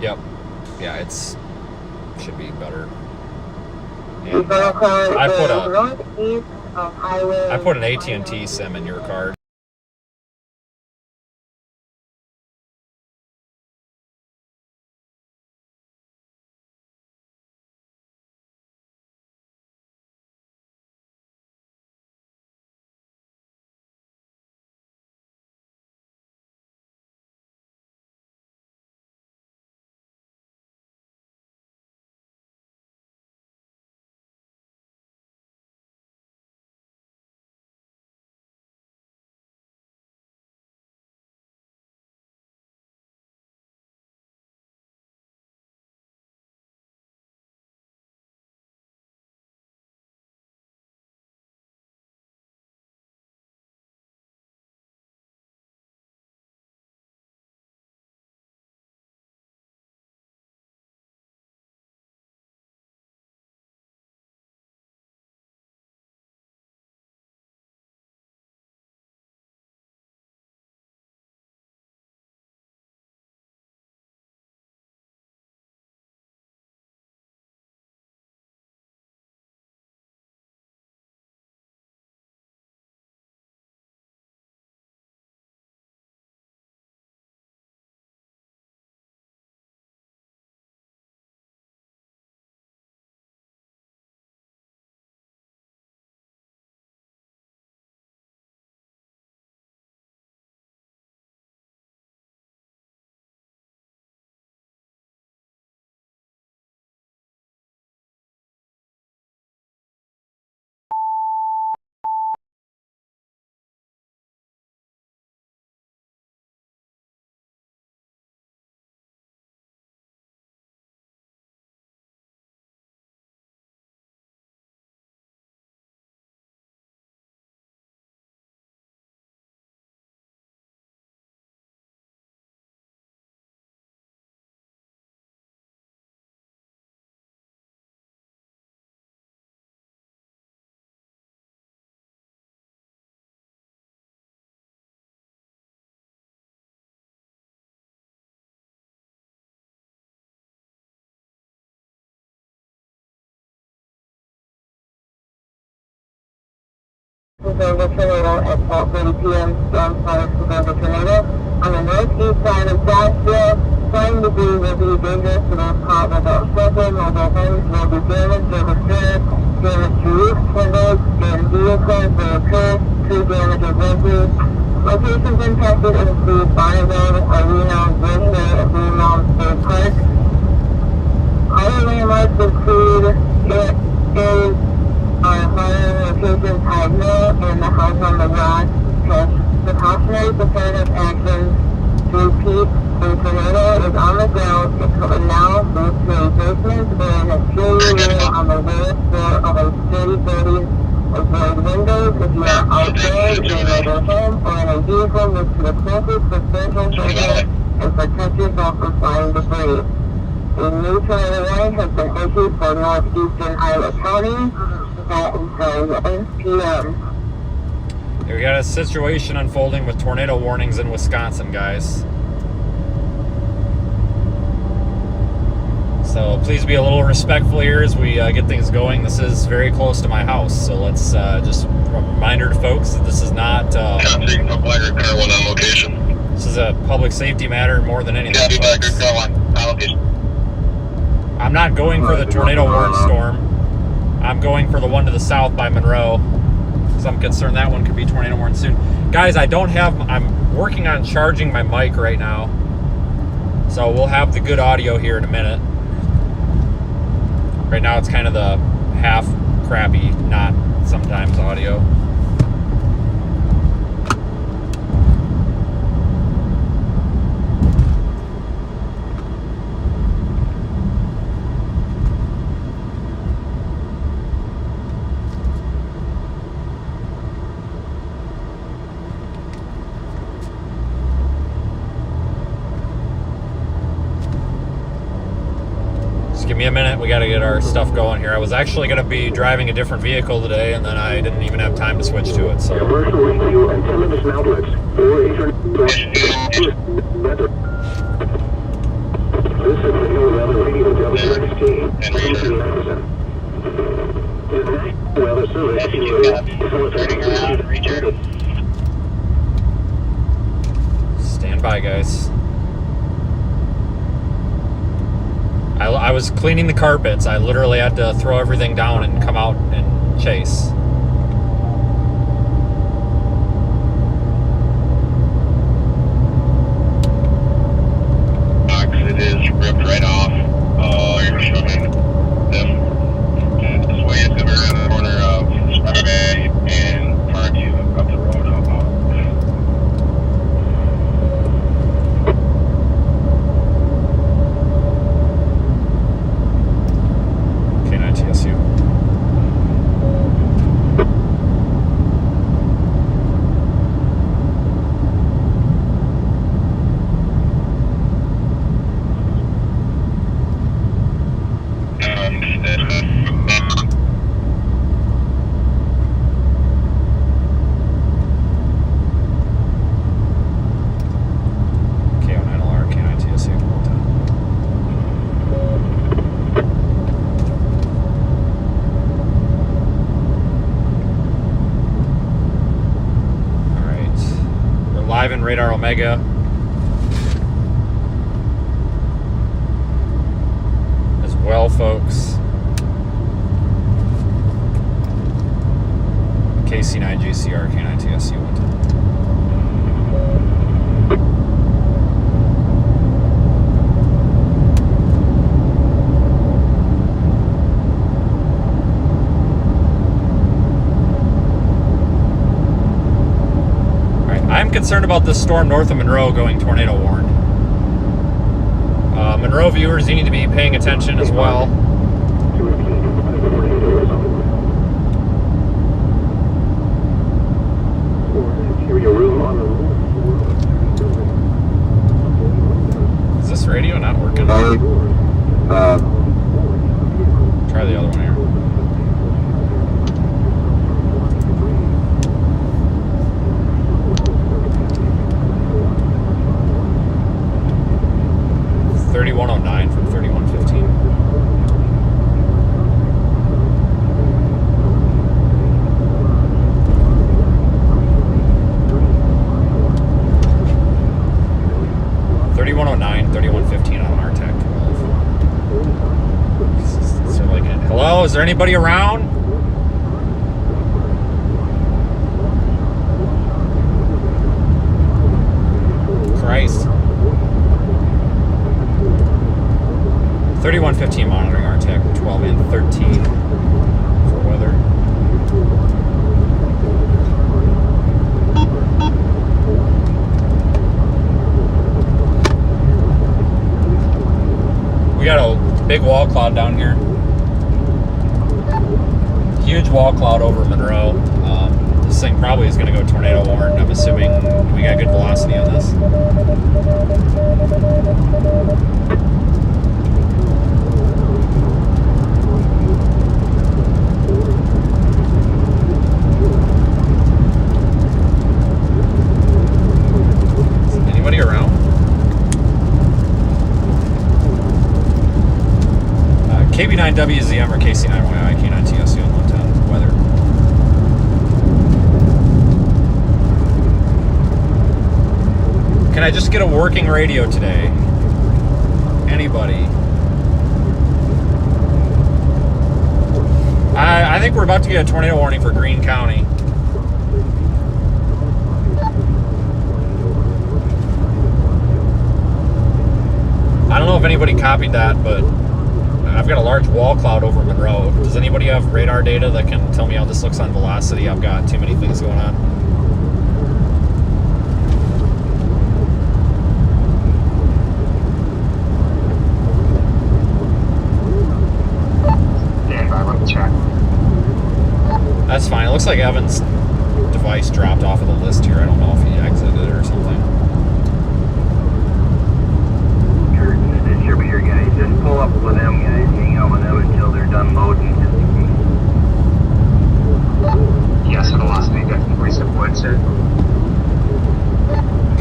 Yep. Yeah, it's should be better. And, I put an AT&T SIM in your card. Severe tornado at 12:30 p.m. Storm force severe tornado on the northeast side of Jacksonville. Flying debris will be dangerous to those caught without shelter. Mobile homes will be damaged or destroyed. Damage to roofs, windows, and vehicles will occur. Tree damage is likely. Locations impacted include Bonneville, Arena, Bristol, and Blue Mountain State Park. Other landmarks include fire locations Hyde Mill and the house on the rock. Precautionary preparative actions to repeat. The tornado is on the ground. It could now move to a basement or an exterior room on the lowest floor of a sturdy building. Avoid windows if you are outdoors in a mobile home or in a vehicle. Move to the closest substantial shelter and protect yourself from flying debris. A new tornado warning has been issued for northeastern Iowa County until 1 p.m. We got a situation unfolding with tornado warnings in Wisconsin, guys. So please be a little respectful here as we get things going. This is very close to my house, so let's just a reminder to folks that this is not. This is a public safety matter more than anything. I'm not going for the tornado warning storm. I'm going for the one to the south by Monroe, because I'm concerned that one could be tornado warned soon. Guys, I'm working on charging my mic right now, so we'll have the good audio here in a minute. Right now it's kind of the half crappy, not sometimes audio. Give me a minute, we got to get our stuff going here. I was actually going to be driving a different vehicle today, and then I didn't even have time to switch to it. So. Commercial radio and television outlets or internet. And Ranger. And you got turning around, Ranger. Stand by, guys. I was cleaning the carpets. I literally had to throw everything down and come out and chase. It is ripped right off. You're showing this way. It's over around the corner of Spider Bay and Parkview up the road. K9 TSU. K09LR, K9 TSU. Hold on. Alright. We're live in Radar Omega. As well, folks. KC9 GCR, K9 TSU. Hold on. I'm concerned about this storm north of Monroe going tornado warned. Monroe viewers, you need to be paying attention as well. Is this radio not working? Try the other one here. .3109 from 3115. .3109, 3115 on RTAC 12. So like, hello, is there anybody around? Christ. 3115 monitoring RTAC 12 and 13 for weather. We got a big wall cloud down here. Huge wall cloud over Monroe. This thing probably is going to go tornado warned. I'm assuming we got good velocity on this. Around. KB9WZM or KC9YI, K9 TSU on 110 weather. Can I just get a working radio today? Anybody? I think we're about to get a tornado warning for Greene County. I don't know if anybody copied that, but I've got a large wall cloud over Monroe. Does anybody have radar data that can tell me how this looks on velocity? I've got too many things going on. That's fine. It looks like Evan's device dropped off of the list here. I don't know if he exited or something. Here, guys, just pull up with them guys, hang out with them until they're done loading, just in case. Yes, velocity definitely supports it.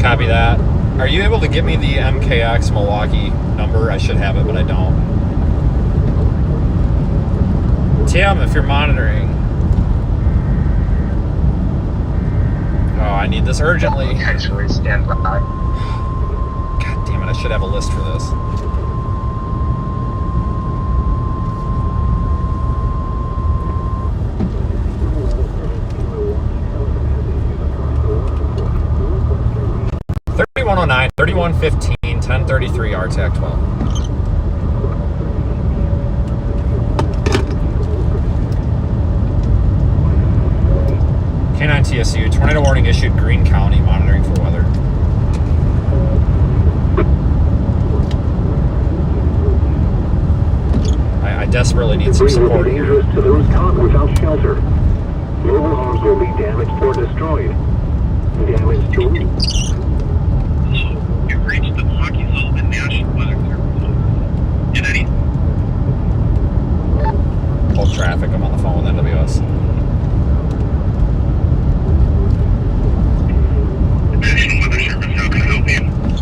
Copy that. Are you able to give me the MKX Milwaukee number? I should have it, but I don't. Tim, if you're monitoring. Oh, I need this urgently. Actually, stand by. God damn it, I should have a list for this. $3109, $3115, $1033, RTAC 12. K9 TSU, tornado warning issued, Greene County, monitoring for weather. I desperately need some support here. Dangerous to those caught without shelter. Mobile homes will be damaged or destroyed. Damage to roofs. You've reached the Milwaukee Sullivan National Weather Service. In any Hold traffic, I'm on the phone with NWS. National Weather Service, how can I help you?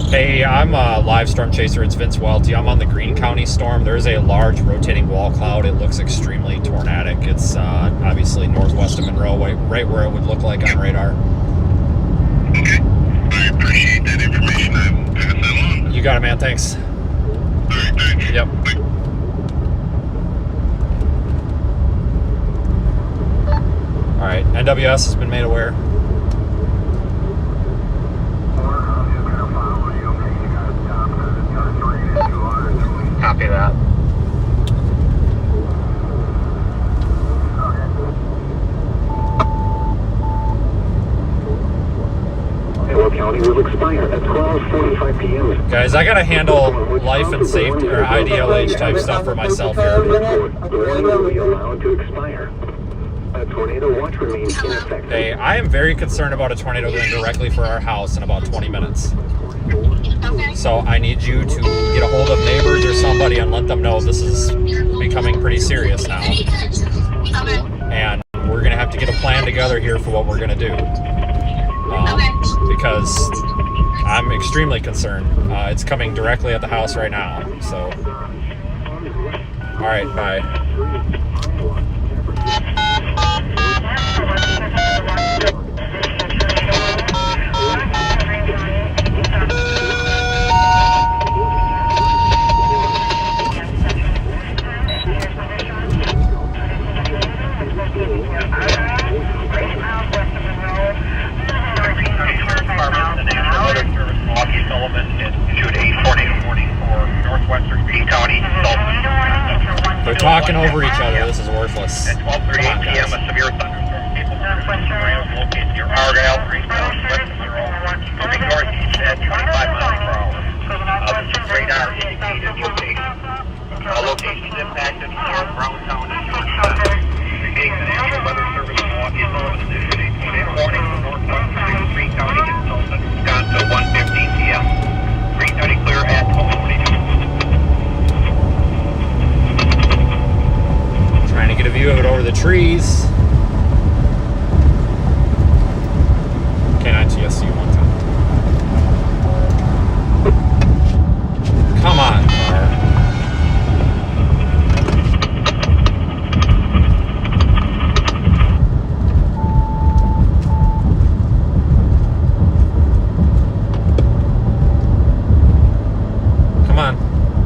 Hey, I'm a live storm chaser. It's Vince Welty. I'm on the Greene County storm. There's a large rotating wall cloud. It looks extremely tornadic. It's obviously northwest of Monroe, right where it would look like on radar. Okay. I appreciate that information. I will pass that along. You got it, man. Thanks. All right, thanks. Yep. Bye. All right. NWS has been made aware. Copy that. Iowa County will expire at 12:45 p.m. Guys, I got to handle life and safety or IDLH type stuff for myself here. The warning will be allowed to expire. A tornado watch remains in effect. Hey, I am very concerned about a tornado going directly for our house in about 20 minutes. So I need you to get a hold of neighbors or somebody and let them know this is becoming pretty serious now. And we're going to have to get a plan together here for what we're going to do. Because I'm extremely concerned. It's coming directly at the house right now. So, all right, bye. Milwaukee Sullivan issued a tornado warning for northwestern Greene County. They're talking over each other. This is worthless. At 12:38 p.m., a severe thunderstorm capable located near Argyle, Greene County, west of Monroe, moving northeast at 25 miles per hour. Radar indicated location. Locations impacted North Browntown and Georgetown. Indicating the National Weather Service Milwaukee Sullivan issued a tornado warning for northwestern Greene County and Sullivan, Wisconsin, 1:15 p.m. Greene County clear at 12:42. Trying to get a view of it over the trees. K9 TSU one time. Come on, car.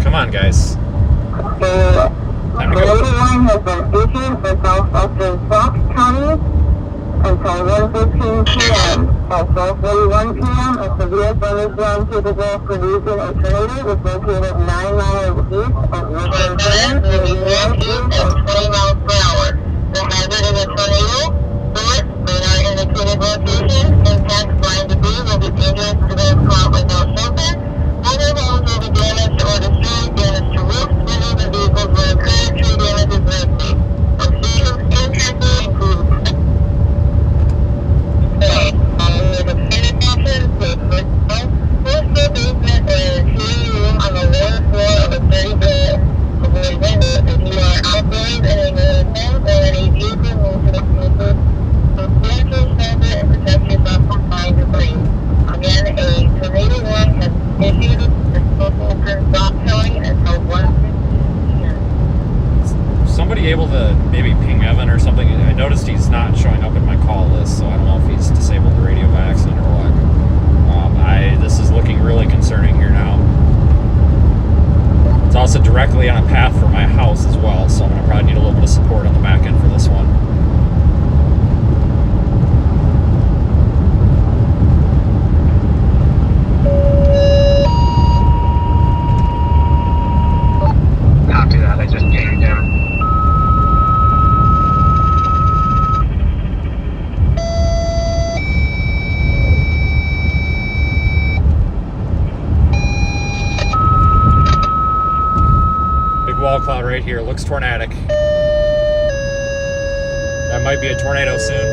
Come on, guys. Time to go. Tornado warning has been issued for southwestern Fox County until 1:15 p.m. At 12:41 p.m., a severe thunderstorm capable of producing a tornado is located 9 miles east of Woodland Bend, moving northeast at 20 miles per hour. The hazard of a tornado, source, radar indicated location, impact, flying debris will be dangerous to those caught without shelter. Mobile homes will be damaged or destroyed, damage to roofs, windows, and vehicles will occur, tree damage is likely. Locations impacted include the sanitation, the postal basement, or a tea room on the lower floor of a 30-bed. Avoid windows if you are outdoors able to maybe ping Evan or something? I noticed he's not showing up in my call list, so I don't know if he's disabled the radio by accident or what. This is looking really concerning here now. It's also directly on a path for my house as well, so I'm going to probably need a little bit of support on the back end for this one. Copy that, I just came down. Wall cloud right here. Looks tornadic. That might be a tornado soon.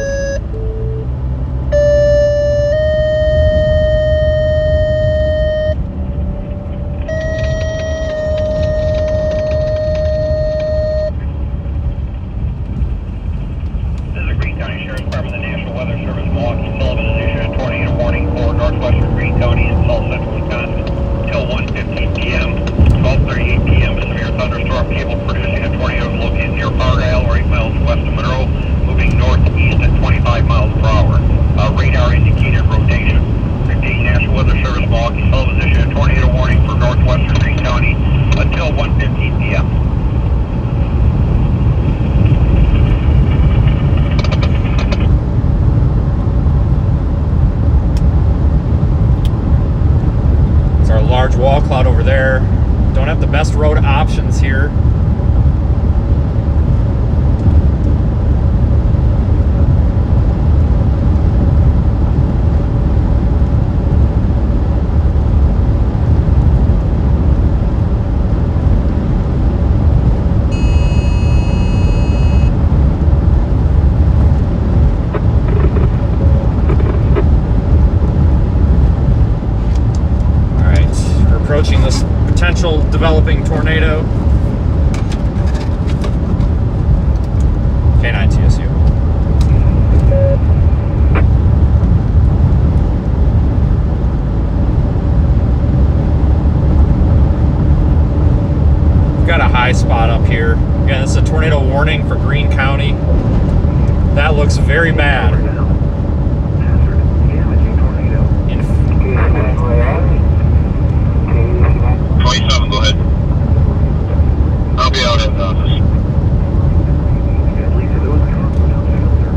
This is the Green County Sheriff's Department, the National Weather Service. Milwaukee Sullivan has issued a tornado warning for northwestern Green County and south central Wisconsin until 1:15 p.m. 12:38 p.m. A severe thunderstorm capable of producing a tornado is located near Argyle, or 8 miles west of Monroe, moving northeast at 25 miles per hour. Radar indicated rotation. Repeat, National Weather Service, Milwaukee Sullivan has issued a tornado warning for northwestern Green County until 1:15 p.m. It's our large wall cloud over there. Don't have the best road options here. Approaching this potential developing tornado. K9 TSU. We've got a high spot up here. Again, this is a tornado warning for Greene County. That looks very bad. Damaging tornado. 27, go ahead. I'll be out at the office. At least it was without shelter.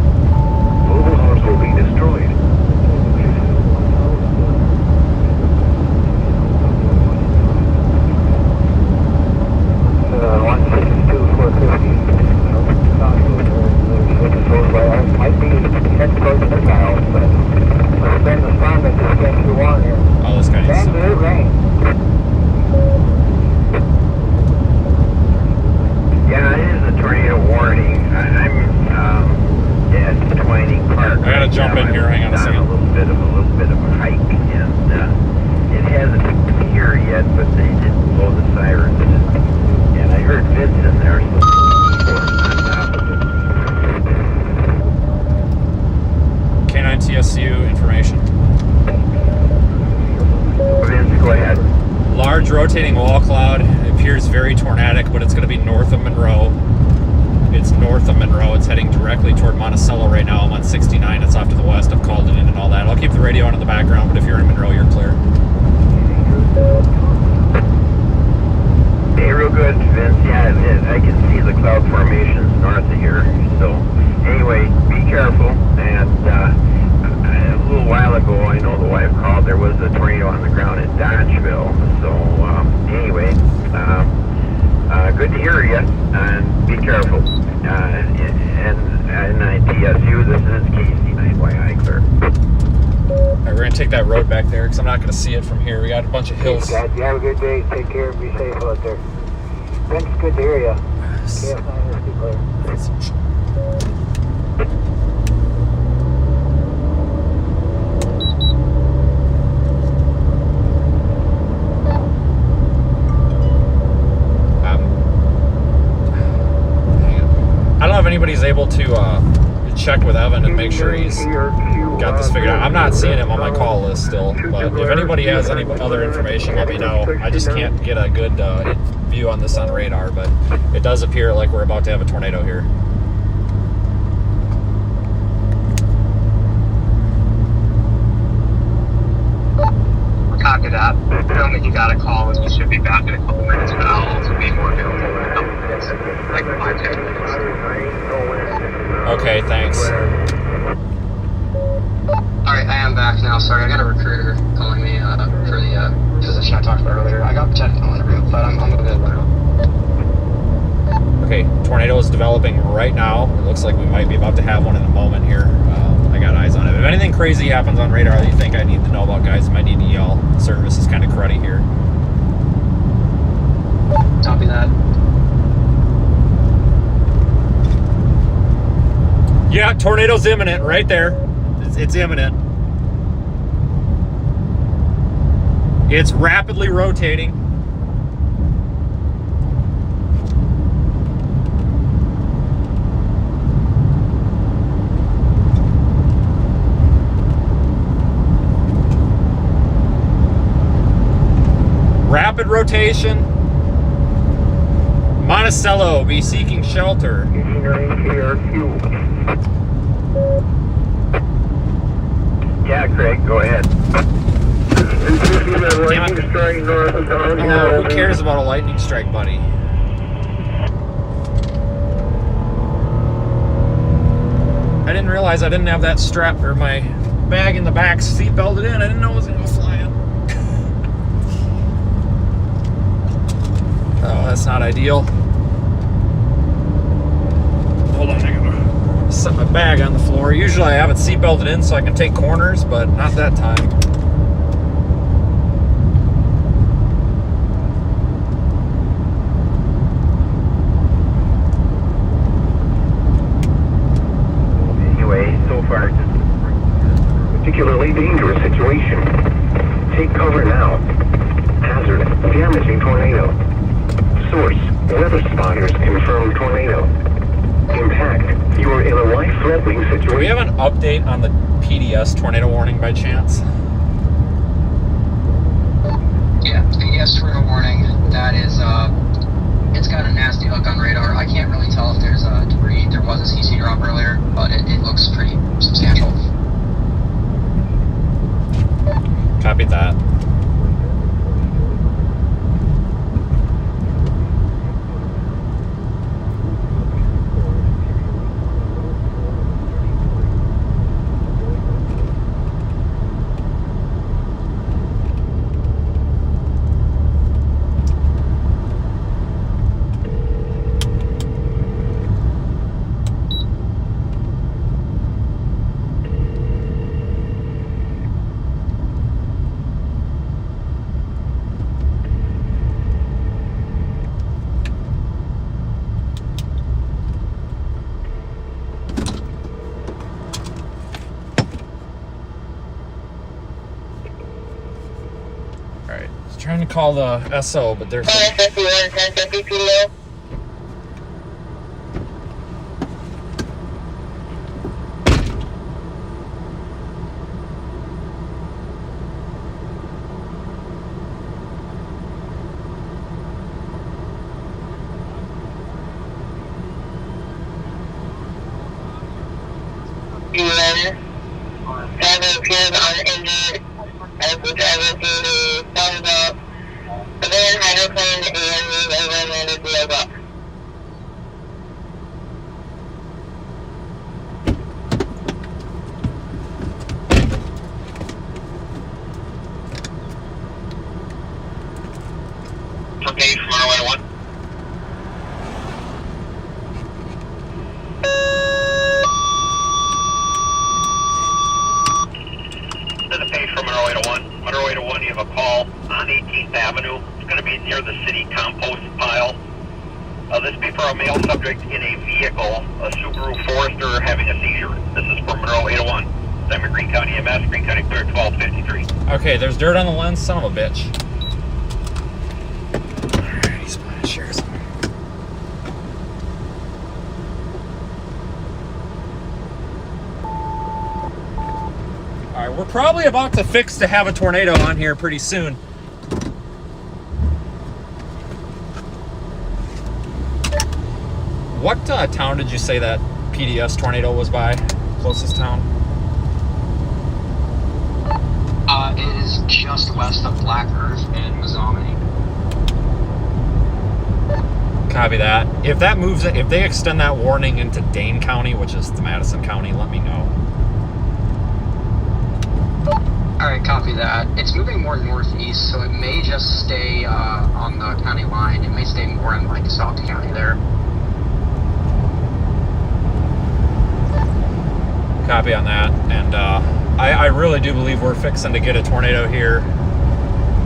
Mobile homes will be destroyed. Might be head close to the house, but let's spend the sun that just gets you on here. Oh, this guy needs Then some. it rains. Yeah, it is a tornado warning. I'm at Twining Park. I gotta jump in here, hang on a Down second. A little bit of a hike, and it hasn't been here yet, but they did blow the sirens, and I heard Vince in there. So on top of it. K9 TSU information. Vince, go ahead. Large rotating wall cloud. It appears very tornadic, but it's going to be north of Monroe. It's north of Monroe. It's heading directly toward Monticello right now. I'm on 69. It's off to the west. I've called it in and all that. I'll keep the radio on in the background, but if you're in Monroe, you're clear. Hey, real good, Vince. Yeah, I can see the cloud formations north of here. So, anyway, be careful. And a little while ago, I know the wife called. There was a tornado on the ground in Dodgeville. So, anyway, good to hear you. And be careful. And TSU, this is Casey, 9YI clear. All right, we're going to take that road back there because I'm not going to see it from here. We got a bunch of hills. Guys, you have a good day. Take care. Be safe out there. Vince, good to hear you. KF9 is clear. I don't know if anybody's able to check with Evan and make sure he's got this figured out. I'm not seeing him on my call list still, but if anybody has any other information, let me know. I just can't get a good view on this on radar, but it does appear like we're about to have a tornado here. Copy that. Tell me you got a call and you should be back in a couple minutes, but I'll also be more available in a couple minutes, like 5-10 minutes. Okay, thanks. Alright, I am back now. Sorry, I got a recruiter calling me for the position I talked about earlier. I got a technical interview, but I'm available now. Okay, tornado is developing right now. It looks like we might be about to have one in a moment here. I got eyes on it. If anything crazy happens on radar that you think I need to know about, guys, might need to yell. Service is kind of cruddy here. Copy that. Yeah, tornado's imminent right there. It's imminent. It's rapidly rotating. Rapid rotation. Monticello be seeking shelter. Yeah, Craig, go ahead. Oh, who cares about a lightning strike, buddy? I didn't realize I didn't have that strap or my bag in the back seat belted in. I didn't know it was going to go flying. Oh, that's not ideal. Hold on, I gotta set my bag on the floor. Usually I have it seat belted in so I can take corners, but not that time. Anyway, so far, particularly dangerous situation. Take cover now. Hazard, damaging tornado. Source, weather spotters confirm tornado. Impact, you are in a life-threatening situation. Do we have an update on the PDS tornado warning by chance? Yeah, PDS tornado warning. That is, it's got a nasty hook on radar. I can't really tell if there's debris. There was a CC drop earlier, but it looks pretty substantial. Copy that. Alright, I was trying to call the SO, but there's... 1051, 1050 PDO. Driver appears uninjured as the driver to thumbs up. The van hydroplaned and moved over and landed below dock. Page from R101. This is a page from Monroe 801. Monroe 801, you have a call on 18th Avenue. It's going to be near the city compost pile. This be for a male subject in a vehicle, a Subaru Forester having a seizure. This is for Monroe 801. I'm in Green County MS, Green County Clear 1253. Okay, there's dirt on the lens, son of a bitch. Alright, he's my shares. Alright, we're probably about to fix to have a tornado on here pretty soon. What town did you say that PDS tornado was by? Closest town? It is just west of Black Earth in Mizomony. Copy that. If that moves, if they extend that warning into Dane County, which is the Madison County, let me know. Alright, copy that. It's moving more northeast, so it may just stay on the county line. It may stay more in like South County there. Copy on that. And I really do believe we're fixing to get a tornado here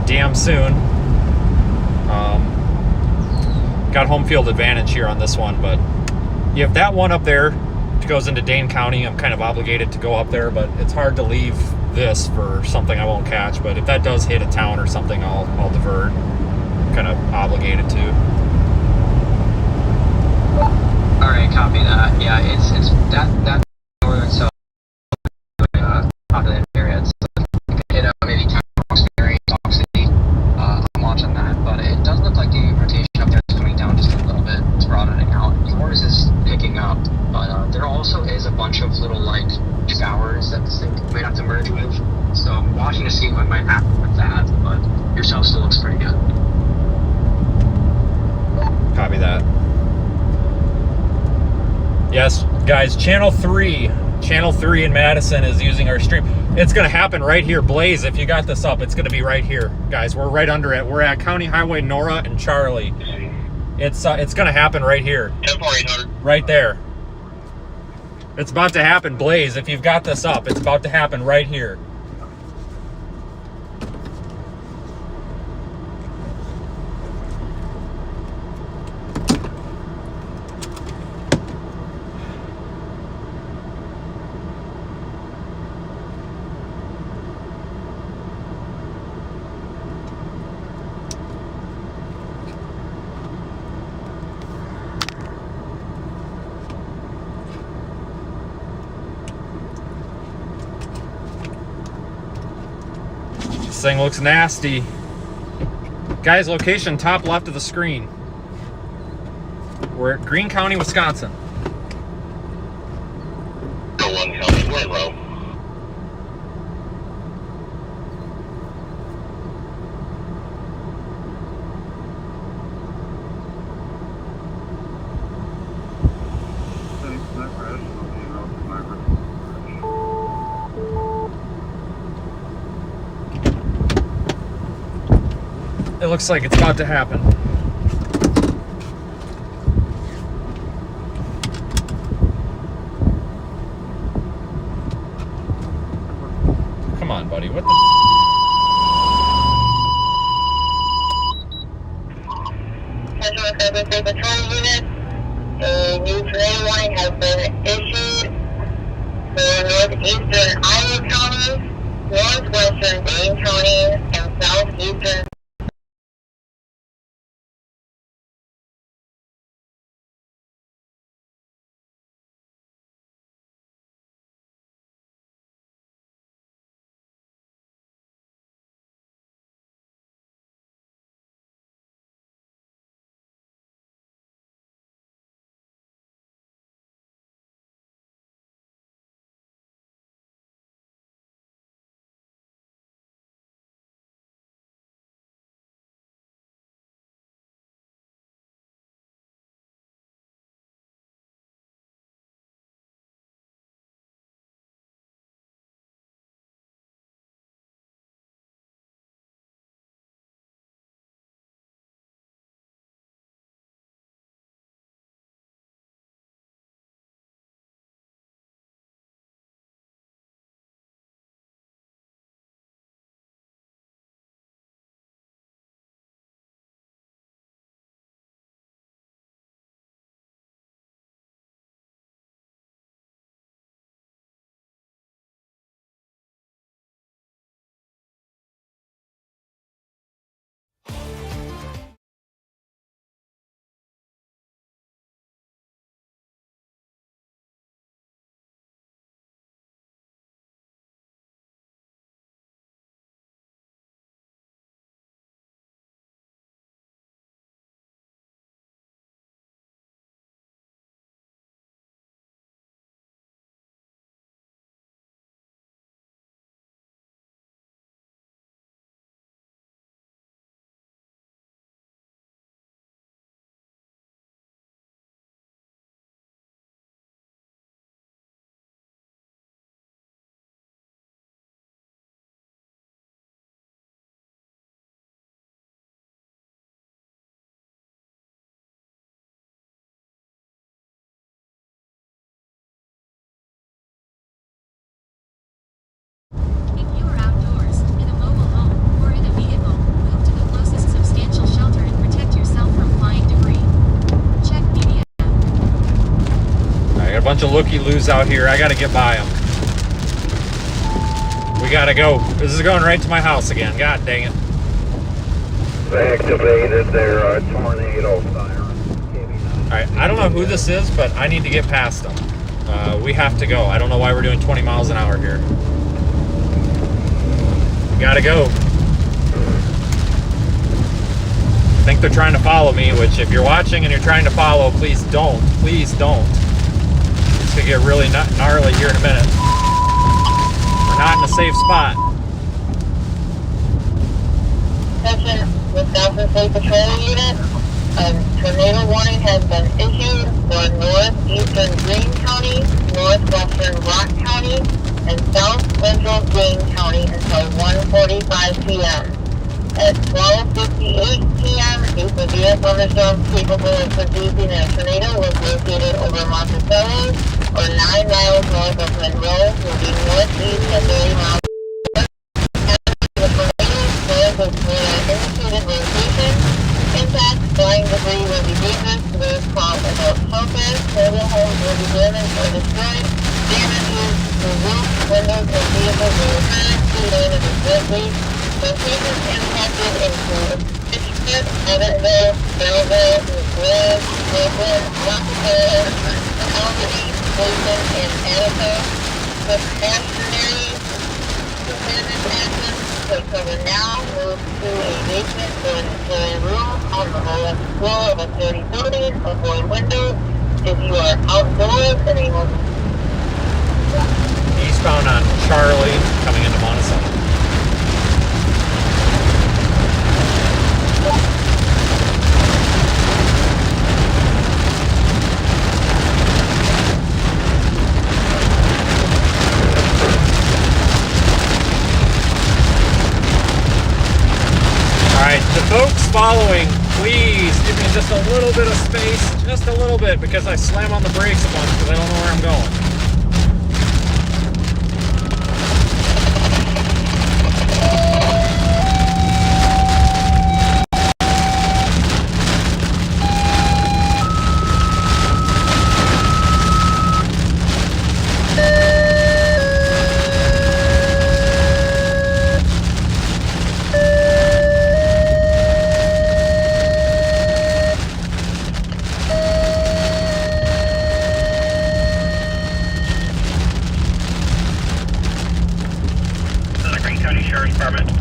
damn soon. Got home field advantage here on this one, but if that one up there goes into Dane County, I'm kind of obligated to go up there, but it's hard to leave this for something I won't catch. But if that does hit a town or something, I'll divert. Kind of obligated to. All right, copy that. Yeah, it's that northern south populated area. It's hit maybe 10 blocks area, Talk City. I'm watching that, but it does look like the rotation up there is coming down just a little bit. It's broadening out. Yours is picking up, but there also is a bunch of little like showers that this thing might have to merge with. So I'm watching to see what might happen with that. But yourself still looks pretty good. Copy that. Yes, guys, Channel 3 in Madison is using our stream. It's going to happen right here. Blaze, if you got this up, it's going to be right here. Guys, we're right under it. We're at County Highway Nora and Charlie. It's going to happen right here. 10800. Right there. It's about to happen. Blaze, if you've got this up, it's about to happen right here. This thing looks nasty. Guys, location top left of the screen. We're at Greene County, Wisconsin. 1 County, Monroe. It looks like it's about to happen. Come on, buddy. What the? Central Recovery State Patrol Unit, a new tornado warning has been issued for northeastern Iowa County, northwestern Dane County, and southeastern bunch of looky-loos out here. I gotta get by them. We gotta go. This is going right to my house again. God dang it. They activated their tornado siren. Alright, I don't know who this is, but I need to get past them. We have to go. I don't know why we're doing 20 miles an hour here. We gotta go. I think they're trying to follow me, which if you're watching and you're trying to follow, please don't. Please don't. It's gonna get really gnarly here in a minute. We're not in a safe spot. Attention, Wisconsin State Patrol Unit. Tornado warning has been issued for northeastern Greene County, northwestern Rock County, and south central Greene County until 1:45 p.m. At 12:58 p.m., a severe thunderstorm capable of producing a tornado was located over Monticello, or 9 miles north of Monroe, moving northeast at 30 miles. The tornado serves as an indicated rotation. Impact, flying debris will be dangerous to those caught without shelter. Mobile homes will be damaged or destroyed. Damages to roof, windows, and vehicles will occur. Speed limit is greatly. Locations impacted include Fitchburg, Evansville, Belleville, Wood, Lakewood, Rockefeller, Albany, Bozeman, and Attica. Precautionary preparedness actions to cover now. Move to a basement or an employee room on the lowest floor of a 30 building. Avoid windows. If you are outdoors and able to Eastbound on Charlie, coming into Monticello. Alright, the folks following, please give me just a little bit of space, just a little bit, because I slam on the brakes a bunch because I don't know where I'm going.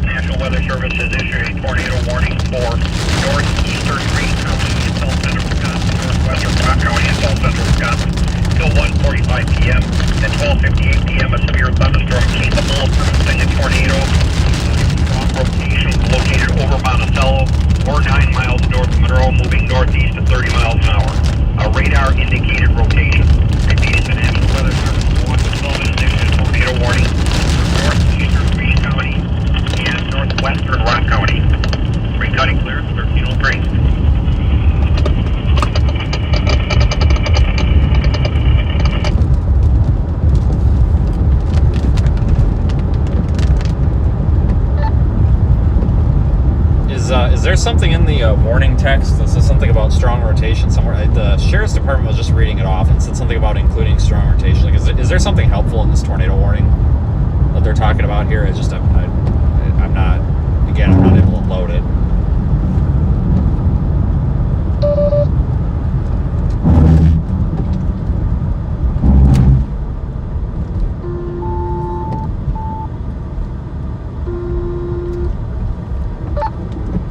National Weather Service has issued a tornado warning for northeastern Greene County and south central Wisconsin, northwestern Rock County and south central Wisconsin till 1:45 p.m. At 12:58 p.m., a severe thunderstorm capable of producing a tornado. Strong rotation located over Monticello or 9 miles north of Monroe, moving northeast at 30 miles an hour. A radar indicated rotation. Repeating the National Weather Service has issued a tornado warning for northeastern Greene County and northwestern Rock County. Spring cutting clear, 1303. Is there something in the warning text that says something about strong rotation somewhere? The sheriff's department was just reading it off and said something about including strong rotation. Like, is there something helpful in this tornado warning that they're talking about here? It's just I'm not able to load it.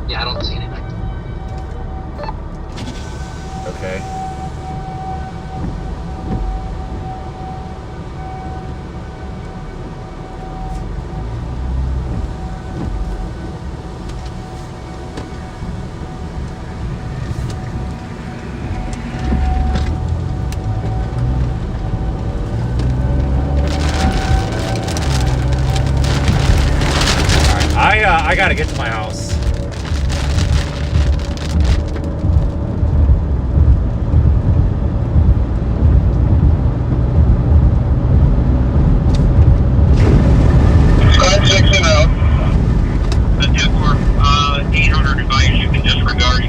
Yeah, I don't see anything. Okay. I gotta get to my house. Squad 6 and out. The 800 advice you can disregard.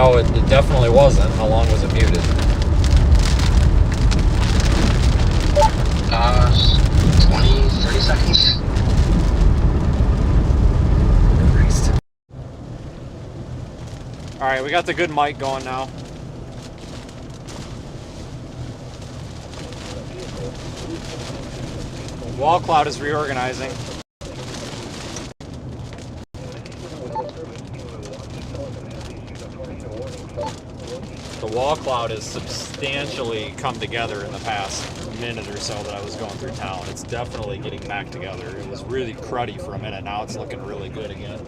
no, it definitely wasn't. How long was it muted? 20, 30 seconds. All right, we got the good mic going now. Wall cloud is reorganizing. The wall cloud has substantially come together in the past minute or so that I was going through town. It's definitely getting back together. It was really cruddy for a minute. Now it's looking really good again.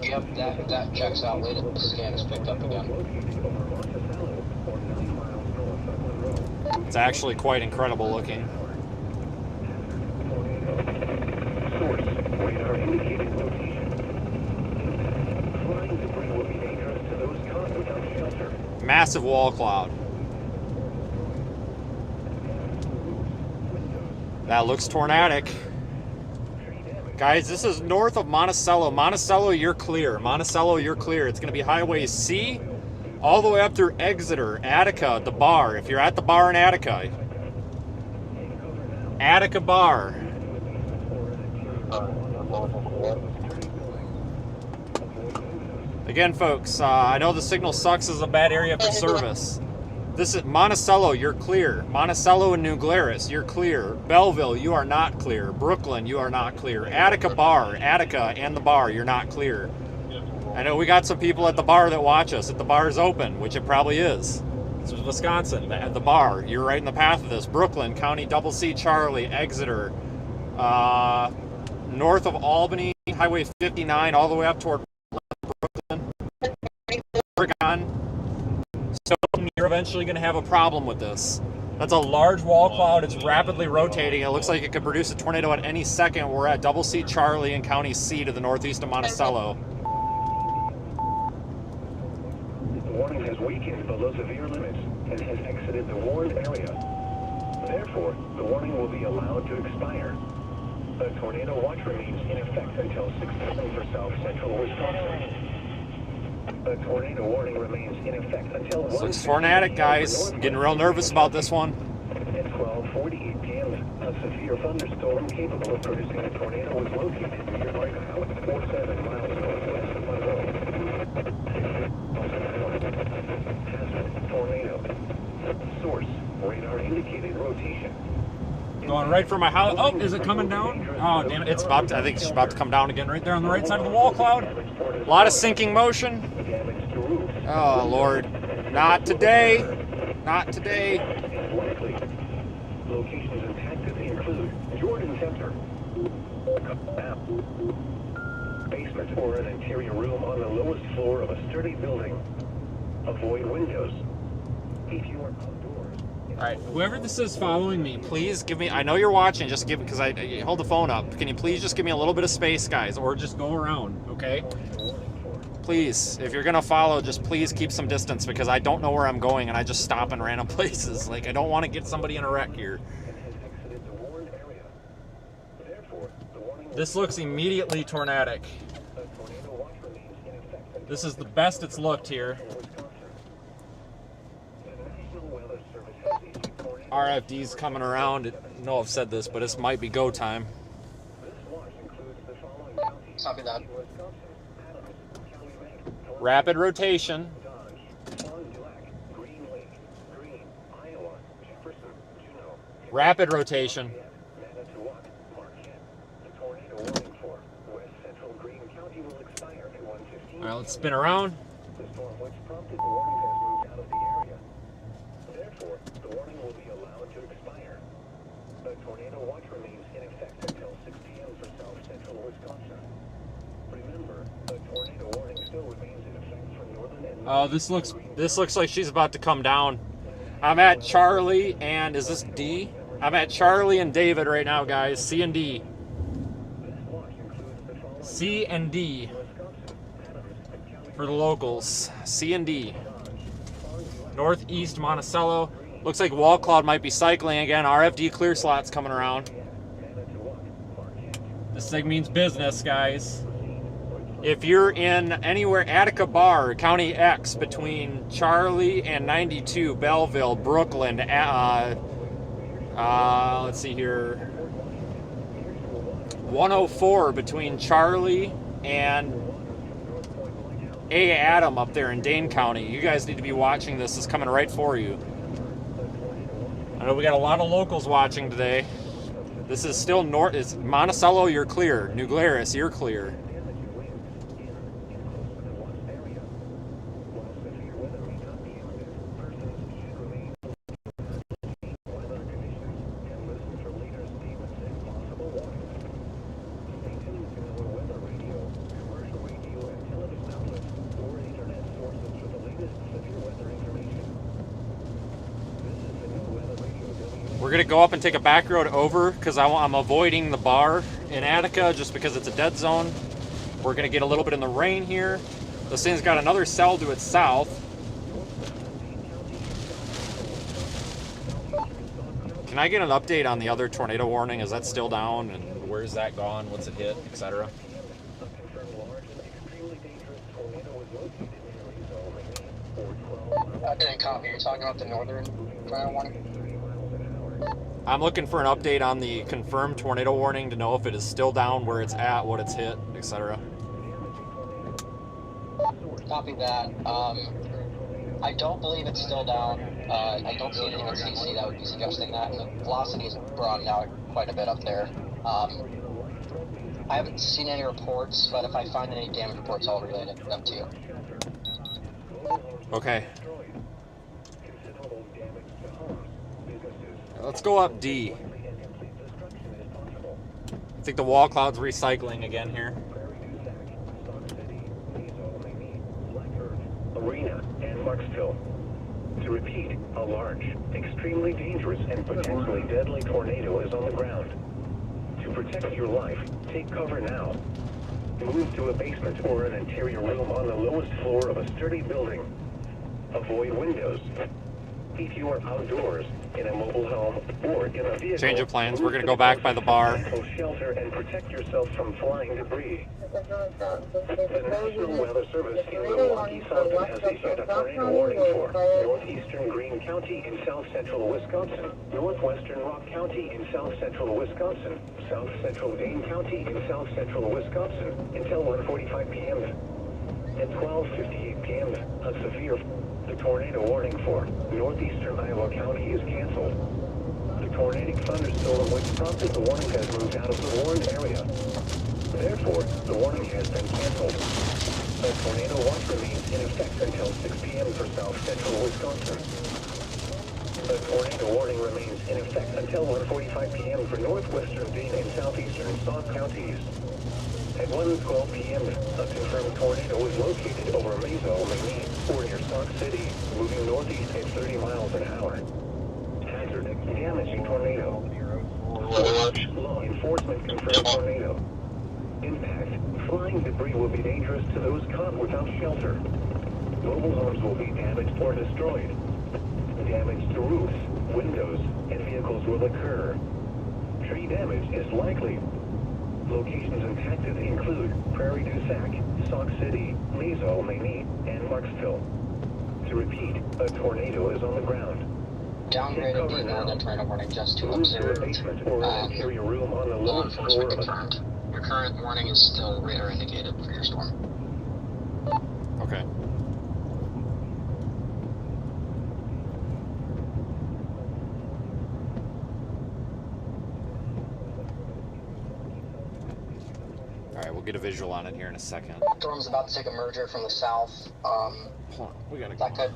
Yep, that checks out. Wait until the scan is picked up again. It's actually quite incredible looking. Massive wall cloud. That looks tornadic. Guys, this is north of Monticello. Monticello, you're clear. Monticello, you're clear. It's going to be Highway C all the way up through Exeter, Attica, the bar. If you're at the bar in Attica. Attica bar. Again, folks, I know the signal sucks as a bad area for service. This is Monticello, you're clear. Monticello and New Glarus, you're clear. Belleville, you are not clear. Brooklyn, you are not clear. Attica bar, Attica and the bar, you're not clear. I know we got some people at the bar that watch us. If the bar is open, which it probably is. This is Wisconsin, at the bar. You're right in the path of this. Brooklyn, County Double C Charlie, Exeter, north of Albany, Highway 59, all the way up toward Brooklyn, Oregon. So you're eventually going to have a problem with this. That's a large wall cloud. It's rapidly rotating. It looks like it could produce a tornado at any second. We're at Double C Charlie and County C to the northeast of Monticello. The warning has weakened below severe limits and has exited the warned area. Therefore, the warning will be allowed to expire. The tornado watch remains in effect until 6 p.m. for south central Wisconsin. The tornado warning remains in effect until This looks tornadic, guys. I'm getting real nervous about this one. At 12:48 p.m., a severe thunderstorm capable of producing a tornado was located near Argyle, 47 miles northwest of Monroe. Hazard tornado. Source radar indicated rotation. Going right for my house. Oh, is it coming down? Oh, damn it. It's about to, I think it's about to come down again right there on the right side of the wall cloud. A lot of sinking motion. Oh, Lord. Not today. Not today. Locations impacted include Jordan Center, basement or an interior room on the lowest floor of a sturdy building. Avoid windows. If you are outdoors. All right, whoever this is following me, please give me, I know you're watching, just give, because I hold the phone up. Can you please just give me a little bit of space, guys, or just go around, okay? Please, if you're gonna follow, just please keep some distance, because I don't know where I'm going and I just stop in random places. Like, I don't want to get somebody in a wreck here. This looks immediately tornadic. This is the best it's looked here. RFD's coming around. I know I've said this, but this might be go time. Copy that. Rapid rotation. Rapid rotation. All right, let's spin around. Therefore, the warning will be allowed to expire. The tornado watch remains in effect until 6 p.m. for south central Wisconsin. Remember, the tornado warning still remains in effect for northern and Oh, this looks like she's about to come down. I'm at Charlie and is this D? I'm at Charlie and David right now, guys. C and D. C and D for the locals. C and D. Northeast Monticello. Looks like wall cloud might be cycling again. RFD clear slots coming around. This thing means business, guys. If you're in anywhere, Attica Bar, County X, between Charlie and 92, Belleville, Brooklyn, let's see here, 104 between Charlie and A. Adam up there in Dane County. You guys need to be watching this. It's coming right for you. I know we got a lot of locals watching today. This is still north. It's Monticello, you're clear. New Glarus, you're clear. We're gonna go up and take a back road over because I'm avoiding the bar in Attica just because it's a dead zone. We're gonna get a little bit in the rain here. This thing's got another cell to its south. Can I get an update on the other tornado warning? Is that still down? And where's that gone? What's it hit, etc.? I didn't copy. You're talking about the northern tornado warning? I'm looking for an update on the confirmed tornado warning to know if it is still down, where it's at, what it's hit, etc. Copy that. I don't believe it's still down. I don't see anything on CC that would be suggesting that, and the velocity is broadened out quite a bit up there. I haven't seen any reports, but if I find any damage reports, I'll relay them to you. Okay. Let's go up D. I think the wall cloud's recycling again here. Arena and Marksville. To repeat, a large, extremely dangerous and potentially deadly tornado is on the ground. To protect your life, take cover now. Move to a basement or an interior room on the lowest floor of a sturdy building. Avoid windows. If you are outdoors, in a mobile home, or in a vehicle, Change of plans. We're going to go back by the bar. Shelter and protect yourself from flying debris. The National Weather Service in Milwaukee, Wisconsin has issued a tornado warning for northeastern Greene County in south central Wisconsin, northwestern Rock County in south central Wisconsin, south central Dane County in south central Wisconsin until 1:45 p.m. At 12:58 p.m., a severe tornado warning for northeastern Iowa County is canceled. The tornadic thunderstorm which prompted the warning has moved out of the warned area. Therefore, the warning has been canceled. The tornado watch remains in effect until 6 p.m. for south central Wisconsin. The tornado warning remains in effect until 1:45 p.m. for northwestern Dane and southeastern Sauk counties. At 1:12 p.m., a confirmed tornado was located over Mazo, Maine, or near Sauk City, moving northeast at 30 miles an hour. Hazard, damaging tornado. Law enforcement confirmed tornado. Impact, flying debris will be dangerous to those caught without shelter. Mobile homes will be damaged or destroyed. Damage to roofs, windows, and vehicles will occur. Tree damage is likely. Locations impacted include Prairie du Sac, Sauk City, Mazo, Maine, and Marksville. To repeat, a tornado is on the ground. Downgraded the northern tornado warning just to Move to a observe. basement or an interior room on the Law lowest floor enforcement of a... confirmed. Your current warning is still radar indicated for your storm. Okay. Alright, we'll get a visual on it here in a second. Storm's about to take a merger from the south. Hold on, we gotta go. That could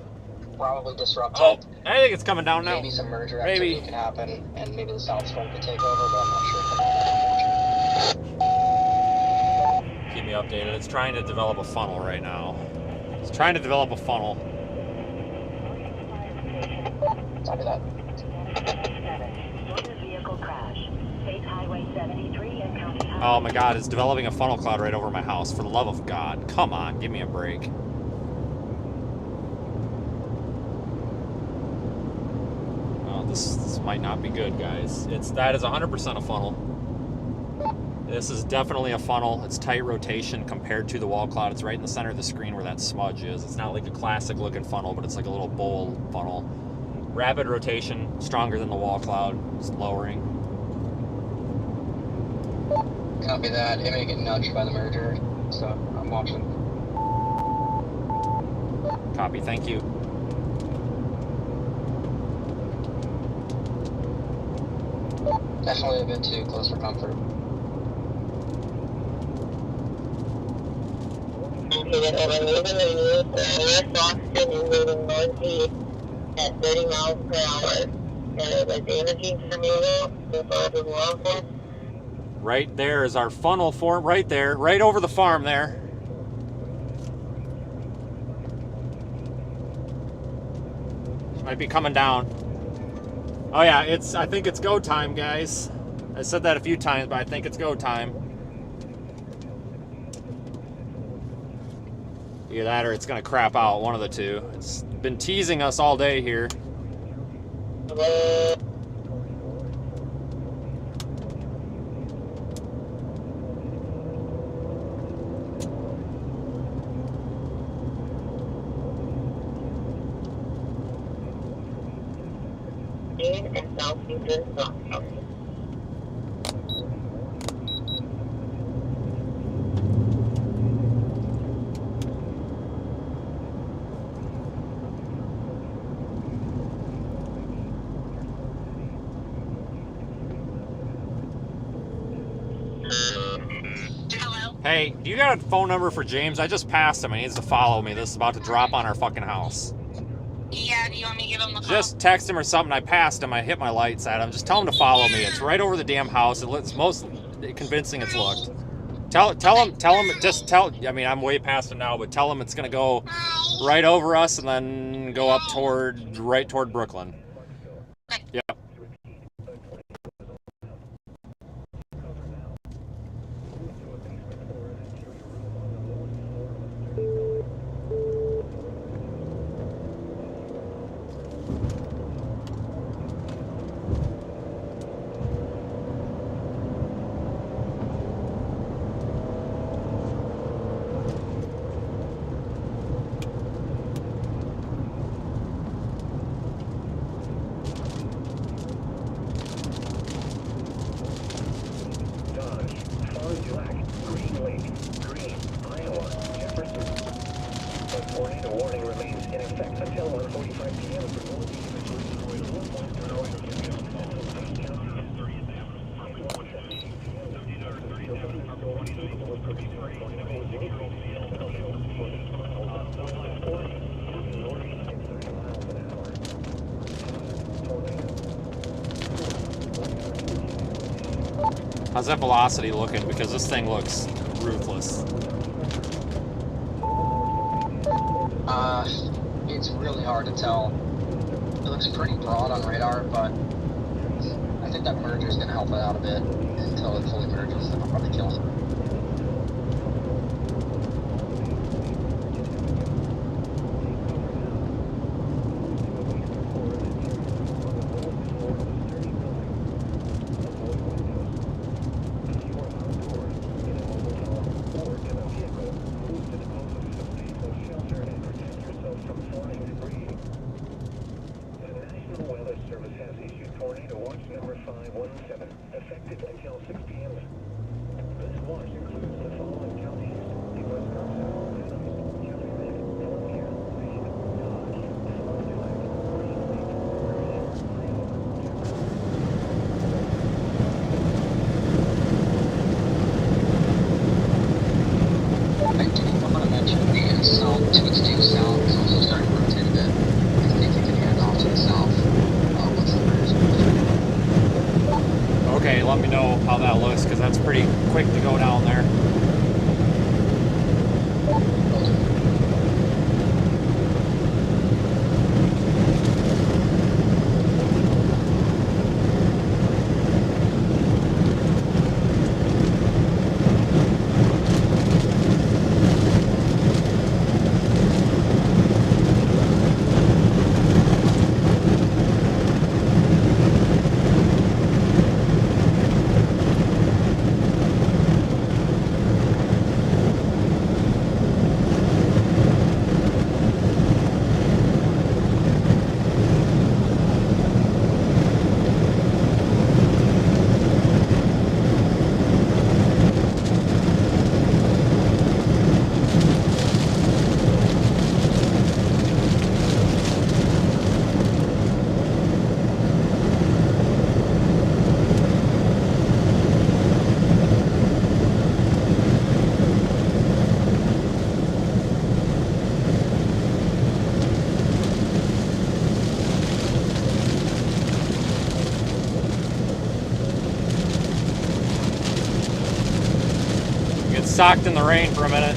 probably disrupt Oh, it. I think it's coming down now. Maybe some merger Maybe. activity could happen, and maybe the south storm could take over, but I'm not sure if that's unfortunate. Keep me updated. It's trying to develop a funnel right now. It's trying to develop a funnel. Copy that. Oh my god, it's developing a funnel cloud right over my house. For the love of God. Come on, give me a break. Oh, this might not be good, guys. That is 100% a funnel. This is definitely a funnel. It's tight rotation compared to the wall cloud. It's right in the center of the screen where that smudge is. It's not like a classic looking funnel, but it's like a little bowl funnel. Rapid rotation, stronger than the wall cloud. It's lowering. Copy that. It may get nudged by the merger, so I'm watching. Copy, thank you. Definitely a bit too close for comfort. Indicated over moving the near Boston is moving northeast at 30 miles per hour. There was damaging tornado involved with wildfire. Right there is our funnel form, right there, right over the farm there. Might be coming down. Oh yeah, I think it's go time, guys. I said that a few times, but I think it's go time. Either that or it's gonna crap out, one of the two. It's been teasing us all day here. And southeastern south. Hey, do you got a phone number for James? I just passed him. He needs to follow me. This is about to drop on our fucking house. Yeah, do you want me to give him the call? Just text him or something. I passed him. I hit my lights at him. Just tell him to follow me. It's right over the damn house. It's most convincing it's looked. Tell him, I mean, I'm way past him now, but tell him it's going to go right over us and then go up right toward Brooklyn. Yep. Tornado warning remains in effect until 1:45 p.m. How's that velocity looking? Because this thing looks ruthless. It's really hard to tell. It looks pretty broad on radar, but I think that merger is going to help it out a bit until it fully merges, and I'll probably kill it. Tornado watch number 517, effective until 6 p.m. This watch includes the following counties: New Wisconsin, Calumet, Columbia, Wayne, Dodge, Fond du Lac, Green Lake, Green, I do want to mention the south, it's due south is also starting to rotate a bit. I think you can hand off to the south. Once the merger is Okay, let me know how that looks, because that's pretty quick to go down there. socked in the rain for a minute.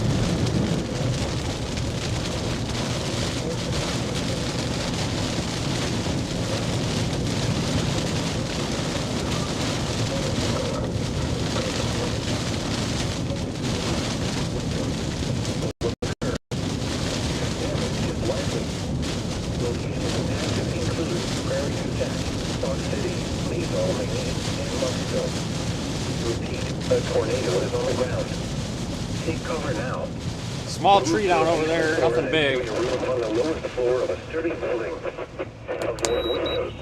A tornado is on the ground. Take cover now. Small tree down over there, nothing big. Your room on the lowest floor of a sturdy building. Avoid windows.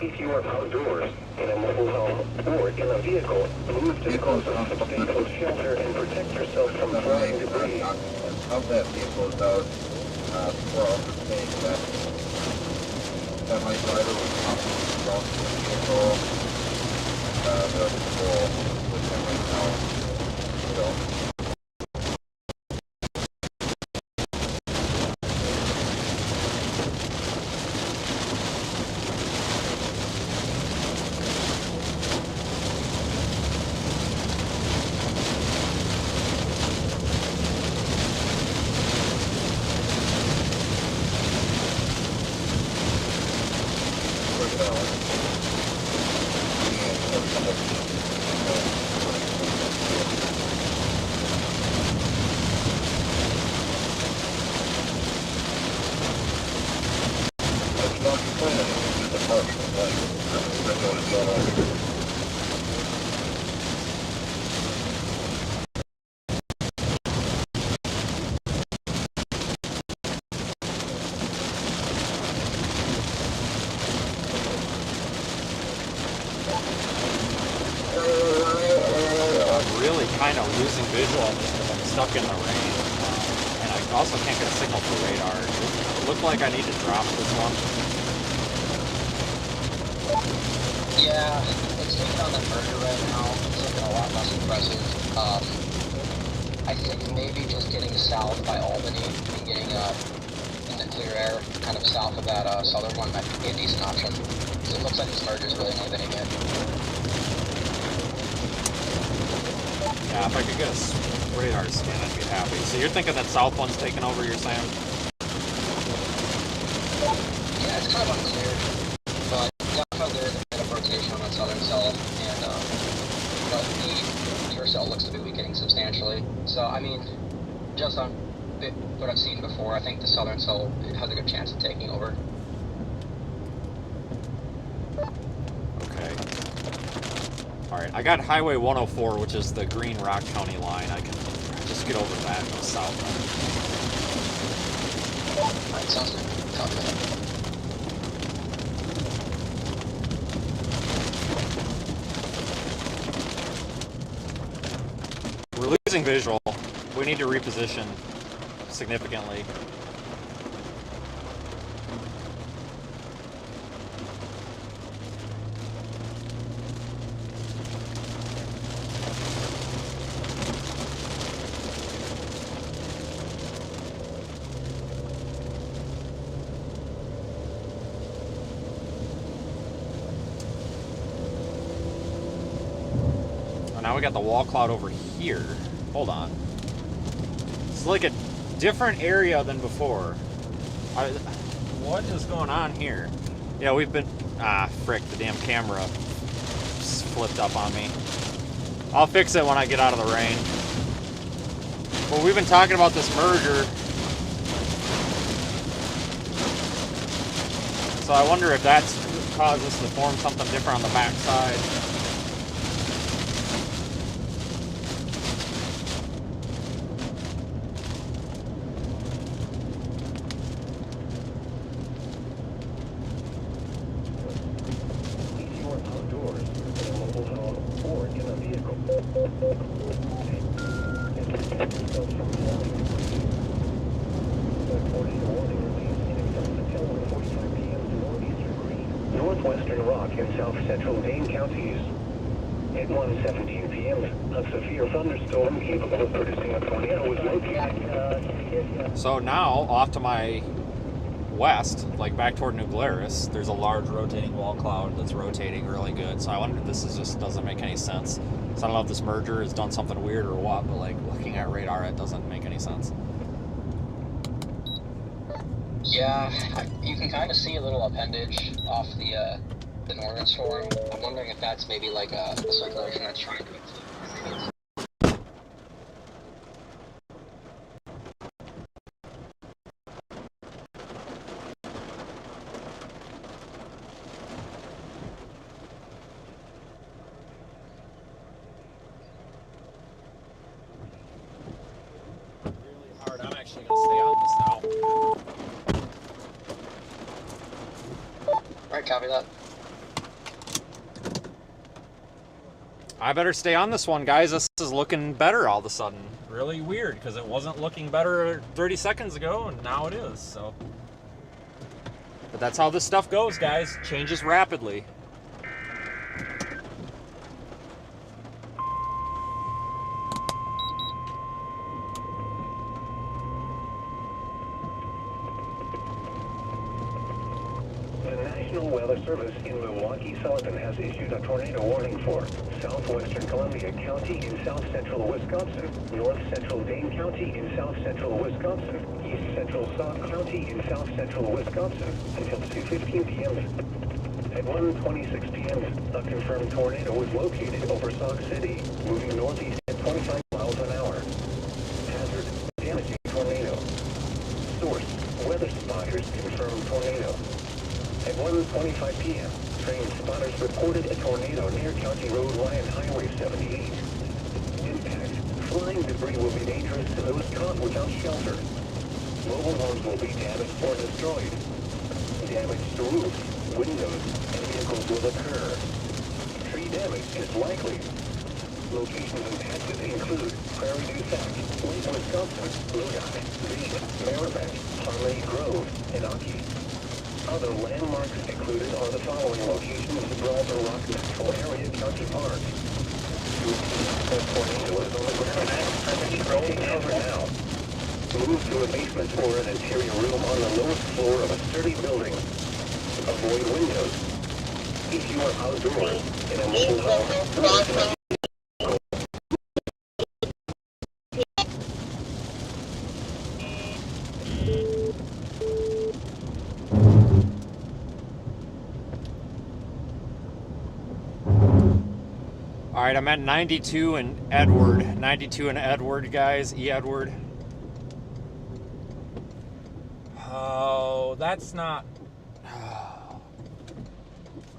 If you are outdoors, in a mobile home, or in a vehicle, move to the closest substantial shelter and protect yourself from flying debris. Of that vehicle is out 12 saying that semi-driver was across the vehicle. The people with him right now. So. Really kind of losing visual on this because I'm stuck in the rain. And I also can't get a signal for radar. It looked like I need to drop this one. Yeah, it's taking on the merger right now. It's looking a lot less impressive. I think maybe just getting south by Albany and getting in the clear air, kind of south of that southern one might be a decent option. Because it looks like this merger is really inhibiting it. Yeah, if I could get a radar scan, I'd be happy. So you're thinking that south one's taking over, you're saying? Yeah, it's kind of unclear, but definitely there's a bit of rotation on that southern cell, and but the near cell looks to be weakening substantially. So, I mean, just on what I've seen before, I think the southern cell has a good chance of taking over. Okay. Alright, I got Highway 104, which is the Green Rock County line. I can just get over that and go south. Alright, sounds good. Copy that. We're losing visual. We need to reposition significantly. Now we got the wall cloud over here. Hold on. It's like a different area than before. What is going on here? Yeah, we've been... Ah, frick, the damn camera just flipped up on me. I'll fix it when I get out of the rain. Well, we've been talking about this merger. So I wonder if that's caused us to form something different on the back side. Northwestern Rock in south-central Dane counties. At 1:17 p.m., a severe thunderstorm capable of producing a tornado was located. So now, off to my west, like back toward New Glarus, there's a large rotating wall cloud that's rotating really good. So I wonder if this is just doesn't make any sense. So I don't know if this merger has done something weird or what, but like looking at radar, it doesn't make any sense. Yeah, you can kind of see a little appendage off the northern storm. I'm wondering if that's maybe like a circulation that's trying to include. Really hard. I'm actually going to stay on this now. Alright, copy that. I better stay on this one, guys. This is looking better all of a sudden. Really weird, because it wasn't looking better 30 seconds ago, and now it is, so. But that's how this stuff goes, guys. Changes rapidly. The National Weather Service in Milwaukee-Sullivan has issued a tornado warning for southwestern Columbia County in south-central Wisconsin, north-central Dane County in south-central Wisconsin, east-central Sauk County in south-central Wisconsin until 2:15 p.m. At 1:26 p.m., a confirmed tornado was located over Sauk City, moving northeast at 25 miles an hour. Hazard, damaging tornado. Source, weather spotters confirmed tornado. At 1:25 p.m., train spotters reported a tornado near County Road Ryan Highway 78. Impact. Flying debris will be dangerous to those caught without shelter. Mobile homes will be damaged or destroyed. Damage to roofs, windows, and vehicles will occur. Tree damage is likely. Locations impacted include Prairie du Sac, Lake Wisconsin, Lodi, Reed, Merrimack, Harmony Grove, and Aki. Other landmarks included are the following locations: Brawler Rock Natural Area County Park. The tornado is on the ground. Take cover now. Move to a basement or an interior room on the lowest floor of a sturdy building. Avoid windows. If you are outdoors in a mobile home, All right, I'm at 92 and Edward. 92 and Edward, guys. E. Edward. Oh, that's not...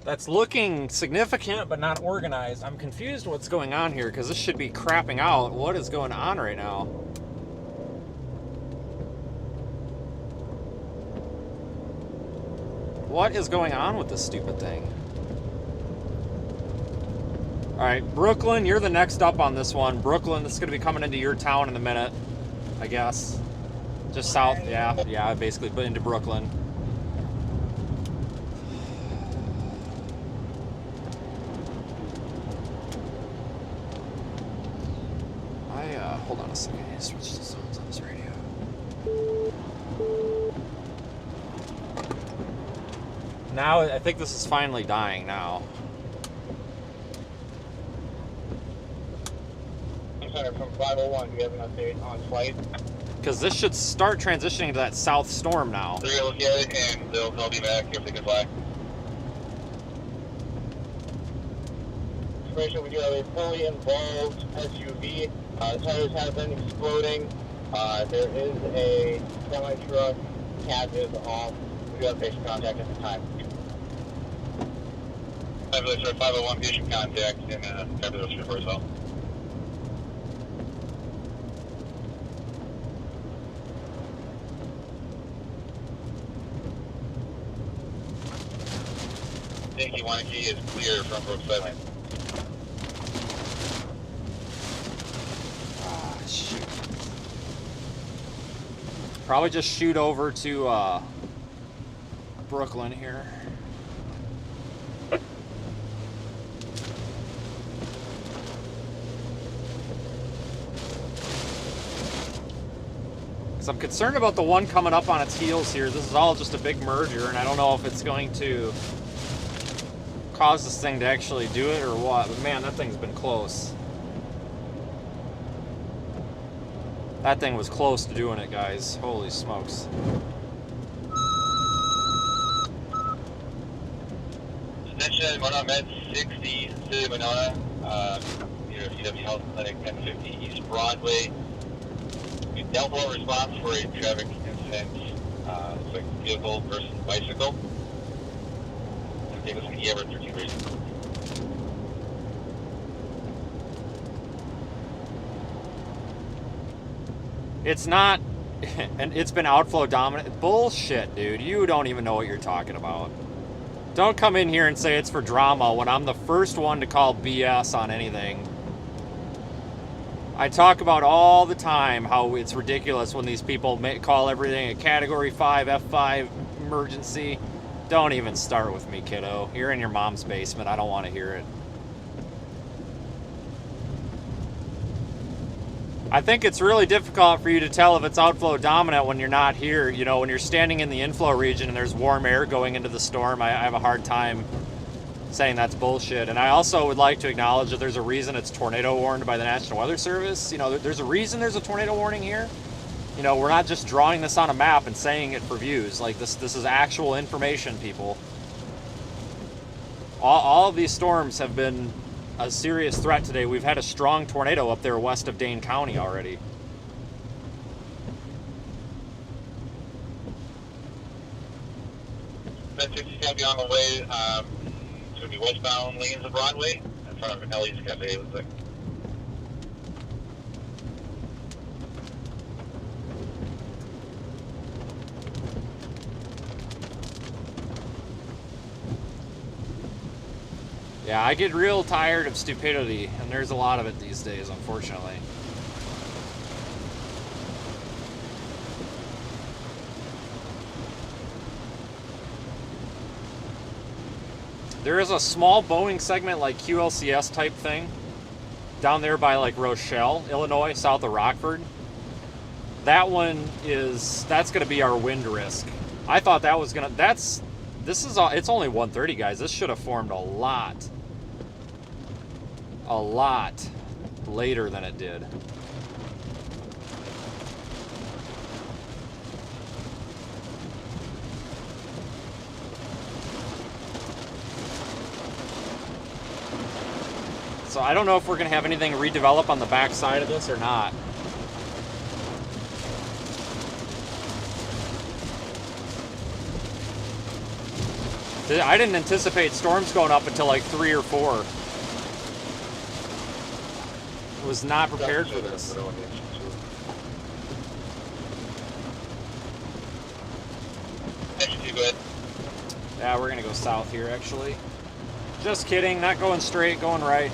That's looking significant, but not organized. I'm confused what's going on here, because this should be crapping out. What is going on right now? What is going on with this stupid thing? All right, Brooklyn, you're the next up on this one. Brooklyn, this is going to be coming into your town in a minute, I guess. Just south, yeah, basically, but into Brooklyn. Hold on a second, I switched the songs on this radio. Now, I think this is finally dying now. From 501, do you have an update on flight? Because this should start transitioning to that south storm now. They're going to look at it and they'll call me back if they can fly. Information, we do have a fully involved SUV. The tires have been exploding. There is a semi-truck. Cab is off. We do have patient contact at the time. Fabulous, sir. 501 patient contact in Fabulous River as well. Yankee 1 key is clear from Brookside Lane. Ah, shoot. Probably just shoot over to Brooklyn here. Because So I'm concerned about the one coming up on its heels here. This is all just a big merger, and I don't know if it's going to cause this thing to actually do it or what. But man, that thing's been close. That thing was close to doing it, guys. Holy smokes. Attention, Monona Med 60, City of Monona, near CW Health Clinic, 1050 East Broadway. We dealt with a response for a traffic incident, looks like vehicle versus bicycle. It'll take us an EM 13 reason. It's not, and it's been outflow dominant. Bullshit, dude. You don't even know what you're talking about. Don't come in here and say it's for drama when I'm the first one to call BS on anything. I talk about all the time how it's ridiculous when these people call everything a Category 5, F5 emergency. Don't even start with me, kiddo. You're in your mom's basement. I don't want to hear it. I think it's really difficult for you to tell if it's outflow dominant when you're not here. You know, when you're standing in the inflow region and there's warm air going into the storm, I have a hard time saying that's bullshit. And I also would like to acknowledge that there's a reason it's tornado warned by the National Weather Service. You know, there's a reason there's a tornado warning here. You know, we're not just drawing this on a map and saying it for views. Like, this is actual information, people. All of these storms have been a serious threat today. We've had a strong tornado up there west of Dane County already. Med 60 is going to be on the way. It's going to be westbound lanes of Broadway in front of Ellie's Cafe. Looks like. Yeah, I get real tired of stupidity, and there's a lot of it these days, unfortunately. There is a small Boeing segment, like QLCS type thing, down there by like Rochelle, Illinois, south of Rockford. That one that's going to be our wind risk. I thought that was going to, it's only 1:30, guys. This should have formed a lot later than it did. So I don't know if we're going to have anything redevelop on the back side of this or not. I didn't anticipate storms going up until like 3 or 4. I was not prepared for this. Yeah, we're gonna go south here actually. Just kidding, not going straight, going right.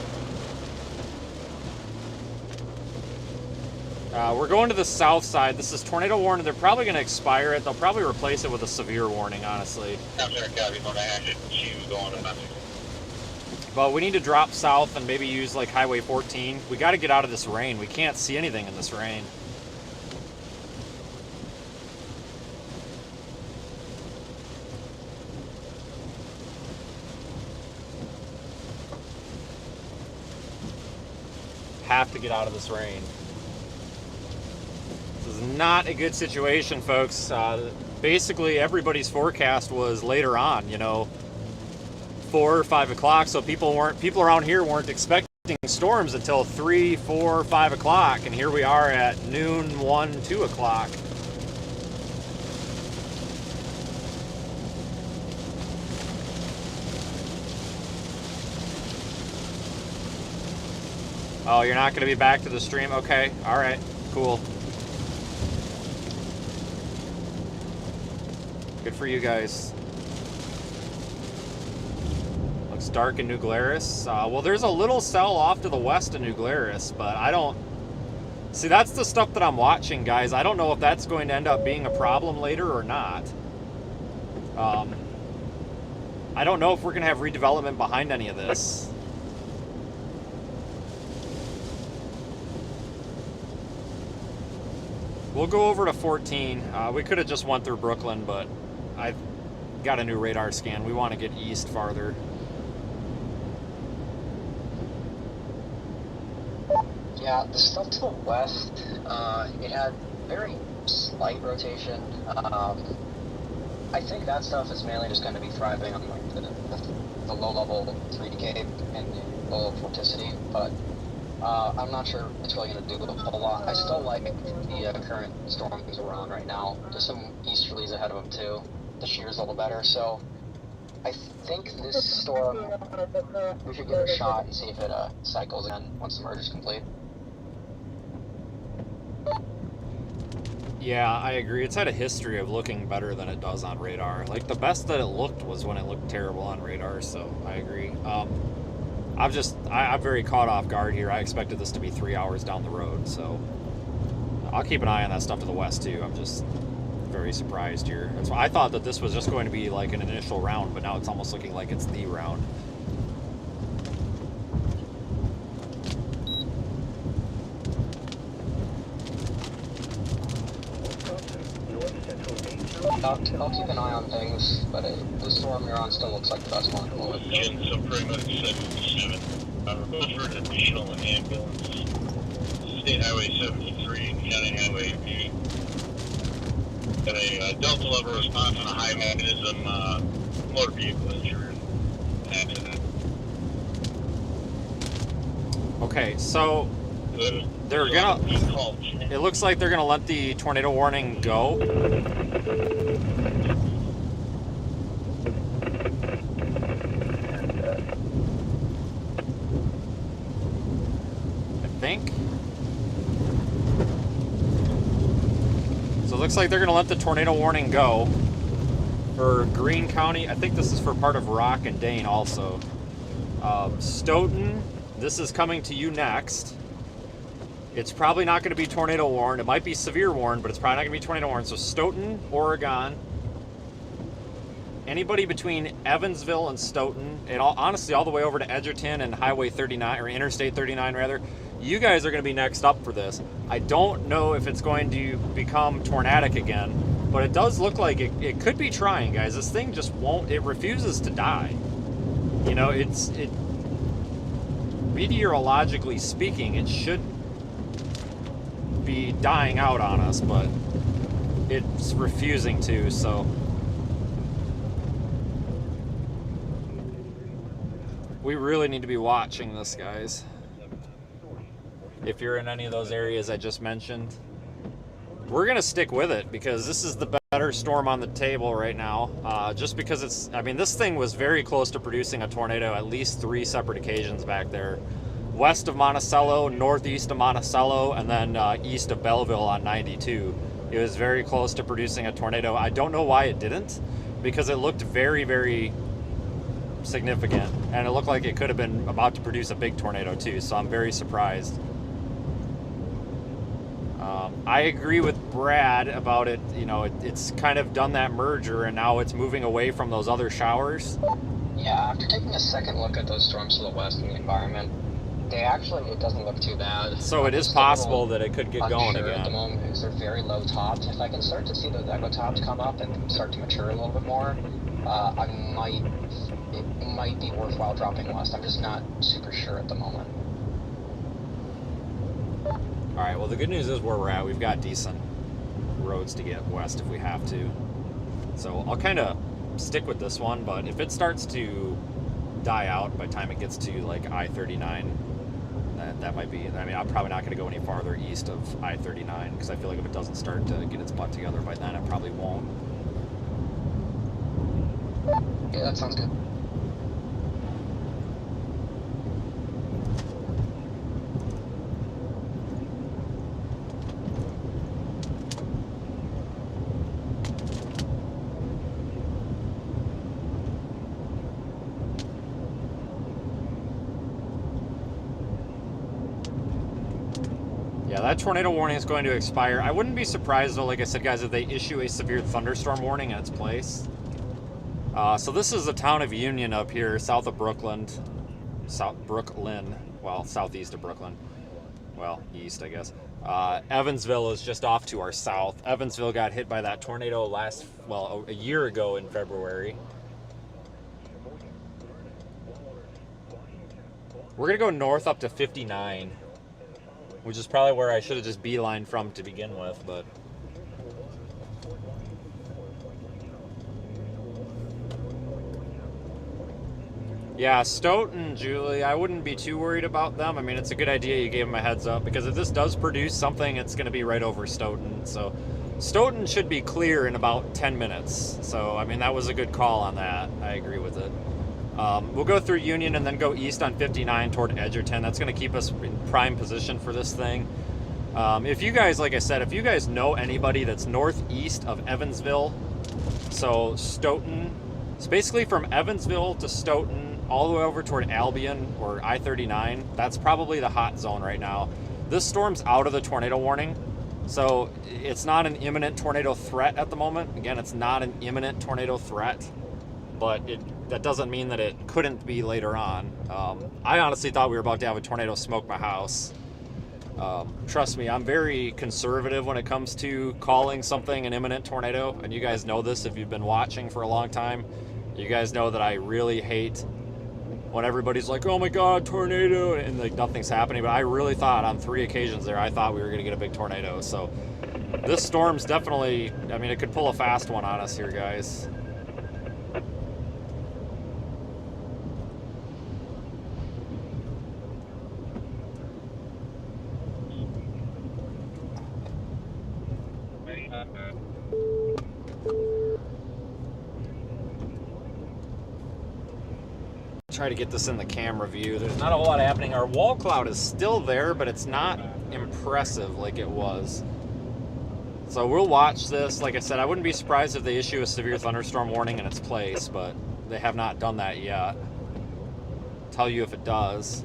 We're going to the south side. This is tornado warning. They're probably going to expire it. They'll probably replace it with a severe warning, honestly. But we need to drop south and maybe use like Highway 14. We got to get out of this rain. We can't see anything in this rain. Have to get out of this rain. This is not a good situation, folks. Basically, everybody's forecast was later on, you know, 4 or 5 o'clock. So people around here weren't expecting storms until 3, 4, 5 o'clock, and here we are at noon, 1, 2 o'clock. Oh, you're not going to be back to the stream? Okay, all right, cool. Good for you guys. Looks dark in New Glarus. Well, there's a little cell off to the west of New Glarus, but I don't... See, that's the stuff that I'm watching, guys. I don't know if that's going to end up being a problem later or not. I don't know if we're going to have redevelopment behind any of this. We'll go over to 14. We could have just went through Brooklyn, but I've got a new radar scan. We want to get east farther. Yeah, the stuff to the west, it had very slight rotation. I think that stuff is mainly just going to be thriving on like the low-level 3K and the low vorticity, but I'm not sure it's really going to do a whole lot. I still like the current storms around right now. There's some easterlies ahead of them too. The shear's a little better, so I think this storm, we should give it a shot and see if it cycles in once the merge is complete. Yeah, I agree. It's had a history of looking better than it does on radar. Like, the best that it looked was when it looked terrible on radar, so I agree. I'm very caught off guard here. I expected this to be 3 hours down the road, so I'll keep an eye on that stuff to the west, too. I'm just very surprised here. That's why I thought that this was just going to be like an initial round, but now it's almost looking like it's the round. I'll keep an eye on things, but the storm you're on still looks like the best one. So pretty much 77. Refer to additional ambulance. State Highway 73 and County Highway 8. Got a Delta level response on a high mechanism motor vehicle injured accident. Okay, so they're gonna. It looks like they're gonna let the tornado warning go. I think. So it looks like they're gonna let the tornado warning go for Greene County. I think this is for part of Rock and Dane also. Stoughton, this is coming to you next. It's probably not going to be tornado warned. It might be severe warned, but it's probably not going to be tornado warned. So Stoughton, Oregon, anybody between Evansville and Stoughton, and honestly all the way over to Edgerton and Highway 39, or Interstate 39 rather, you guys are going to be next up for this. I don't know if it's going to become tornadic again, but it does look like it could be trying, guys. This thing just won't, it refuses to die. You know, meteorologically speaking, it should be dying out on us, but it's refusing to, so we really need to be watching this, guys. If you're in any of those areas I just mentioned, we're gonna stick with it because this is the better storm on the table right now, just because it's, I mean, this thing was very close to producing a tornado at least 3 separate occasions back there. West of Monticello, northeast of Monticello, and then east of Belleville on 92. It was very close to producing a tornado. I don't know why it didn't, because it looked very, very significant, and it looked like it could have been about to produce a big tornado too, so I'm very surprised. I agree with Brad about it. You know, it's kind of done that merger, and now it's moving away from those other showers. Yeah, after taking a second look at those storms to the west in the environment, it doesn't look too bad. So it is possible that it could get going again. At the moment, because they're very low topped. If I can start to see those echo tops come up and start to mature a little bit more, it might be worthwhile dropping west. I'm just not super sure at the moment. All right, well, the good news is where we're at, we've got decent roads to get west if we have to. So I'll kind of stick with this one, but if it starts to die out by the time it gets to like I-39, that might be, I mean, I'm probably not going to go any farther east of I-39 because I feel like if it doesn't start to get its butt together by then, it probably won't. Yeah, that sounds good. Yeah, that tornado warning is going to expire. I wouldn't be surprised, though, like I said, guys, if they issue a severe thunderstorm warning in its place. So this is the town of Union up here, south of Brooklyn. Well, southeast of Brooklyn. well, east, I guess. Evansville is just off to our south. Evansville got hit by that tornado a year ago in February. We're going to go north up to 59, which is probably where I should have just beelined from to begin with, but... Yeah, Stoughton, Julie, I wouldn't be too worried about them. I mean, it's a good idea you gave them a heads up, because if this does produce something, it's going to be right over Stoughton. So Stoughton should be clear in about 10 minutes. So, I mean, that was a good call on that. I agree with it. We'll go through Union and then go east on 59 toward Edgerton. That's going to keep us in prime position for this thing. If you guys, like I said, if you guys know anybody that's northeast of Evansville, so Stoughton, it's basically from Evansville to Stoughton, all the way over toward Albion or I-39. That's probably the hot zone right now. This storm's out of the tornado warning, so it's not an imminent tornado threat at the moment. Again, it's not an imminent tornado threat, but that doesn't mean that it couldn't be later on. I honestly thought we were about to have a tornado smoke my house. Trust me, I'm very conservative when it comes to calling something an imminent tornado, and you guys know this if you've been watching for a long time. You guys know that I really hate when everybody's like, oh my god, tornado, and like nothing's happening. But I really thought on 3 occasions there, I thought we were going to get a big tornado. So this storm's definitely, I mean, it could pull a fast one on us here, guys. Try to get this in the camera view. There's not a whole lot happening. Our wall cloud is still there, but it's not impressive like it was. So we'll watch this. Like I said, I wouldn't be surprised if they issue a severe thunderstorm warning in its place, but they have not done that yet. Tell you if it does.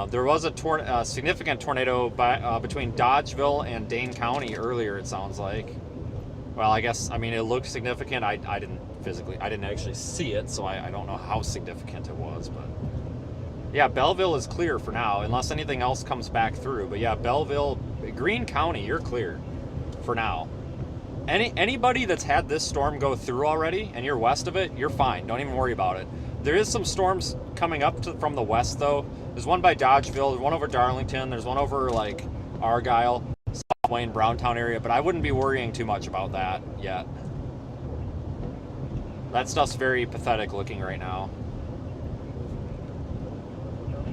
There was a significant tornado between Dodgeville and Dane County earlier, it sounds like. Well, I guess, I mean, it looked significant. I didn't actually see it, so I don't know how significant it was, but yeah, Belleville is clear for now, unless anything else comes back through. But yeah, Belleville, Greene County, you're clear for now. Anybody that's had this storm go through already and you're west of it, you're fine. Don't even worry about it. There is some storms coming up from the west, though. There's one by Dodgeville, there's one over Darlington, there's one over like Argyle, South Wayne, Browntown area, but I wouldn't be worrying too much about that yet. That stuff's very pathetic looking right now.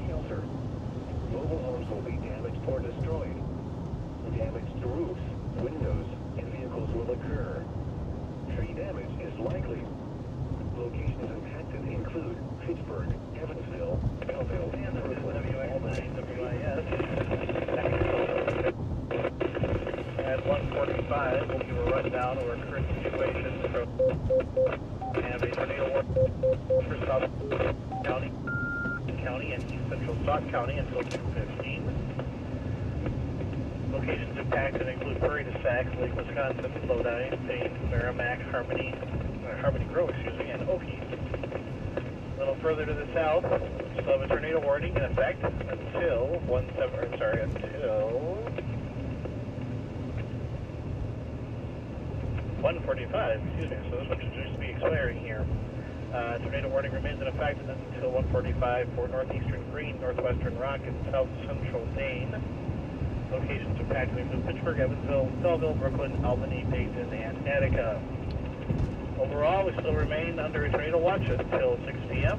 CHASER. Mobile homes will be damaged or destroyed. Damage to roofs, windows, and vehicles will occur. Tree damage is likely. Locations impacted include Pittsburgh, Evansville, Belleville, and Brooklyn. WIS. At 1:45, we'll give a rundown of our current situation. Have a tornado warning for South County and East Central Stock County until 2:15. Locations impacted include Prairie du Sac, Lake Wisconsin, Lodi, Payne, Merrimack, Harmony Grove, and Okie. A little further to the south, still have a tornado warning in effect until 1:45, excuse me, so this one should just be expiring here. Tornado warning remains in effect until 1:45 for northeastern Greene, northwestern Rock, and south central Dane. Locations impacted include Pittsburgh, Evansville, Belleville, Brooklyn, Albany, Dayton, and Attica. Overall, we still remain under a tornado watch until 6 p.m.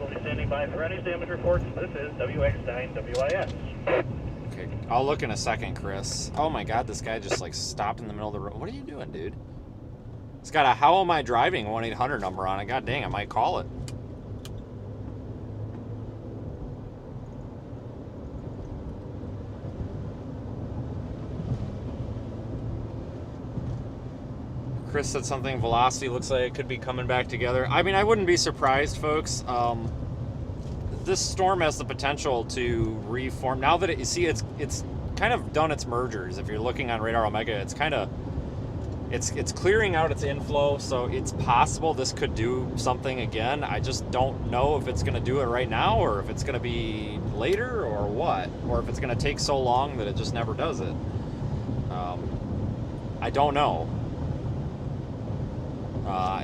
We'll be standing by for any damage reports. This is WX9 WIS. Okay, I'll look in a second, Chris. Oh my god, this guy just like stopped in the middle of the road. What are you doing, dude? It's got a how am I driving 1-800 number on it. God dang, I might call it. Chris said something, velocity looks like it could be coming back together. I mean, I wouldn't be surprised, folks. This storm has the potential to reform. Now that you see it's kind of done its mergers. If you're looking on Radar Omega, it's kind of It's clearing out its inflow, so it's possible this could do something again. I just don't know if it's going to do it right now, or if it's going to be later, or what, or if it's going to take so long that it just never does it. I don't know.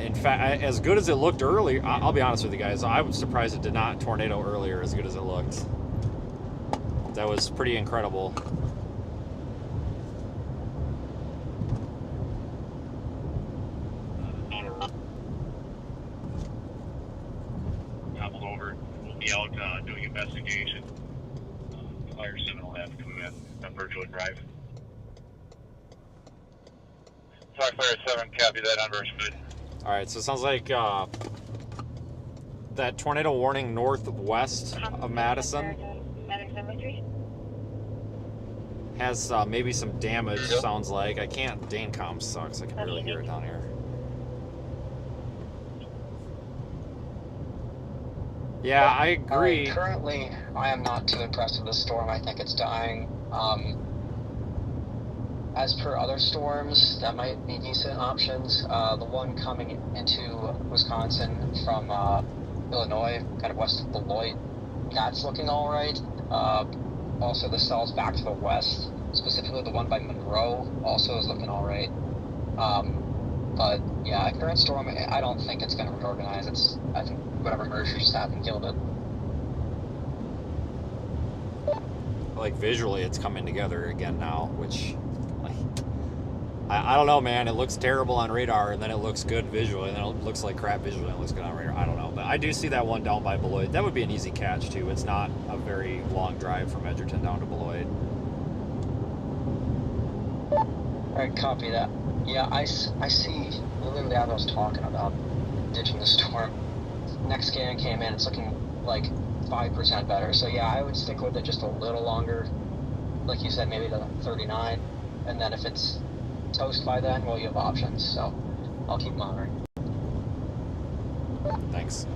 In fact, as good as it looked earlier, I'll be honest with you guys, I was surprised it did not tornado earlier as good as it looked. That was pretty incredible. Gobbled over. We'll be out doing investigation. Fire 7 will have to come in on Virtual Drive. Sorry, Fire 7, copy that on Virtual. All right, so it sounds like that tornado warning northwest of Madison has maybe some damage, sounds like. I can't, Danecom sucks, I can barely hear it down here. Yeah, I agree. Currently, I am not too impressed with this storm. I think it's dying. As per other storms, that might be decent options. The one coming into Wisconsin from Illinois, kind of west of Beloit, that's looking all right. Also, the cells back to the west, specifically the one by Monroe, also is looking all right. But yeah, current storm, I don't think it's going to reorganize. I think whatever merger just happened killed it. Like visually, it's coming together again now, which, like, I don't know, man. It looks terrible on radar, and then it looks good visually, and then it looks like crap visually, and it looks good on radar. I don't know, but I do see that one down by Beloit. That would be an easy catch too. It's not a very long drive from Edgerton down to Beloit. All right, copy that. Yeah, I see literally that I was talking about ditching the storm. Next scan came in, it's looking like 5% better. So yeah, I would stick with it just a little longer. Like you said, maybe to 39. And then if it's toast by then, well, you have options. So I'll keep monitoring. Thanks.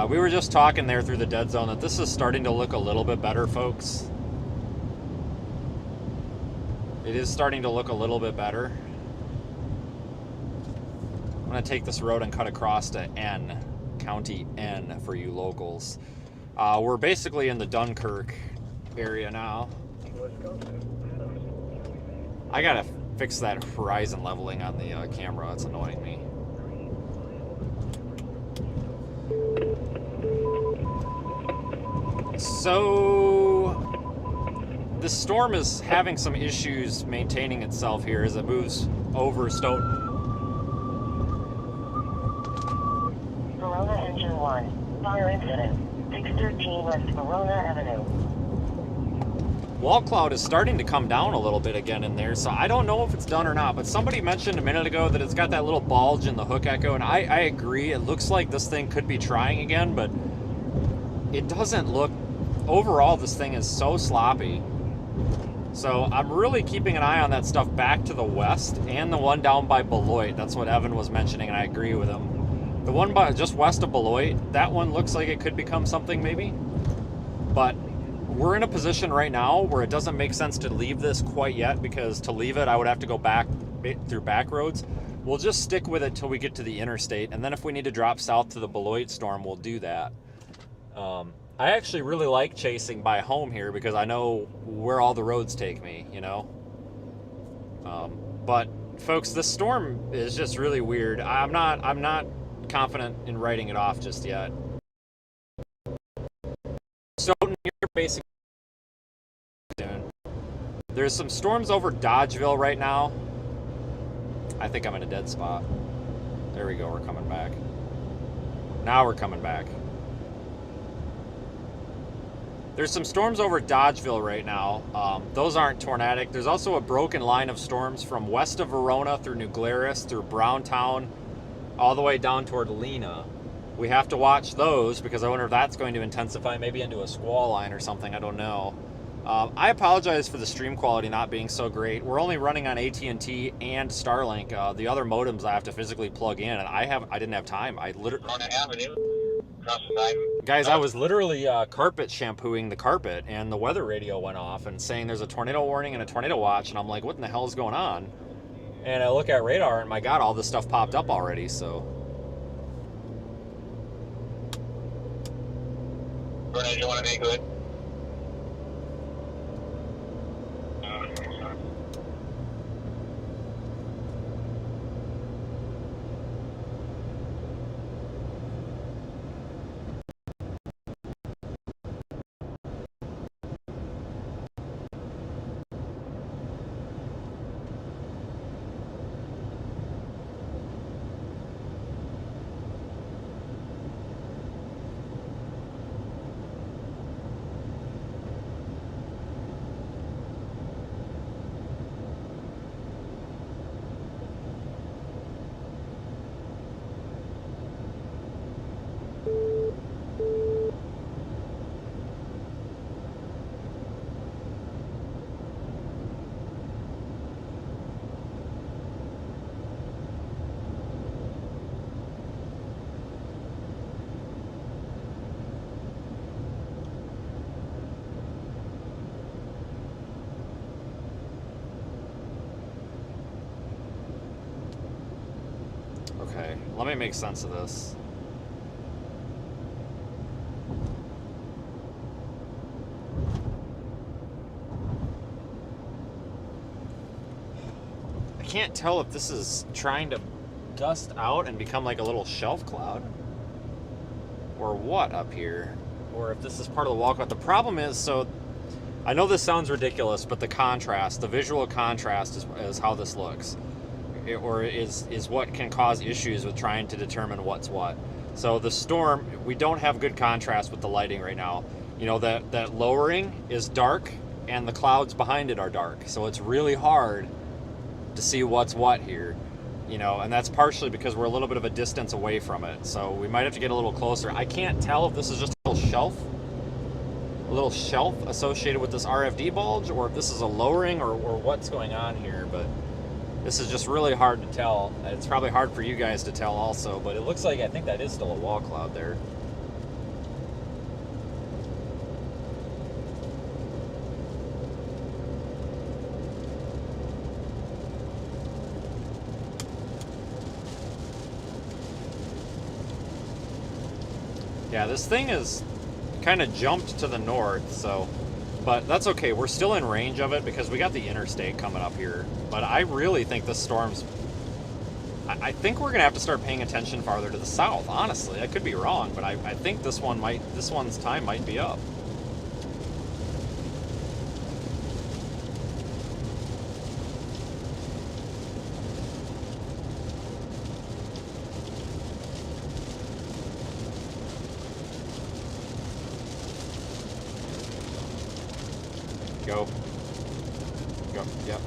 We were just talking there through the dead zone that this is starting to look a little bit better, folks. It is starting to look a little bit better. I'm going to take this road and cut across to N, County N for you locals. We're basically in the Dunkirk area now. I got to fix that horizon leveling on the camera. It's annoying me. So the storm is having some issues maintaining itself here as it moves over Stoughton. Verona Engine 1, fire incident, 613 West Verona Avenue. Wall cloud is starting to come down a little bit again in there, so I don't know if it's done or not, but somebody mentioned a minute ago that it's got that little bulge in the hook echo, and I agree. It looks like this thing could be trying again, but it doesn't look... Overall, this thing is so sloppy. So I'm really keeping an eye on that stuff back to the west and the one down by Beloit. That's what Evan was mentioning, and I agree with him. The one by just west of Beloit, that one looks like it could become something maybe. But we're in a position right now where it doesn't make sense to leave this quite yet, because to leave it, I would have to go back through back roads. We'll just stick with it till we get to the interstate, and then if we need to drop south to the Beloit storm, we'll do that. I actually really like chasing by home here because I know where all the roads take me, you know? But folks, this storm is just really weird. I'm not confident in writing it off just yet. Stoughton here basically soon. There's some storms over Dodgeville right now. I think I'm in a dead spot. There we go, we're coming back. Now we're coming back. There's some storms over Dodgeville right now. Those aren't tornadic. There's also a broken line of storms from west of Verona through New Glarus, through Browntown, all the way down toward Lena. We have to watch those because I wonder if that's going to intensify maybe into a squall line or something. I don't know. I apologize for the stream quality not being so great. We're only running on AT&T and Starlink. The other modems I have to physically plug in, and I didn't have time. I literally... Verona Avenue. Cross the 9. Guys, I was literally carpet shampooing the carpet, and the weather radio went off and saying there's a tornado warning and a tornado watch, and I'm like, what in the hell is going on? And I look at radar, and my God, all this stuff popped up already, so... Vernon, you want to make good? Okay, let me make sense of this. I can't tell if this is trying to dust out and become like a little shelf cloud or what up here, or if this is part of the wall cloud. The problem is, so I know this sounds ridiculous, but the contrast, the visual contrast is how this looks. Is what can cause issues with trying to determine what's what. So the storm, we don't have good contrast with the lighting right now. You know, that lowering is dark and the clouds behind it are dark. So it's really hard to see what's what here. You know, and that's partially because we're a little bit of a distance away from it. So we might have to get a little closer. I can't tell if this is just a little shelf associated with this RFD bulge, or if this is a lowering or what's going on here, but this is just really hard to tell. It's probably hard for you guys to tell also, but it looks like, I think that is still a wall cloud there. Yeah, this thing is kind of jumped to the north, so, but that's okay. We're still in range of it because we got the interstate coming up here. But I really think this storm's, I think we're gonna have to start paying attention farther to the south. Honestly, I could be wrong, but I think this one's time might be up. Go. Yep.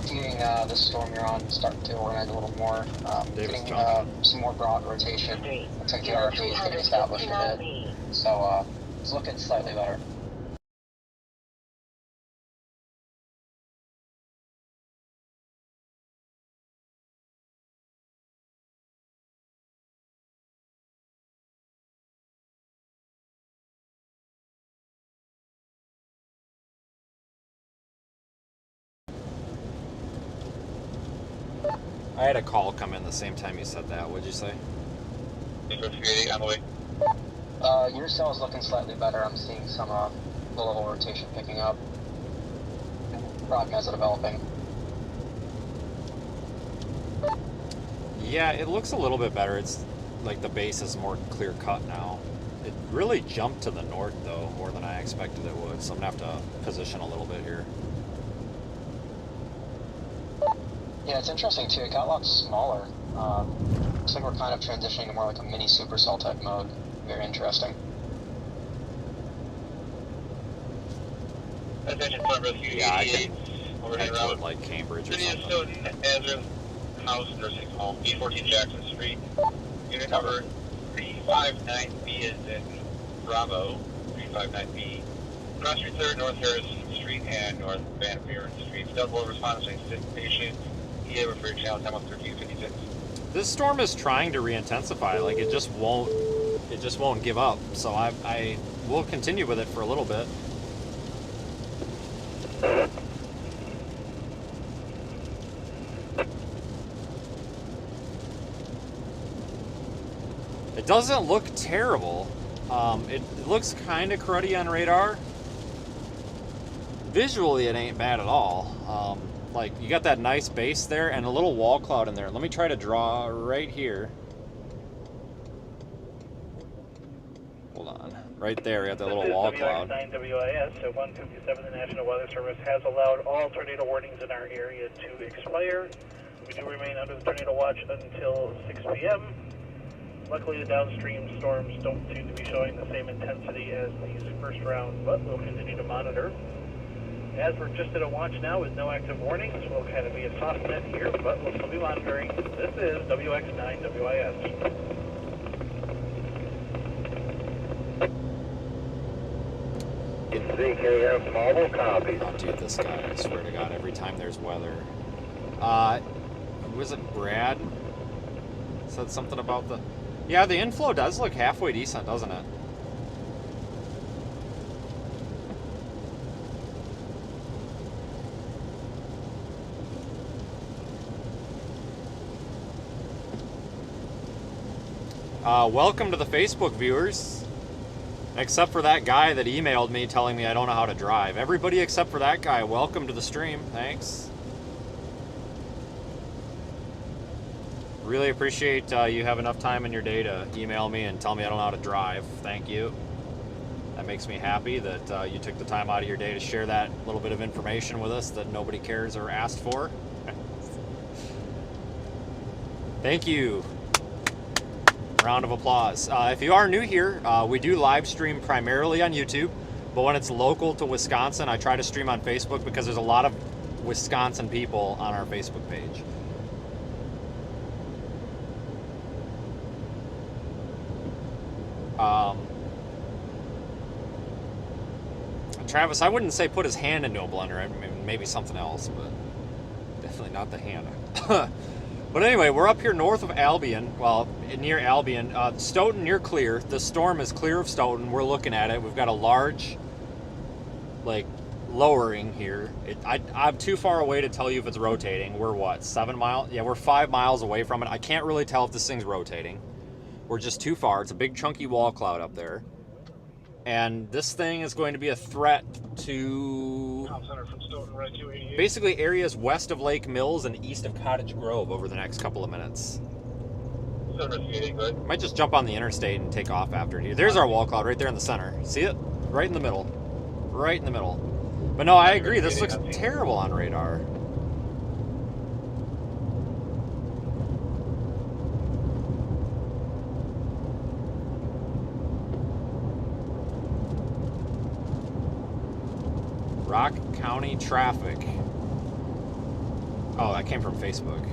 Seeing this storm you're on starting to organize a little more, getting some more broad rotation. Looks like the RFD is getting established a bit, so it's looking slightly better. I had a call come in the same time you said that. What'd you say? On the way. Your cell is looking slightly better. I'm seeing some low-level rotation picking up. Broadcasts are developing. Yeah, it looks a little bit better. It's like the base is more clear cut now. It really jumped to the north though, more than I expected it would. So I'm gonna have to position a little bit here. Yeah, it's interesting too. It got a lot smaller. Looks like we're kind of transitioning to more like a mini supercell type mode. Very interesting. Attention, Farm Rescue Yeah, I 88. can Overhead head toward route. like Cambridge or City of something. Stoughton, Azure House Nursing Home, B14 Jackson Street. Unit number 359B is in Bravo, 359B. Cross Street 3rd, North Harrison Street, and North Van Buren Street. Double response to station. EA referred channel time 1356. This storm is trying to re-intensify. Like, it just won't give up. So I will continue with it for a little bit. It doesn't look terrible. It looks kind of cruddy on radar. Visually, it ain't bad at all. Like, you got that nice base there and a little wall cloud in there. Let me try to draw right here. Hold on. Right there, we got that little wall cloud. WX9WIS at 1:57, the National Weather Service has allowed all tornado warnings in our area to expire. We do remain under the tornado watch until 6 p.m. Luckily, the downstream storms don't seem to be showing the same intensity as these first round, but we'll continue to monitor. As we're just at a watch now with no active warnings, we'll kind of be a soft net here, but we'll still be monitoring. This is WX9WIS. It's CKF mobile copy. Oh, dude, this guy, I swear to God, every time there's weather. Was it Brad? Said something about the... Yeah, the inflow does look halfway decent, doesn't it? Welcome to the Facebook viewers. Except for that guy that emailed me telling me I don't know how to drive. Everybody except for that guy, welcome to the stream. Thanks. Really appreciate you have enough time in your day to email me and tell me I don't know how to drive. Thank you. That makes me happy that you took the time out of your day to share that little bit of information with us that nobody cares or asked for. Thank you. Round of applause. If you are new here, we do live stream primarily on YouTube, but when it's local to Wisconsin, I try to stream on Facebook because there's a lot of Wisconsin people on our Facebook page. Travis, I wouldn't say put his hand into a blender. I mean, maybe something else, but definitely not the hand. But anyway, we're up here north of Albion. Well, near Albion. Stoughton, you're clear. The storm is clear of Stoughton. We're looking at it. We've got a large, like, lowering here. I'm too far away to tell you if it's rotating. We're what, 7 miles? Yeah, we're 5 miles away from it. I can't really tell if this thing's rotating. We're just too far. It's a big chunky wall cloud up there. And this thing is going to be a threat to basically areas west of Lake Mills and east of Cottage Grove over the next couple of minutes. Might just jump on the interstate and take off after it. There's our wall cloud right there in the center. See it? Right in the middle. Right in the middle. But no, I agree. This looks terrible on radar. Rock County traffic. Oh, that came from Facebook.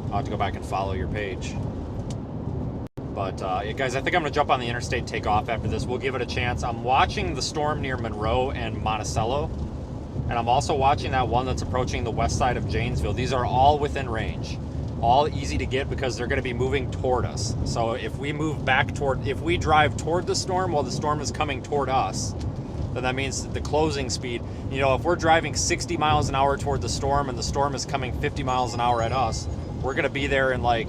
I'll have to go back and follow your page. But, yeah, guys, I think I'm going to jump on the interstate and take off after this. We'll give it a chance. I'm watching the storm near Monroe and Monticello. And I'm also watching that one that's approaching the west side of Janesville. These are all within range. All easy to get because they're going to be moving toward us. So if we move back if we drive toward the storm while the storm is coming toward us, then that means the closing speed, you know, if we're driving 60 miles an hour toward the storm and the storm is coming 50 miles an hour at us, we're going to be there in like,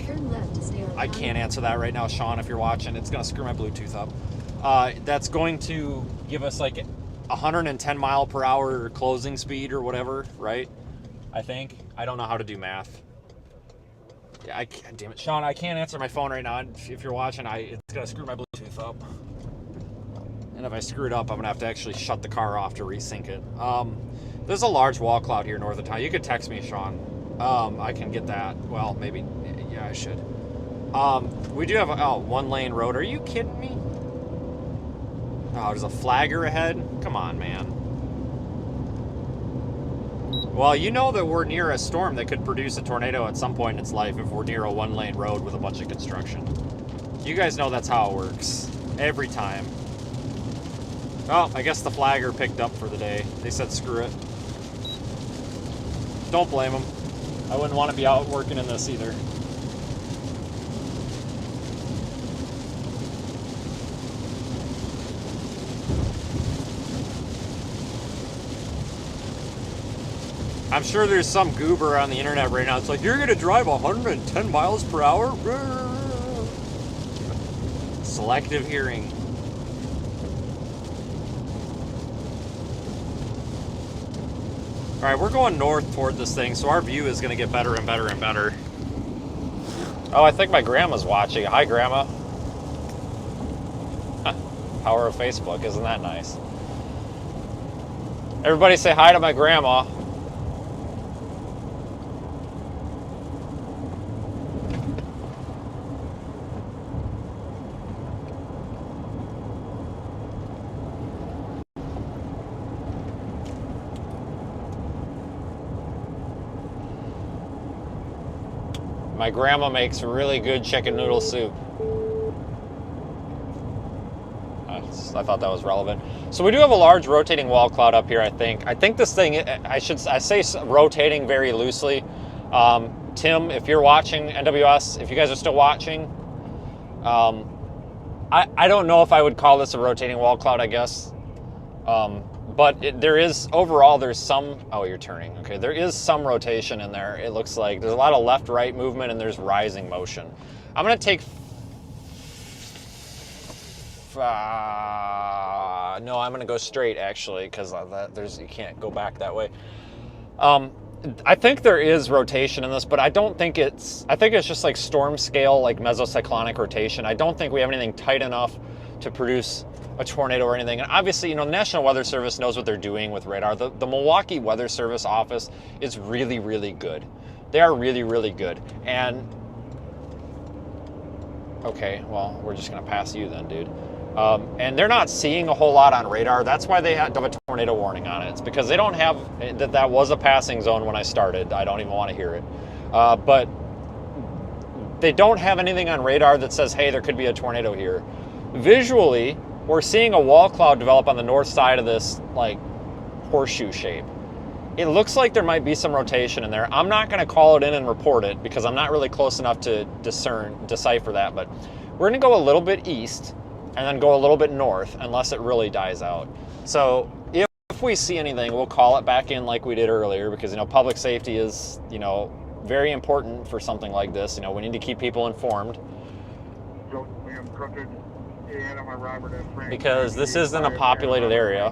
I can't answer that right now, Sean, if you're watching. It's going to screw my Bluetooth up. That's going to give us like 110 mile per hour closing speed or whatever, right? I think. I don't know how to do math. Yeah, damn it. Sean, I can't answer my phone right now. If you're watching, it's going to screw my Bluetooth up. And if I screw it up, I'm going to have to actually shut the car off to resync it. There's a large wall cloud here north of town. You could text me, Sean. I can get that. Well, maybe. Yeah, I should. We do have a one-lane road. Are you kidding me? Oh, there's a flagger ahead? Come on, man. Well, you know that we're near a storm that could produce a tornado at some point in its life if we're near a one-lane road with a bunch of construction. You guys know that's how it works. Every time. Oh, I guess the flagger picked up for the day. They said screw it. Don't blame them. I wouldn't want to be out working in this either. I'm sure there's some goober on the internet right now. It's like, you're going to drive 110 miles per hour? Selective hearing. All right, we're going north toward this thing, so our view is going to get better and better and better. Oh, I think my grandma's watching. Hi, Grandma. Huh. Power of Facebook, isn't that nice? Everybody say hi to my grandma. My grandma makes really good chicken noodle soup. I thought that was relevant. So we do have a large rotating wall cloud up here, I think. I think this thing, I say rotating very loosely. Tim, if you're watching, NWS, if you guys are still watching, I don't know if I would call this a rotating wall cloud, I guess. But there is, overall, there's some, oh, you're turning. Okay, there is some rotation in there. It looks like there's a lot of left-right movement and there's rising motion. I'm going to take, no, I'm going to go straight, actually, because you can't go back that way. I think there is rotation in this, but I think it's just like storm scale, like mesocyclonic rotation. I don't think we have anything tight enough to produce a tornado or anything. And obviously, the National Weather Service knows what they're doing with radar. The Milwaukee Weather Service office is really, really good. They are really, really good. And, okay, well, we're just gonna pass you then, dude. And they're not seeing a whole lot on radar. That's why they have a tornado warning on it. It's because they don't have, that was a passing zone when I started. I don't even want to hear it. But they don't have anything on radar that says, hey, there could be a tornado here. Visually, we're seeing a wall cloud develop on the north side of this, like, horseshoe shape. It looks like there might be some rotation in there. I'm not going to call it in and report it because I'm not really close enough to decipher that, but we're going to go a little bit east and then go a little bit north unless it really dies out. So if we see anything, we'll call it back in like we did earlier because, public safety is, very important for something like this. We need to keep people informed. Because this isn't a populated area.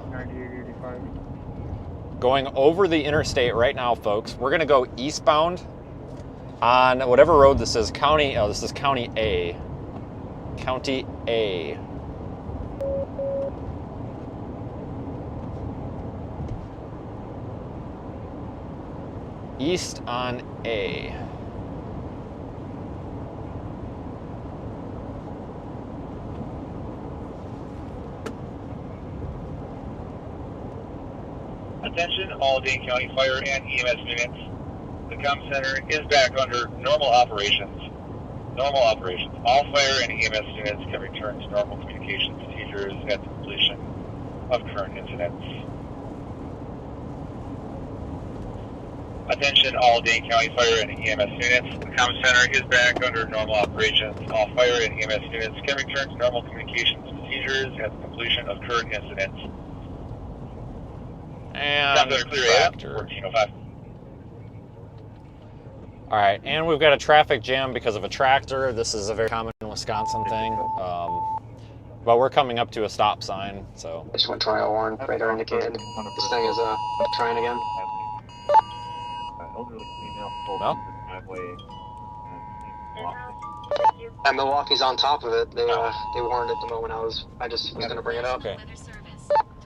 Going over the interstate right now, folks. We're going to go eastbound on whatever road this is. This is County A. County A. East on A. Attention, all Dane County Fire and EMS units. The comm center is back under normal operations. Normal operations. All fire and EMS units can return to normal communication procedures at the completion of current incidents. Attention, all Dane County Fire and EMS units. The comm center is back under normal operations. All fire and EMS units can return to normal communications procedures at the completion of current incidents. And tractor. 1405. All right, and we've got a traffic jam because of a tractor. This is a very common Wisconsin thing. But we're coming up to a stop sign, so. I just went tornado warn, radar indicated. This thing is trying again. No? Milwaukee's on top of it. They warned it the moment I just was gonna bring it up. Okay.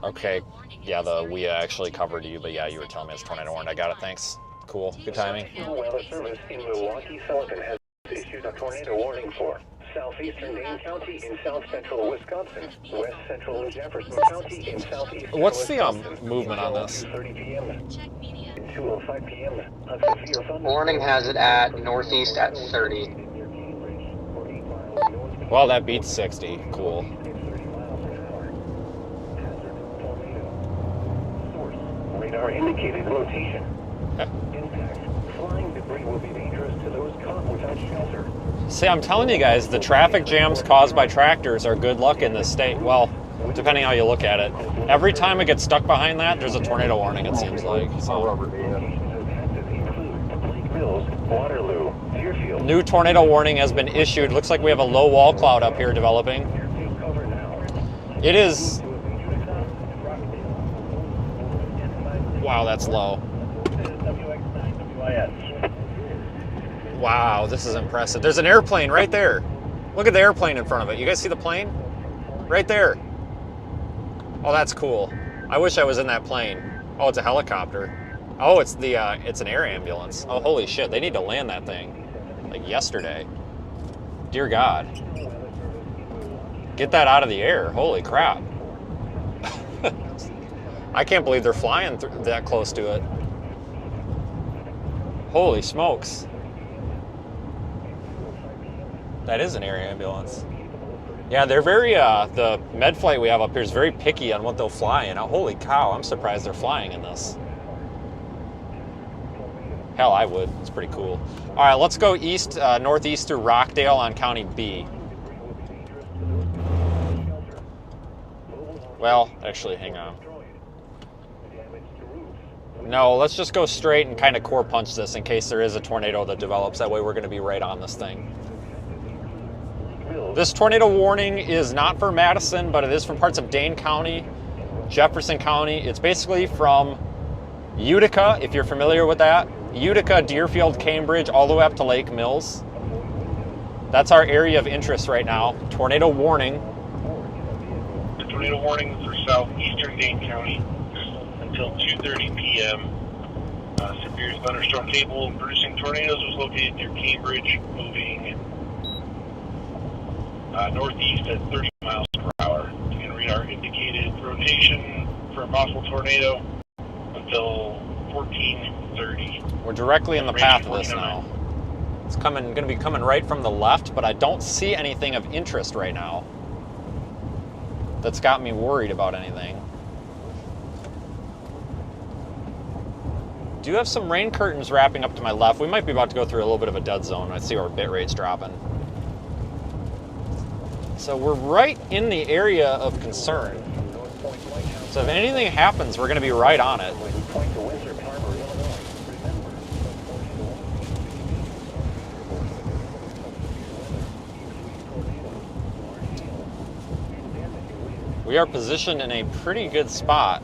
Okay. Yeah, the WIA actually covered you, but yeah, you were telling me it's tornado warned. I got it, thanks. Cool, good timing. The Weather Service in Milwaukee, Sullivan has issued a tornado warning for southeastern Dane County in south central Wisconsin, west central Jefferson County in southeastern What's the Wisconsin, movement on this? 2:30 p.m. and 2:05 p.m. A severe thunder. Warning has it at northeast at 30. Well, that beats 60. Cool. Radar indicated rotation. Impact Flying debris will be dangerous to those caught without shelter. See, I'm telling you guys, the traffic jams caused by tractors are good luck in this state. Well, depending how you look at it. Every time it gets stuck behind that, there's a tornado warning, it seems like. So, Locations of hazards include Lake Mills, Waterloo, Deerfield. new tornado warning has been issued. Looks like we have a low wall cloud up here developing. Deerfield cover now. It is... To a major extent, Rockdale. Wow, that's low. WX9 WIS. Wow, this is impressive. There's an airplane right there. Look at the airplane in front of it. You guys see the plane? Right there. Oh, that's cool. I wish I was in that plane. Oh, it's a helicopter. Oh, it's an air ambulance. Oh, holy shit. They need to land that thing. Like yesterday. Dear God. Get that out of the air. Holy crap. I can't believe they're flying that close to it. Holy smokes. That is an air ambulance. Yeah, they're very, the med flight we have up here is very picky on what they'll fly in. Oh, holy cow, I'm surprised they're flying in this. Hell, I would. It's pretty cool. All right, let's go east, northeast through Rockdale on County B. Well, actually, hang on. No, let's just go straight and kind of core punch this in case there is a tornado that develops. That way we're going to be right on this thing. This tornado warning is not for Madison, but it is from parts of Dane County, Jefferson County. It's basically from Utica, if you're familiar with that. Utica, Deerfield, Cambridge, all the way up to Lake Mills. That's our area of interest right now. Tornado warning. The tornado warning for southeastern Dane County until 2:30 p.m. Severe thunderstorm table producing tornadoes was located near Cambridge, moving northeast at 30 miles per hour. You can read our indicated rotation for a possible tornado until 14:30. We're directly in the path of this now. It's going to be coming right from the left, but I don't see anything of interest right now that's got me worried about anything. Do have some rain curtains wrapping up to my left. We might be about to go through a little bit of a dead zone. I see our bit rate's dropping. So we're right in the area of concern. So if anything happens, we're going to be right on it. We are positioned in a pretty good spot.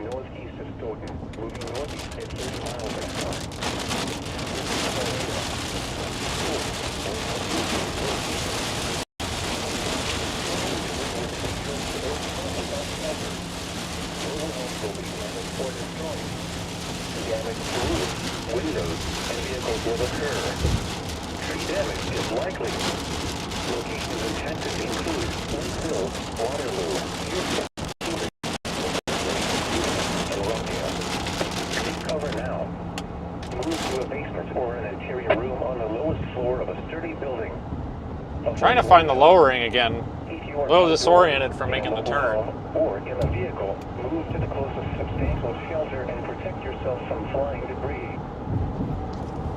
northeast of Stoughton, moving northeast at 30 miles an hour. Damage to roofs, windows, and vehicles will occur. Tree damage is likely. Locations intended include Flint Hill, Waterloo, Houston, and Rockdale. Take cover now. Move to a basement or an interior room on the lowest floor of a sturdy building. Trying to find the lowering again. A little disoriented from making the turn. Or in a vehicle, move to the closest substantial shelter and protect yourself from flying debris.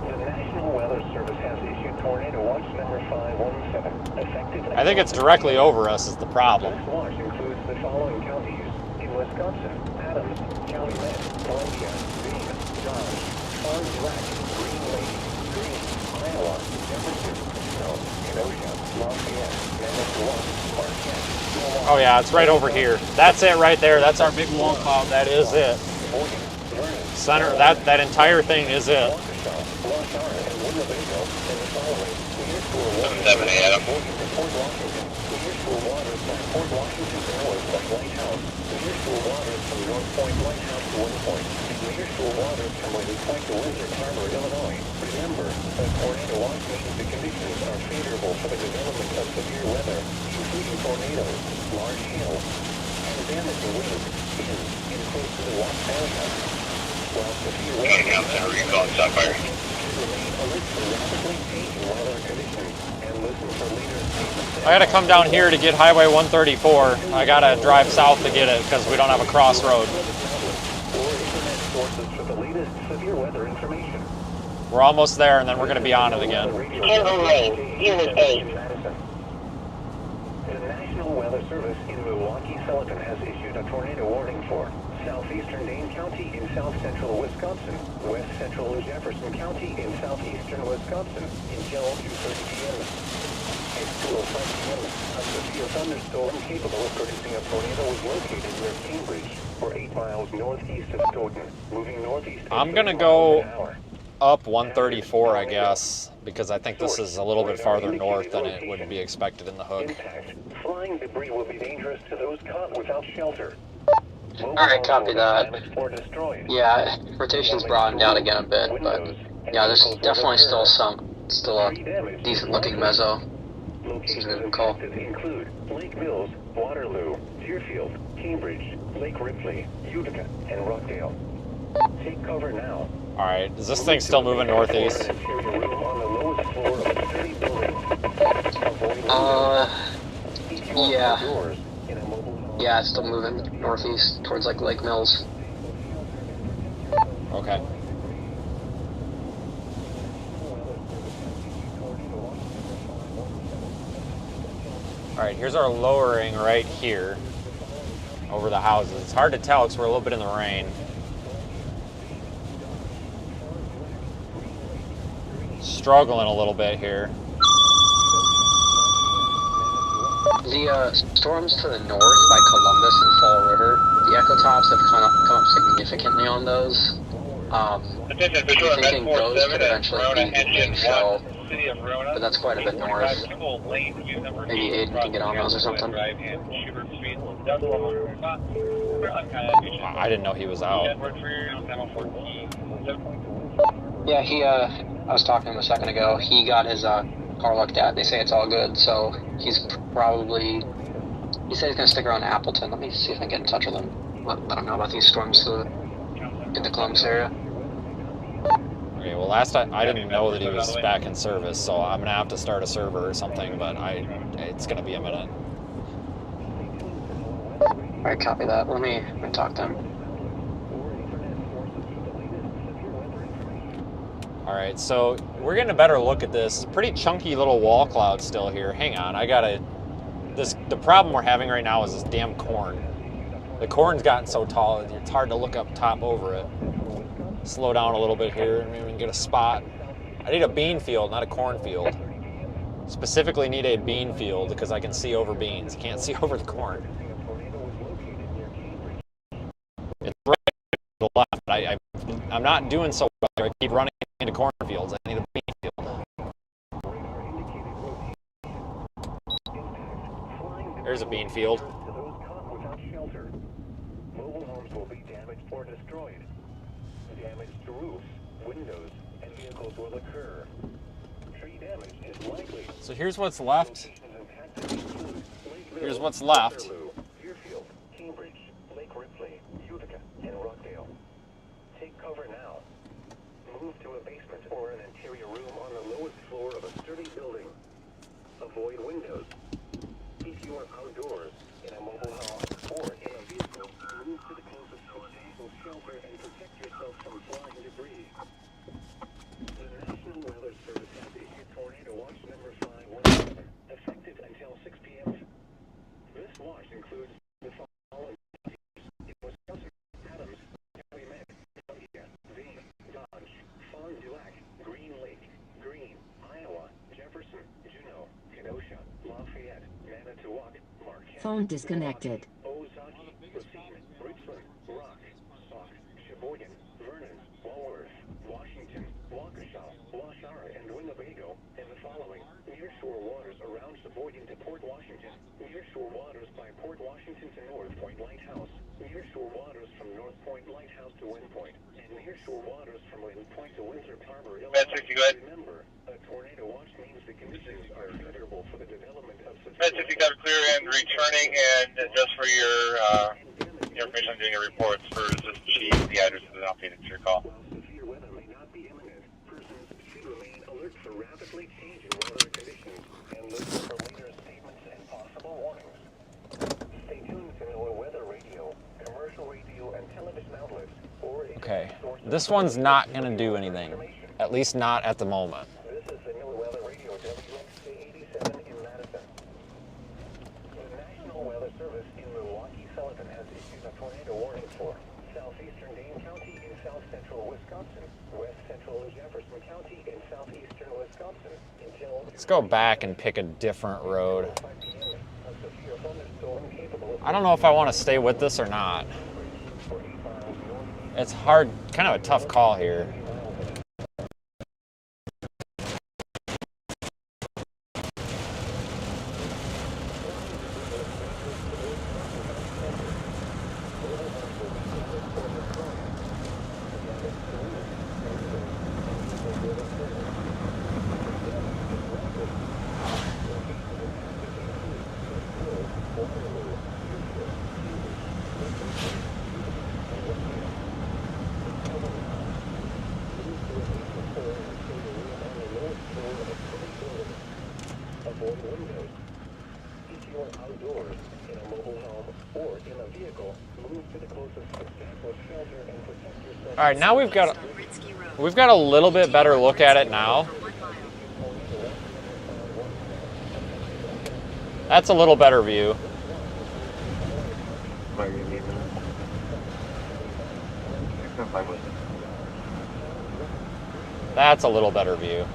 The National Weather Service has issued Tornado Watch number 517, effective... I think it's directly over us is the problem. This watch includes the following counties. In Wisconsin, Adams, Calumet, Columbia, Greene, Dodge, Far Black, Green Lake, Greene, Iowa, Jefferson, Snow, Kenosha, Lafayette, Manitowoc, Marquette, Milwaukee. Oh yeah, it's right over here. That's it right there. That's our big wall cloud. That is it. Morgan, Vernon, Center, that entire thing is it. Waukesha, Lost Arm, and Winnebago, and the following. Nearshore waters 7 a.m. Morgan to Port Washington. Nearshore waters from Port Washington to North Point Lighthouse. Nearshore waters from North Point Lighthouse to Wind Point. Nearshore waters from Wind Point to Windsor Harbor, Illinois. Remember, a tornado watch means the conditions are favorable for the development of severe weather, including tornadoes, large hail, and damaging winds in close to the watch area. While severe weather remain alert for rapidly changing weather conditions and listen for leaders' statements. I gotta come down here to get Highway 134. I gotta drive south to get it because we don't have a crossroad. Or internet sources for the latest severe weather information. We're almost there and then we're gonna be on it again. Campbell Lane, Unit 8. The National Weather Service in Milwaukee-Sullivan has issued a tornado warning for southeastern Dane County in south-central Wisconsin, west-central Jefferson County in southeastern Wisconsin until 2:30 p.m. At 2:05 p.m., a severe thunderstorm capable of producing a tornado was located near Cambridge, or 8 miles northeast of Stoughton, moving northeast. I'm gonna go up 134, I guess, because I think this is a little bit farther north than it would be expected in the hook. Impact. Flying debris will be dangerous to those caught without shelter. Alright, copy that. Or destroyed. Yeah, rotation's broadened out again a bit, but yeah, there's definitely still a decent looking mezzo. Locations Seems to call. affected include Lake Mills, Waterloo, Deerfield, Cambridge, Lake Ripley, Utica, and Rockdale. Take cover now. Alright, is this thing still moving northeast? Yeah. Yeah, it's still moving northeast towards like Lake Mills. Okay. Alright, here's our lowering right here over the houses. It's hard to tell because we're a little bit in the rain. Struggling a little bit here. The storms to the north by Columbus and Fall River, the echo tops have come up significantly on those. I'm thinking those could eventually be the main show, but that's quite a bit north. Maybe Aiden can get on those or something. I didn't know he was out. Yeah, I was talking to him a second ago. He got his car looked at. They say it's all good, so he said he's gonna stick around Appleton. Let me see if I can get in touch with him. Let him know about these storms in the Columbus area. Okay, well last time I didn't know that he was back in service, so I'm gonna have to start a server or something, but it's gonna be a minute. Alright, copy that. Let me talk to him. Alright, so we're getting a better look at this. Pretty chunky little wall cloud still here. Hang on, the problem we're having right now is this damn corn. The corn's gotten so tall, it's hard to look up top over it. Slow down a little bit here, and maybe we can get a spot. I need a bean field, not a corn field. Specifically need a bean field because I can see over beans. Can't see over the corn. It's right not doing so well. I keep running into cornfields. I need a bean field. There's a bean field. To those caught without shelter, mobile homes will be damaged or destroyed. Damage to roofs, windows, and vehicles will occur. Tree damage is likely. So here's what's left. Locations impacted include Lakeville, Here's what's left. Waterloo, Deerfield, Cambridge, Lake Ripley, Utica, and Rockdale. Take cover now. Move to a basement or an interior room on the lowest floor of a sturdy building. Avoid windows. If you are outdoors, in a mobile home, or in a vehicle, move to the closest substantial shelter and protect yourself from flying debris. The National Weather Service has issued Tornado Watch number 517, effective until 6 p.m. This watch includes the following counties: Wisconsin, Adams, Calumet, Columbia, Vane, Dodge, Fond du Lac, Green Lake, Greene, Iowa, Jefferson, Juneau, Kenosha, Lafayette, Manitowoc, Marquette, Phone disconnected. Ozaki, Racine, Richland, Rock, Sauk, Sheboygan, Vernon, Walworth, Washington, Waukesha, Washara, and Winnebago, and the following: nearshore waters around Sheboygan to Port Washington, nearshore waters by Port Washington to North Point Lighthouse, nearshore waters from North Point Lighthouse to Wind Point, and nearshore waters from Wind Point to Winthrop Harbor, Illinois. Remember, a tornado watch means the conditions are favorable for the development of If you got a clear and returning, and just for your information on doing your reports for this chief, the address is updated to your call. While severe weather may not be imminent, persons should remain alert for rapidly changing weather conditions and listen for later statements and possible warnings. Stay tuned to NOAA weather radio, commercial radio, and television outlets, or Okay, this one's not going to do anything. At least not at the moment. This is the NOAA weather radio, WXK-87 in Madison. The National Weather Service in Milwaukee Sullivan has issued a tornado warning for southeastern Dane County in south central Wisconsin, west central Jefferson County in southeastern Wisconsin until Let's go back and pick a different road. 5 p.m. A severe thunderstorm capable of I don't know if I want to stay with this or not. for 8 miles northeast. It's hard, kind of a tough call here. Avoid windows. If you are outdoors, in a mobile home, or in a vehicle, move to the closest substantial shelter and protect yourself. All right, now we've got a little bit better look at it now. That's a little better view. That's a little better view.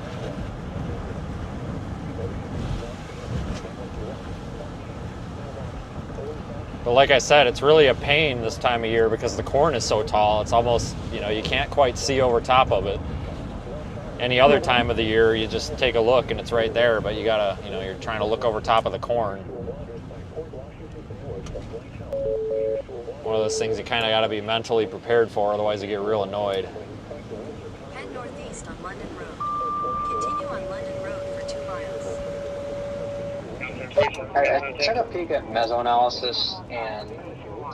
But like I said, it's really a pain this time of year because the corn is so tall. It's almost, you can't quite see over top of it. Any other time of the year, you just take a look and it's right there, but you gotta, you're trying to look over top of the corn. One of those things you kind of gotta be mentally prepared for, otherwise you get real annoyed. Head northeast on London Road. Continue on London Road for 2 miles. I took a peek at mesoanalysis, and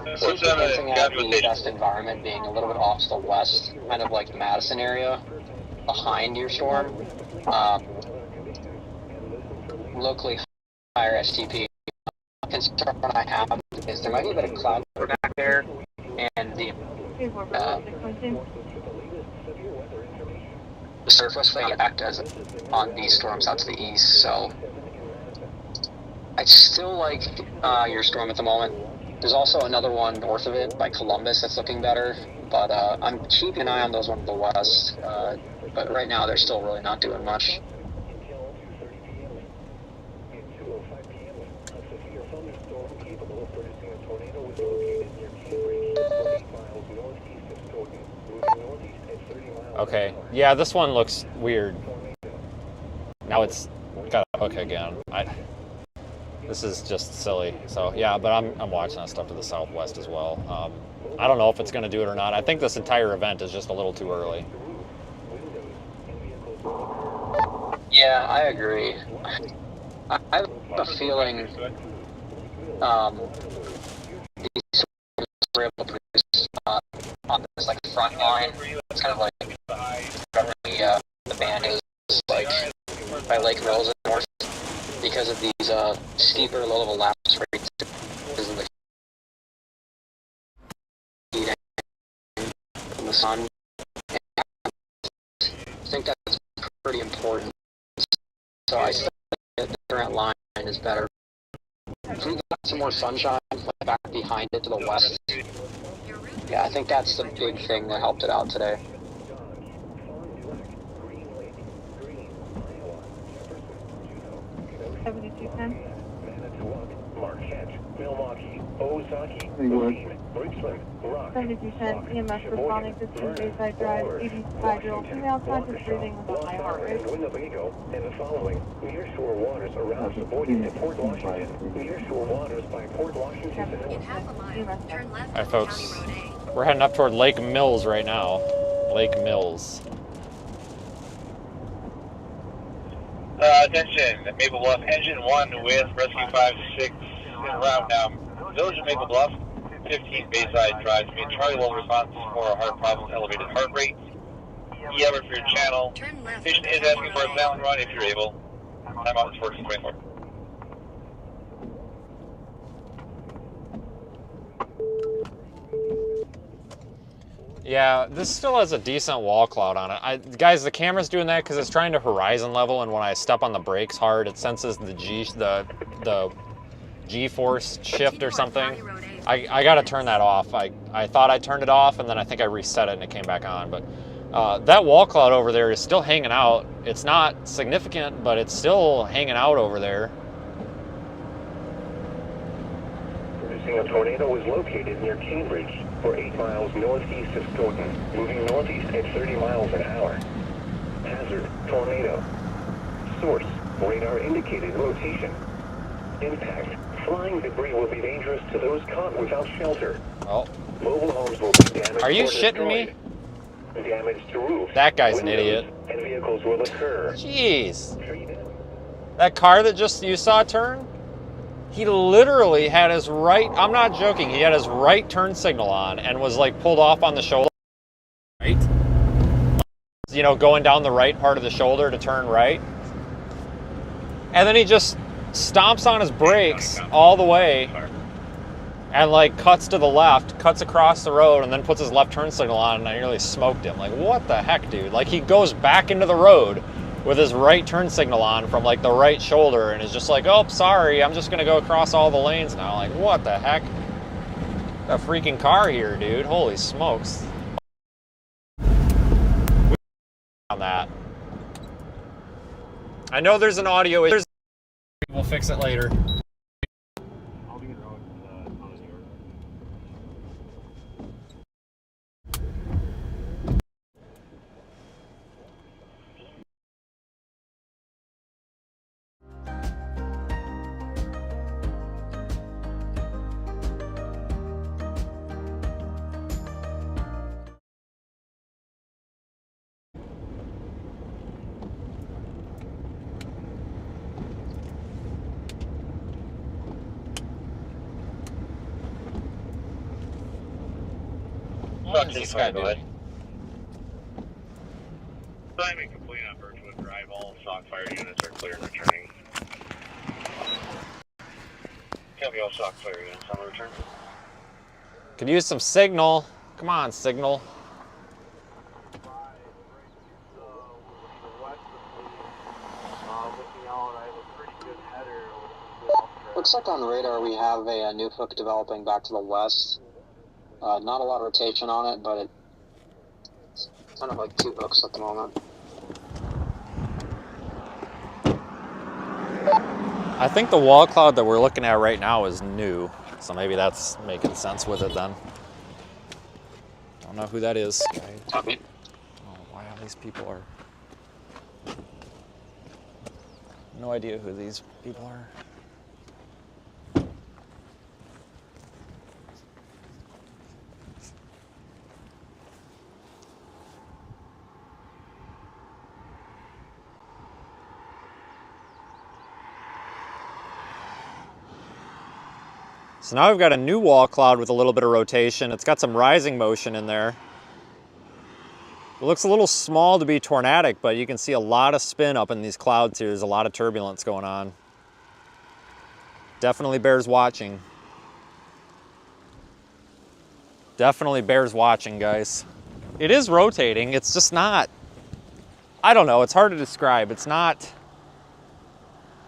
it's hinting at the best environment being a little bit off to the west, kind of like the Madison area, behind your storm. Locally higher STP. Concern I have is there might be a bit of cloud cover back there, and the surface may act as on these storms out to the east, so I still like your storm at the moment. There's also another one north of it by Columbus that's looking better, but I'm keeping an eye on those ones to the west, but right now they're still really not doing much. Okay. Yeah, this one looks weird. Now it's got a hook again. This is just silly. So yeah, but I'm watching that stuff to the southwest as well. I don't know if it's going to do it or not. I think this entire event is just a little too early. Yeah, I agree. I have a feeling these were able to produce on this like front line. It's kind of like the band is like by Lake Mills and north because of these steeper low-level lapse rates because of the heat from the sun. I think that's pretty important. So I think that the current line is better. If we got some more sunshine back behind it to the west, yeah, I think that's the big thing that helped it out today. 7210. Marquette, Milwaukee, Ozaki, Moline, Richland, Rock, 7210 EMS responding to 2 Bayside Drive, 85-year-old female conscious breathing with a high heart rate. Winnebago, and the following nearshore waters around Sheboygan to Port Washington, nearshore waters by Port Washington. In half a mile, turn left All right, on folks. County Road A. We're heading up toward Lake Mills right now. Lake Mills. Attention, Maple Bluff, Engine 1 with Rescue 56 en route now. Village of Maple Bluff, 15 Bayside Drive. Charlie will respond for a heart problem, elevated heart rate. Ever for your channel. Turn left Patient on is County asking for a Road silent run if you're able. Time out is 1424. Yeah, this still has a decent wall cloud on it. Guys, the camera's doing that because it's trying to horizon level, and when I step on the brakes hard, it senses the G-force shift or something. I got to turn that off. I thought I turned it off, and then I think I reset it and it came back on. But that wall cloud over there is still hanging out. It's not significant, but it's still hanging out over there. Producing a tornado is located near Cambridge, or 8 miles northeast of Stoughton, moving northeast at 30 miles an hour. Hazard, tornado. Source, radar indicated rotation. Impact, flying debris will be dangerous to those caught without shelter. Oh, Mobile homes will be damaged. are you or shitting me? destroyed. Damage to roofs. That guy's an windows, idiot. And vehicles will occur. Jeez. That car that just you saw turn? He literally had his right, I'm not joking, he had his right turn signal on and was like pulled off on the shoulder. Right? You know, going down the right part of the shoulder to turn right. And then he just stomps on his brakes all the way and like cuts to the left, cuts across the road, and then puts his left turn signal on, and I nearly smoked him. Like, what the heck, dude? Like, he goes back into the road with his right turn signal on from like the right shoulder and is just like, oh, sorry, I'm just gonna go across all the lanes now. Like, what the heck? That freaking car here, dude. Holy smokes. On that. I know there's an audio issue. We'll fix it later. What is this guy doing? Assignment complete on Birchwood Drive. All stock fire units are clear and returning. Copy, all stock fire units on the return. Could use some signal. Come on, signal. Looks like on radar we have a new hook developing back to the west. Not a lot of rotation on it, but it's kind of like 2 hooks at the moment. I think the wall cloud that we're looking at right now is new, so maybe that's making sense with it then. Don't know who that is. Copy. Oh, wow. these people are. No idea who these people are. So now we've got a new wall cloud with a little bit of rotation. It's got some rising motion in there. It looks a little small to be tornadic, but you can see a lot of spin up in these clouds here. There's a lot of turbulence going on. Definitely bears watching. Definitely bears watching, guys. It is rotating. It's just not, I don't know, it's hard to describe. It's not,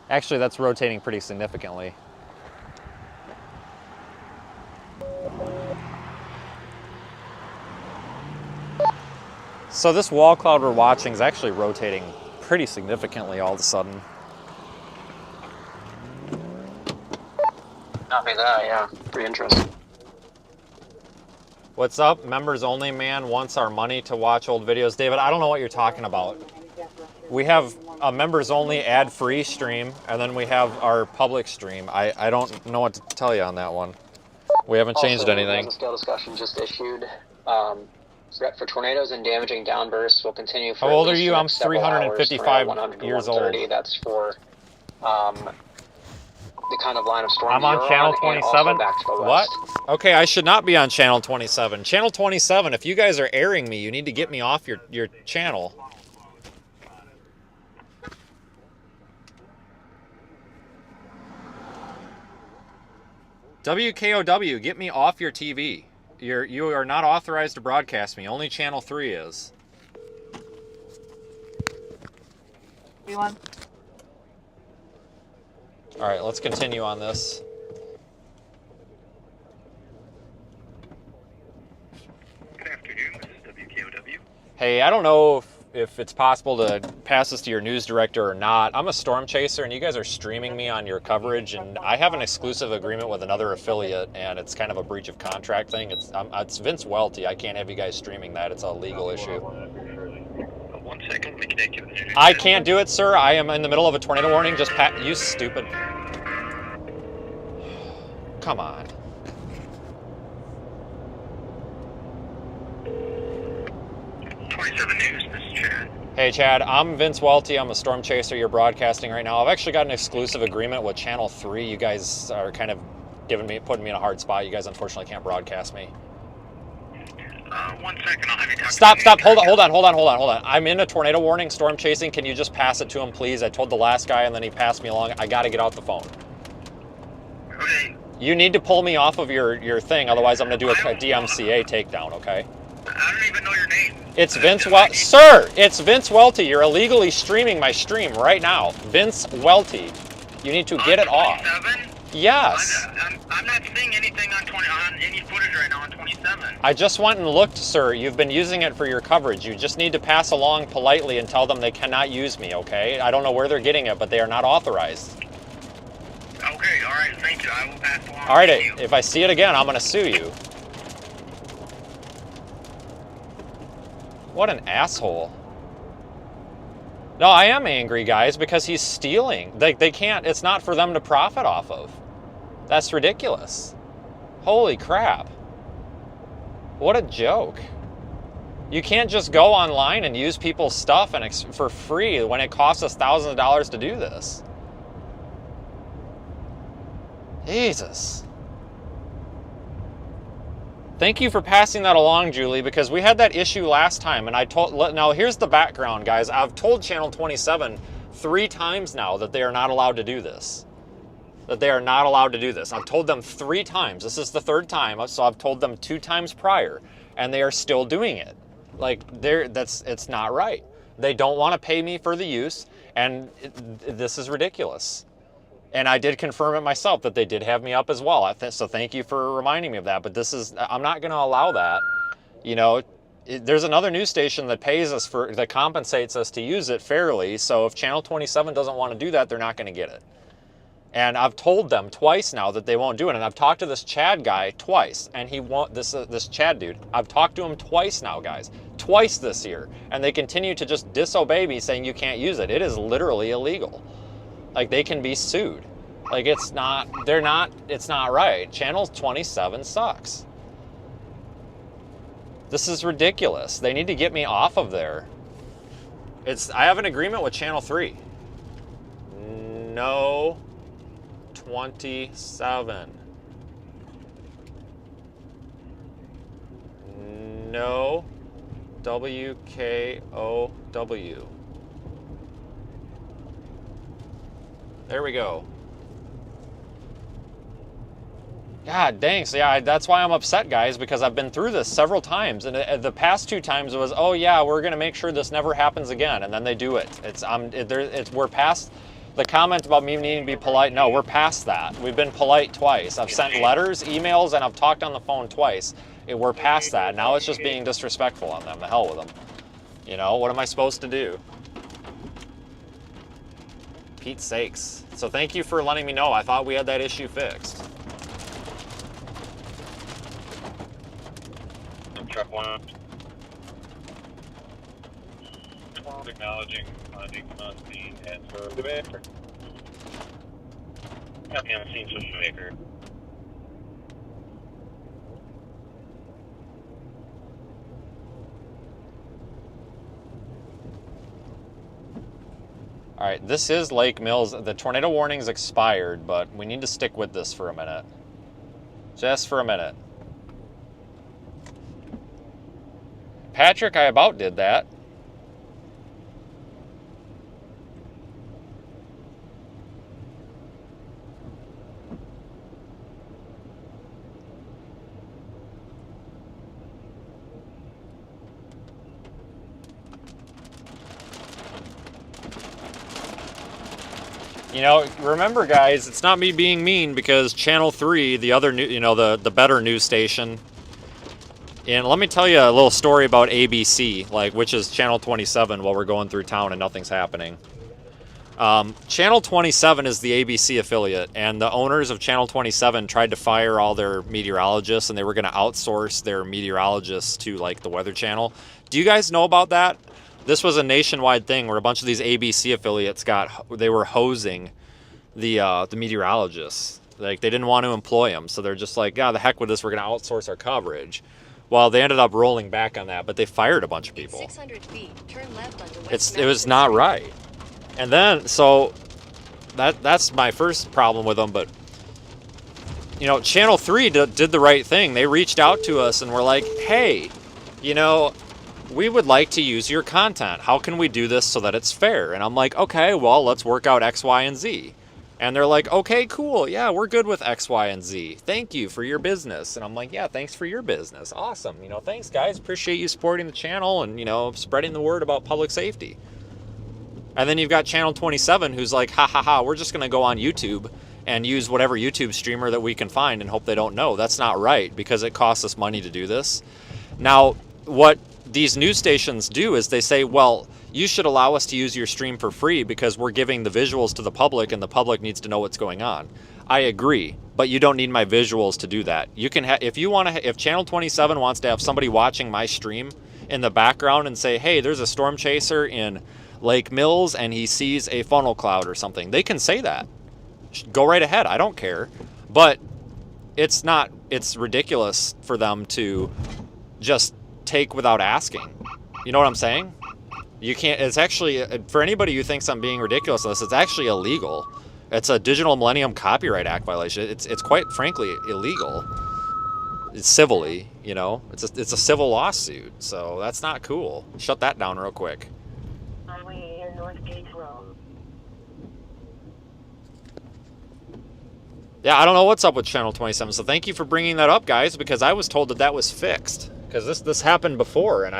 actually that's rotating pretty significantly. So this wall cloud we're watching is actually rotating pretty significantly all of a sudden. Copy that, yeah. Pretty interesting. What's up? Members only man wants our money to watch old videos. David, I don't know what you're talking about. We have a members only ad-free stream, and then we have our public stream. I don't know what to tell you on that one. We haven't changed anything. The scale discussion just issued. Threat for tornadoes and damaging downbursts will continue for How old at are least you? the I'm next several 355 hours, 100 to years old. 130. That's for the kind of line of storm I'm on you're channel and also 27. back to the What? west. Okay, I should not be on channel 27. Channel 27, if you guys are airing me, you need to get me off your channel. WKOW, get me off your TV. You are not authorized to broadcast me. Only channel 3 is. Everyone. All right, let's continue on this. Good afternoon, this is WKOW. Hey, I don't know if it's possible to pass this to your news director or not. I'm a storm chaser, and you guys are streaming me on your coverage, and I have an exclusive agreement with another affiliate, and it's kind of a breach of contract thing. It's Vince Welty. I can't have you guys streaming that. It's a legal issue. 1 second, let me connect you with the news. I can't do it, sir. I am in the middle of a tornado warning. Just you stupid. Come on. News, this is Chad. Hey, Chad. I'm Vince Welty. I'm a storm chaser. You're broadcasting right now. I've actually got an exclusive agreement with Channel 3. You guys are kind of putting me in a hard spot. You guys unfortunately can't broadcast me. 1 second, I'll have you talk Stop. Hold on. I'm in a tornado warning, storm chasing. Can you just pass it to him, please? I told the last guy, and then he passed me along. I got to get off the phone. Okay. You need to pull me off of your thing, otherwise I'm going to do a DMCA takedown, okay? I don't even know your name. It's Vince Welty. Sir, it's Vince Welty. You're illegally streaming my stream right now. Vince Welty. You need to get it off. 27? Yes. I'm not seeing anything on any footage right now on 27. I just went and looked, sir. You've been using it for your coverage. You just need to pass along politely and tell them they cannot use me, okay? I don't know where they're getting it, but they are not authorized. Okay, all right, thank you. I will pass along. All right, Thank you. if I see it again, I'm going to sue you. What an asshole. No, I am angry, guys, because he's stealing. They can't, it's not for them to profit off of. That's ridiculous. Holy crap. What a joke. You can't just go online and use people's stuff for free when it costs us thousands of dollars to do this. Jesus. Thank you for passing that along, Julie, because we had that issue last time, and now here's the background, guys. I've told Channel 27 3 times now that they are not allowed to do this. That they are not allowed to do this. I've told them 3 times. This is the 3rd time, so I've told them 2 times prior, and they are still doing it. Like, it's not right. They don't want to pay me for the use, and this is ridiculous. And I did confirm it myself that they did have me up as well. So thank you for reminding me of that. But I'm not going to allow that. You know, there's another news station that pays us that compensates us to use it fairly. So if Channel 27 doesn't want to do that, they're not going to get it. And I've told them twice now that they won't do it. And I've talked to this Chad guy twice, and he won't. This Chad dude. I've talked to him twice now, guys. twice this year, and they continue to just disobey me saying you can't use it. It is literally illegal. Like, they can be sued. Like, it's not right. Channel 27 sucks. This is ridiculous. They need to get me off of there. I have an agreement with Channel 3. No 27. No WKOW. There we go. God dang, so yeah, that's why I'm upset, guys, because I've been through this several times, and the past 2 times it was, oh yeah, we're gonna make sure this never happens again, and then they do it. We're past the comment about me needing to be polite. No, we're past that. We've been polite twice. I've sent letters, emails, and I've talked on the phone twice. We're past that. Now it's just being disrespectful on them. The hell with them. You know, what am I supposed to do? Pete's sakes. So thank you for letting me know. I thought we had that issue fixed. Truck 1. Acknowledging finding on scene and for the maker. Copy on scene, social maker. All right, this is Lake Mills. The tornado warning's expired, but we need to stick with this for a minute. Just for a minute. Patrick, I about did that. You know, remember guys, it's not me being mean because Channel 3, the other new, you know, the better news station. And let me tell you a little story about ABC, like, which is Channel 27 while we're going through town and nothing's happening. Channel 27 is the ABC affiliate, and the owners of Channel 27 tried to fire all their meteorologists, and they were going to outsource their meteorologists to, like, the Weather Channel. Do you guys know about that? This was a nationwide thing where a bunch of these ABC affiliates they were hosing the meteorologists. Like, they didn't want to employ them, so they're just like, yeah, the heck with this, we're going to outsource our coverage. Well, they ended up rolling back on that, but they fired a bunch of people. 600 feet, turn left onto West It was not right. And then, so that's my first problem with them. But, you know, Channel 3 did the right thing. They reached out to us and were like, hey, you know, we would like to use your content. How can we do this so that it's fair? And I'm like, okay, well, let's work out X, Y, and Z. And they're like, okay, cool. Yeah, we're good with X, Y, and Z. Thank you for your business. And I'm like, yeah, thanks for your business. Awesome. You know, thanks, guys. Appreciate you supporting the channel and, you know, spreading the word about public safety. And then you've got Channel 27 who's like, ha, ha, ha, we're just going to go on YouTube and use whatever YouTube streamer that we can find and hope they don't know. That's not right because it costs us money to do this. Now, what these news stations do is they say, well, you should allow us to use your stream for free because we're giving the visuals to the public and the public needs to know what's going on. I agree, but you don't need my visuals to do that. You can if Channel 27 wants to have somebody watching my stream in the background and say, hey, there's a storm chaser in Lake Mills and he sees a funnel cloud or something, they can say that. Go right ahead. I don't care. But it's ridiculous for them to just take without asking. You know what I'm saying? You can't, it's actually, for anybody who thinks I'm being ridiculous on this, it's actually illegal. It's a Digital Millennium Copyright Act violation. It's quite frankly illegal. It's civilly, you know, it's a civil lawsuit. So that's not cool. Shut that down real quick. Highway in North Gates Road. Yeah, I don't know what's up with Channel 27. So thank you for bringing that up, guys, because I was told that was fixed. Because this happened before, and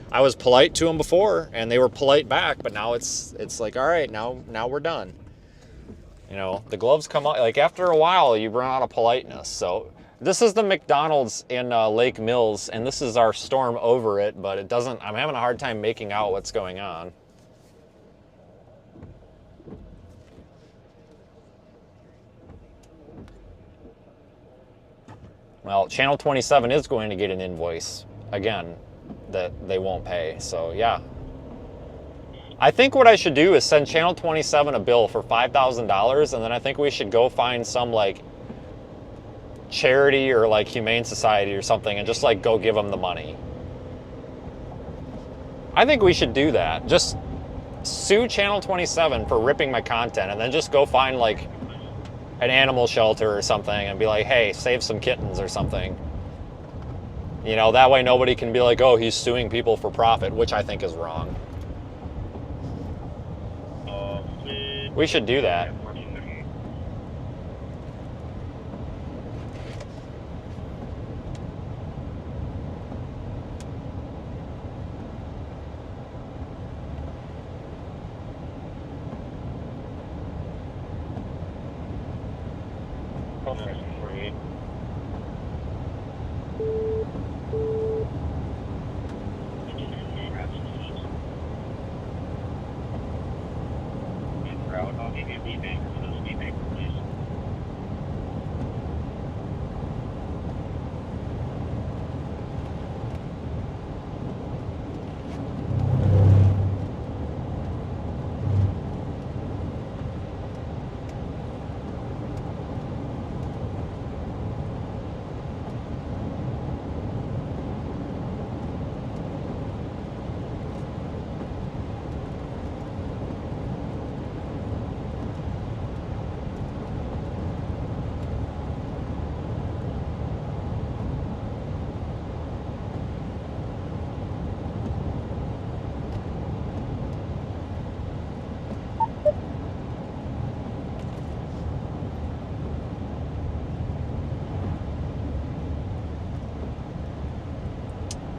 I was polite to them before, and they were polite back. But now it's like, all right, now we're done. You know, the gloves come out. Like after a while, you run out of politeness. So this is the McDonald's in Lake Mills, and this is our storm over it. But it doesn't. I'm having a hard time making out what's going on. Well, Channel 27 is going to get an invoice. Again, that they won't pay. So yeah. I think what I should do is send Channel 27 a bill for $5,000, and then I think we should go find some like charity or like Humane Society or something and just like go give them the money. I think we should do that. Just sue Channel 27 for ripping my content, and then just go find like an animal shelter or something and be like, hey, save some kittens or something. You know, that way nobody can be like, oh, he's suing people for profit, which I think is wrong. We should do that. I'll give you a speed banker for the speed banker, please.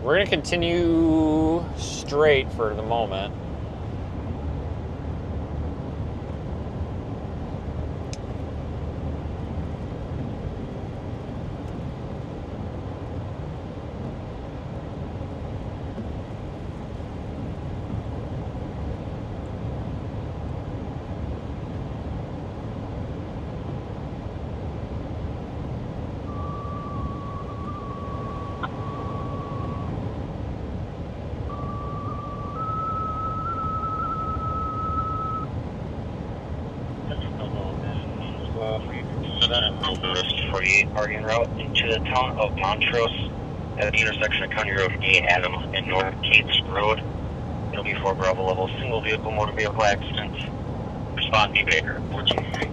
We're going to continue straight for the moment. Party en route into the town of Montrose at the intersection of County Road A Adam and North Cates Road. It'll be 4 Bravo level single vehicle motor vehicle accident. Respond B Baker 14.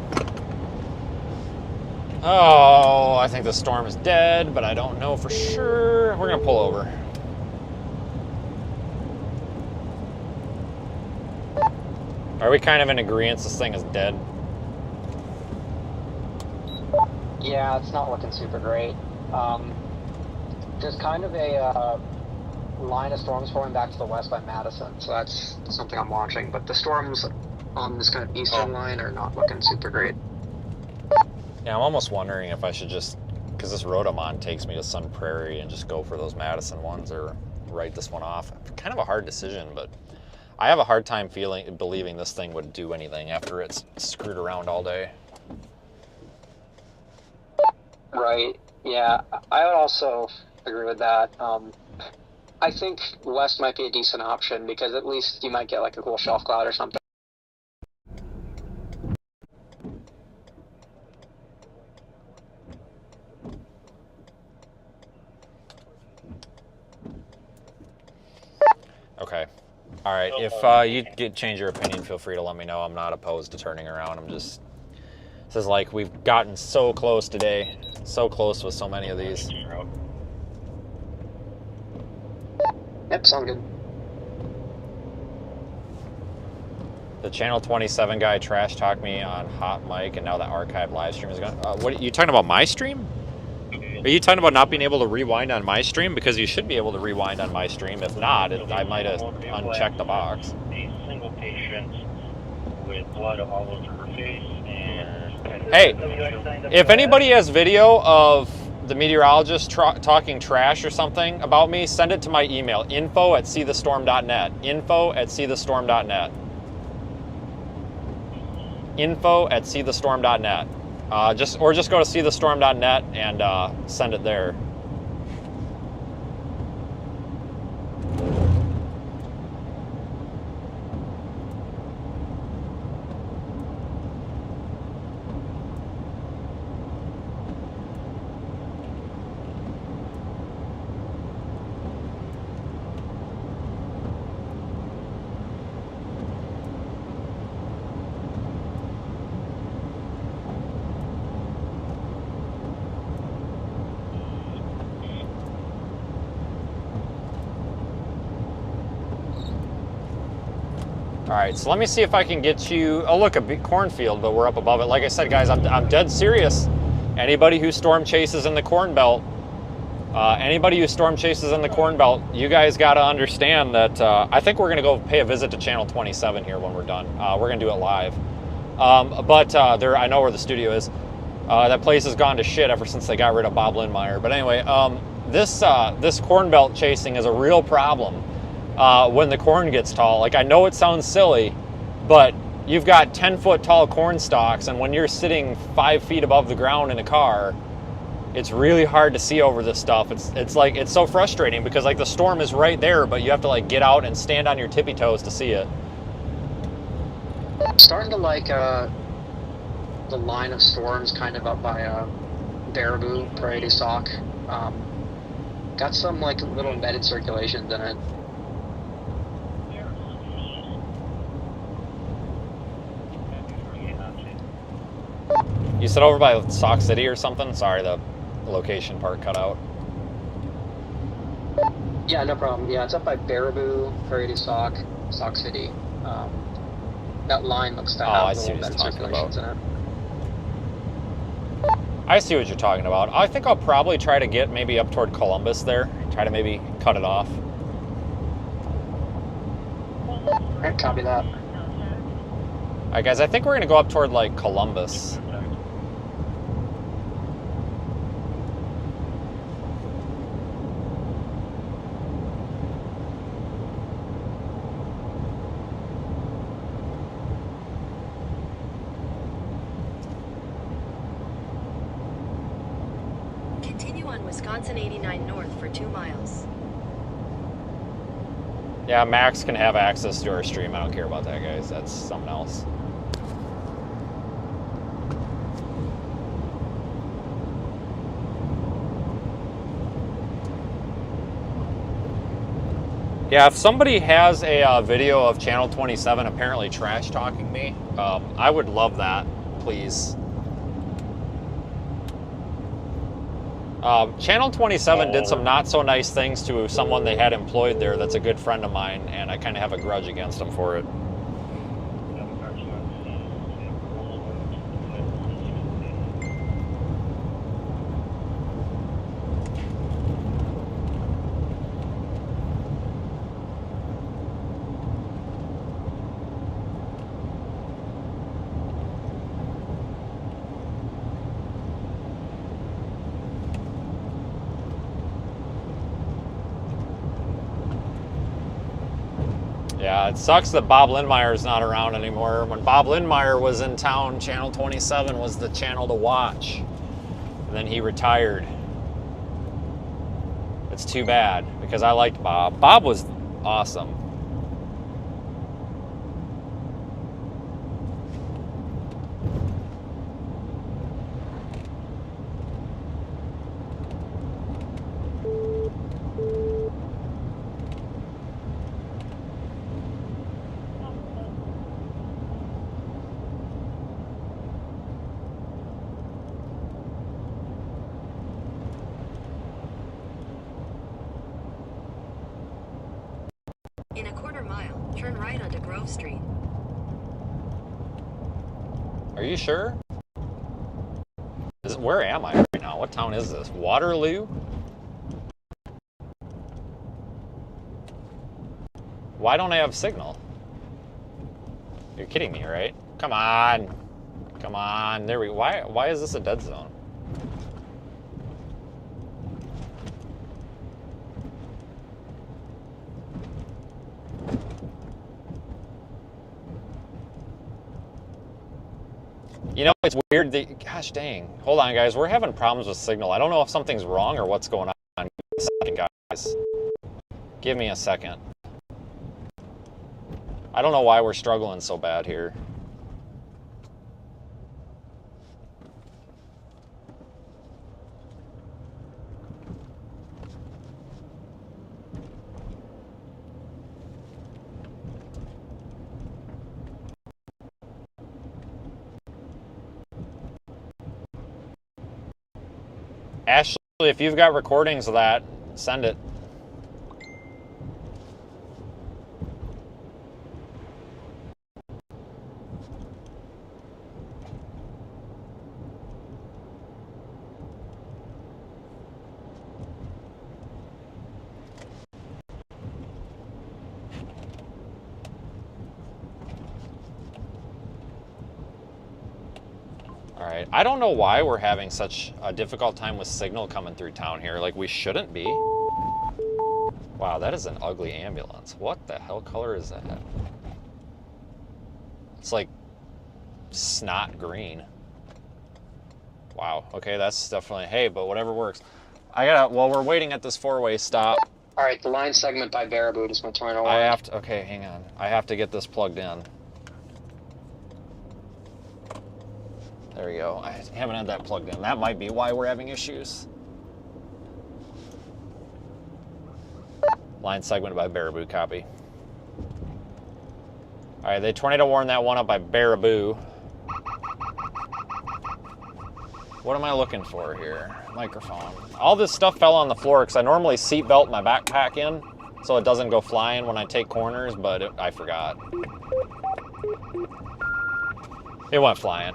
Oh, I think the storm is dead, but I don't know for sure. We're gonna pull over. Are we kind of in agreement this thing is dead? Yeah, it's not looking super great. There's kind of a line of storms forming back to the west by Madison, so that's something I'm watching. But the storms on this kind of eastern line are not looking super great. Yeah, I'm almost wondering if I should just, because this road I'm on takes me to Sun Prairie, and just go for those Madison ones or write this one off. Kind of a hard decision, but I have a hard time believing this thing would do anything after it's screwed around all day. Right. Yeah, I would also agree with that. I think west might be a decent option because at least you might get like a cool shelf cloud or something. Okay. All right. If you change your opinion, feel free to let me know. I'm not opposed to turning around. This is like we've gotten so close today. So close with so many of these. Yep, sound good. The Channel 27 guy trash talked me on hot mic, and now the archive live stream is gone. What are you talking about? My stream? Are you talking about not being able to rewind on my stream? Because you should be able to rewind on my stream. If not, I might have unchecked the box. A single patient with blood all over her face and... Hey, if anybody has video of the meteorologist talking trash or something about me, send it to my email, info@seethestorm.net. Info@seethestorm.net. Info@seethestorm.net. Just go to seethestorm.net and send it there. right, so let me see if I can get you. Oh, look, a big cornfield, but we're up above it. Like I said, guys, I'm dead serious. Anybody who storm chases in the Corn Belt, you guys got to understand that I think we're going to go pay a visit to Channel 27 here when we're done. We're going to do it live. There, I know where the studio is. That place has gone to shit ever since they got rid of Bob Lindmeyer. But anyway, this Corn Belt chasing is a real problem when the corn gets tall. Like, I know it sounds silly, but you've got 10-foot tall corn stalks, and when you're sitting 5 feet above the ground in a car, it's really hard to see over this stuff. It's so frustrating because like the storm is right there, but you have to like get out and stand on your tippy toes to see it. I'm starting to like the line of storms kind of up by Baraboo, Prairie du Sac. Got some like little embedded circulations in it. You said over by Sauk City or something? Sorry, the location part cut out. Yeah, no problem. Yeah, it's up by Baraboo, Prairie du Sac, Sauk City. That line looks to have little embedded circulations in it. I see what you're talking about. I think I'll probably try to get maybe up toward Columbus there. Try to maybe cut it off. Alright, copy that. Alright guys, I think we're going to go up toward like Columbus. Continue on Wisconsin 89 North for 2 miles. Yeah, Max can have access to our stream. I don't care about that, guys. That's something else. Yeah, if somebody has a video of Channel 27 apparently trash talking me, I would love that, please. Channel 27 did some not so nice things to someone they had employed there that's a good friend of mine, and I kind of have a grudge against them for it. Yeah, it sucks that Bob Lindmeyer's not around anymore. When Bob Lindmeyer was in town, Channel 27 was the channel to watch. And then he retired. It's too bad, because I liked Bob. Bob was awesome. In a quarter mile, turn right onto Grove Street. Are you sure? Where am I right now? What town is this? Waterloo? Why don't I have signal? You're kidding me, right? Come on. Come on. There we go. Why is this a dead zone? You know, it's weird that, gosh dang. Hold on, guys. We're having problems with signal. I don't know if something's wrong or what's going on. Give me a second, guys. Give me a second. I don't know why we're struggling so bad here. Ashley, if you've got recordings of that, send it. All right. I don't know why we're having such a difficult time with signal coming through town here. Like, we shouldn't be. Wow, that is an ugly ambulance. What the hell color is that? It's like snot green. Wow. Okay, that's definitely... Hey, but whatever works. While we're waiting at this four-way stop... All right, the line segment by Baraboo is my tornado I warning. have to... Okay, hang on. I have to get this plugged in. There we go. I haven't had that plugged in. That might be why we're having issues. Line segment by Baraboo, copy. All right, they tornado warned that one up by Baraboo. What am I looking for here? Microphone. All this stuff fell on the floor because I normally seat belt my backpack in so it doesn't go flying when I take corners, but I forgot. It went flying.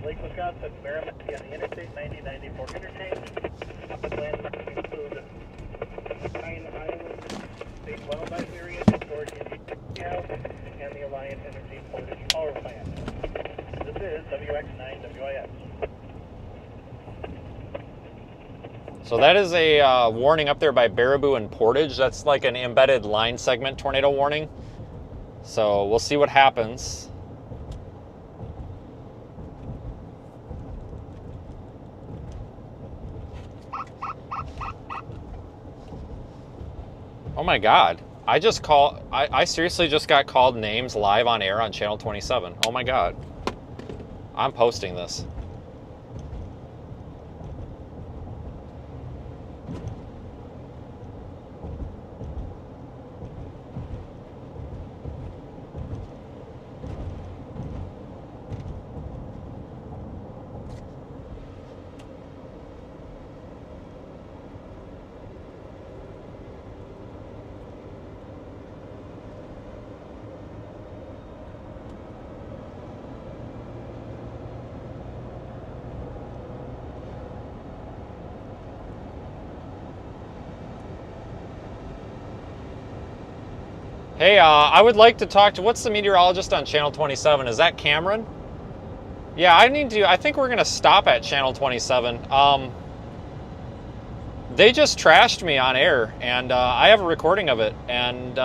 Lake Wisconsin, Merrimack on the Interstate 9094 interchange. Landmarks include Pine Island State Wildlife Area, Storage Energy House, and the Alliant Energy Portage Power Plant. This is WX9WIS. So that is a warning up there by Baraboo and Portage. That's like an embedded line segment tornado warning. So we'll see what happens. Oh my God. I seriously just got called names live on air on channel 27. Oh my God. I'm posting this. Hey, I would like to talk to, what's the meteorologist on channel 27? Is that Cameron? Yeah, I think we're gonna stop at channel 27. They just trashed me on air, and I have a recording of it, and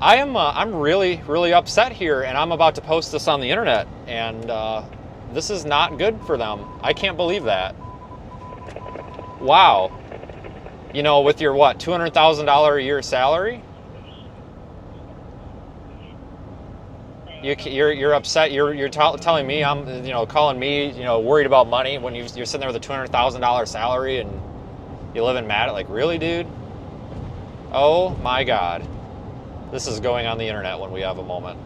I'm really, really upset here, and I'm about to post this on the internet, and this is not good for them. I can't believe that. Wow. You know, with your, what, $200,000 a year salary? You're upset. You're telling me I'm, calling me, worried about money when you're sitting there with a $200,000 salary and you live in Matt. Like, really, dude? Oh my God. This is going on the internet when we have a moment.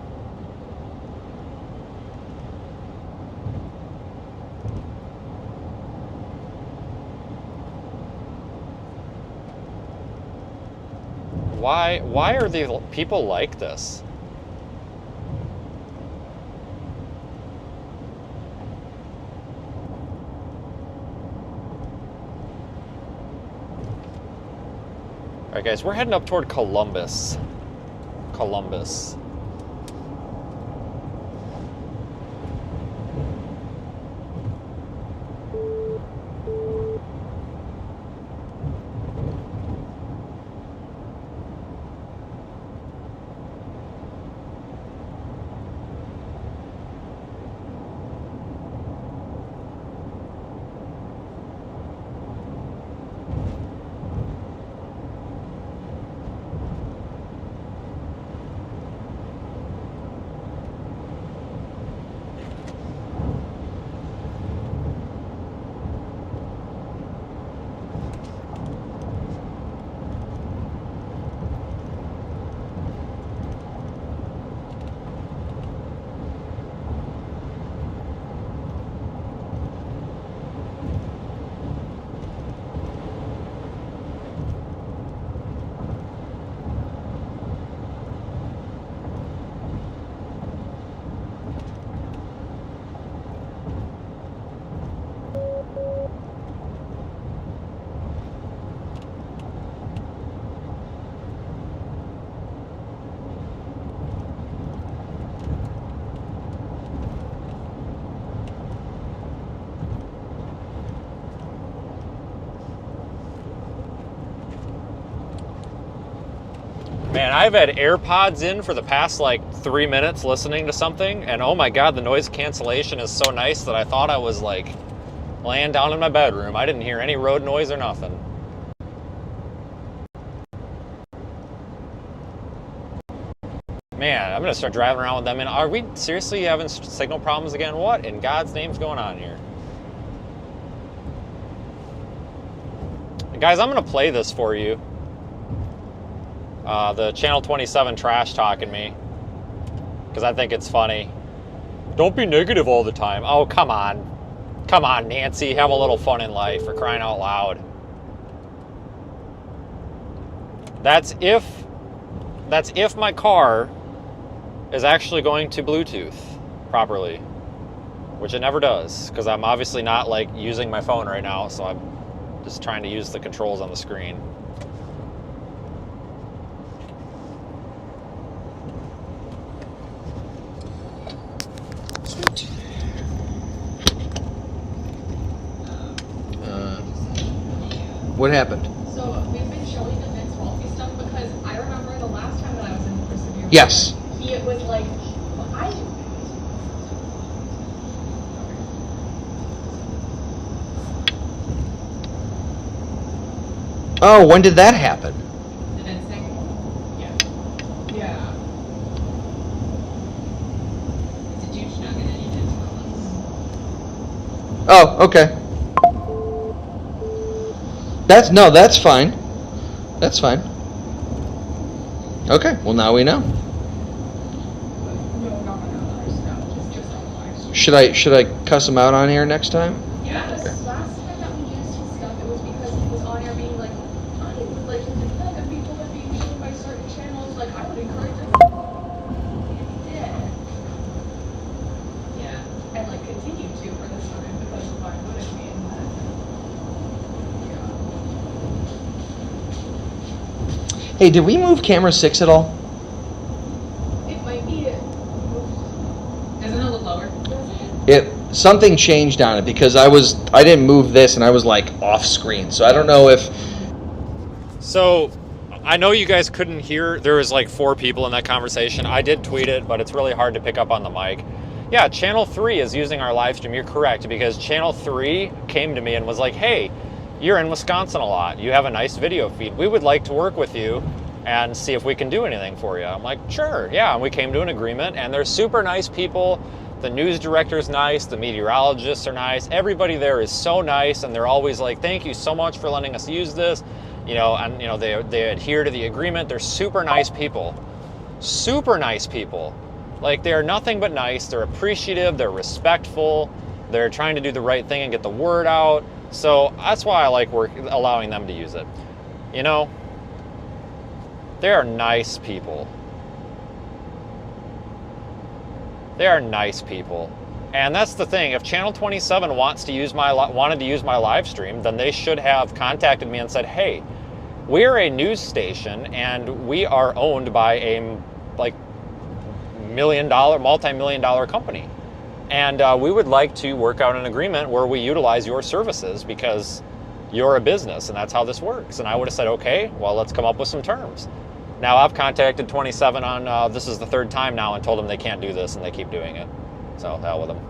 Why are the people like this? All right, guys, we're heading up toward Columbus. Columbus. Man, I've had AirPods in for the past like 3 minutes listening to something, and oh my god, the noise cancellation is so nice that I thought I was like laying down in my bedroom. I didn't hear any road noise or nothing. Man, I'm gonna start driving around with them. And are we seriously having signal problems again? What in God's name's going on here? Guys, I'm gonna play this for you. The Channel 27 trash talking me, because I think it's funny. Don't be negative all the time. Oh, come on. Come on, Nancy. Have a little fun in life, for crying out loud. That's if my car is actually going to Bluetooth properly, which it never does, because I'm obviously not like using my phone right now, so I'm just trying to use the controls on the screen. What happened? So we've been showing him this faulty stuff because I remember the last time that I was in Persevere. Yes. He was like, Oh, when did that happen? the instinct. Yeah. Yeah. It's a douche nugget and he didn't tell us. Oh, okay. That's fine. That's fine. Okay, well now we know. No, not on others, no, just on ours. Should I cuss him out on here next time? Yeah, the last time that we used his stuff, it was because he was on air being like, I would like to think that people are being shown by certain channels, like I would encourage them. And he did. Yeah, and like continue to for this time because why would it be in that? Hey, did we move camera 6 at all? It might be. Doesn't it look lower? Something changed on it because I didn't move this and I was like off screen. So I don't know if. So I know you guys couldn't hear. There was like 4 people in that conversation. I did tweet it, but it's really hard to pick up on the mic. Yeah, Channel 3 is using our live stream. You're correct, because Channel 3 came to me and was like, hey, you're in Wisconsin a lot. You have a nice video feed. We would like to work with you and see if we can do anything for you. I'm like, sure, yeah. And we came to an agreement, and they're super nice people. The news director's nice. The meteorologists are nice. Everybody there is so nice, and they're always like, thank you so much for letting us use this. You know, and you know, they adhere to the agreement. They're super nice people. Super nice people. Like, they're nothing but nice. They're appreciative. They're respectful. They're trying to do the right thing and get the word out. So that's why I like allowing them to use it. You know, they are nice people. They are nice people. And that's the thing. If Channel 27 wanted to use my live stream, then they should have contacted me and said, hey, we're a news station and we are owned by a like multi-million dollar company. And we would like to work out an agreement where we utilize your services because you're a business and that's how this works. And I would have said, okay, well, let's come up with some terms. Now I've contacted 27 on, this is the 3rd time now, and told them they can't do this, and they keep doing it. So the hell with them.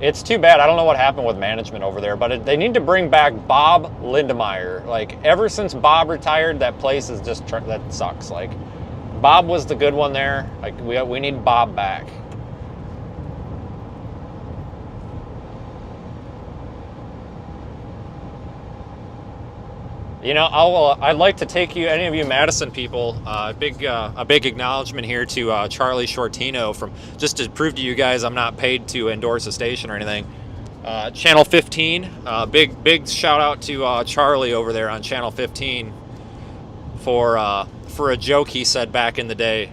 It's too bad. I don't know what happened with management over there, but they need to bring back Bob Lindemeyer. Like, ever since Bob retired, that place is just, that sucks. Like, Bob was the good one there. Like, we need Bob back. You know, I'd like to take you, any of you Madison people, a big acknowledgement here to Charlie Shortino, from just to prove to you guys I'm not paid to endorse a station or anything. Channel 15, big shout out to Charlie over there on Channel 15 for a joke he said back in the day.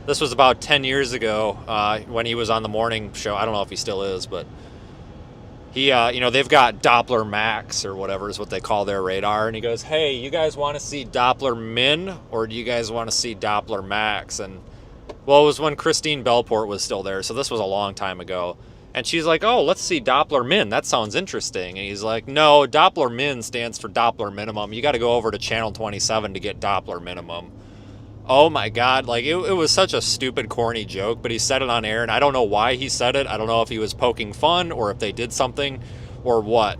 This was about 10 years ago when he was on the morning show. I don't know if he still is, but he, you know, they've got Doppler Max or whatever is what they call their radar. And he goes, hey, you guys want to see Doppler Min or do you guys want to see Doppler Max? And, well, it was when Christine Belport was still there. So this was a long time ago. And she's like, oh, let's see Doppler min. That sounds interesting. And he's like, no, Doppler min stands for Doppler minimum. You got to go over to channel 27 to get Doppler minimum. Oh my God. Like, it was such a stupid, corny joke, but he said it on air, and I don't know why he said it. I don't know if he was poking fun or if they did something or what.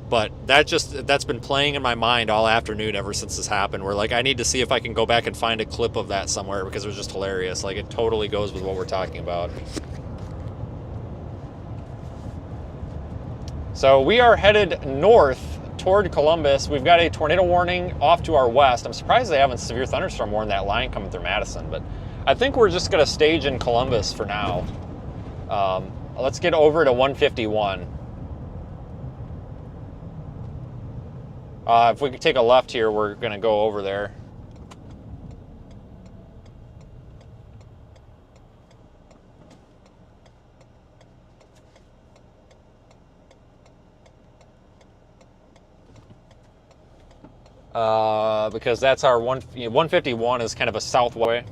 But that's been playing in my mind all afternoon ever since this happened. Where, like, I need to see if I can go back and find a clip of that somewhere because it was just hilarious. Like, it totally goes with what we're talking about. So we are headed north toward Columbus. We've got a tornado warning off to our west. I'm surprised they haven't severe thunderstorm warned that line coming through Madison, but I think we're just going to stage in Columbus for now. Let's get over to 151. If we could take a left here, we're going to go over there. Because that's our 151 is kind of a south way.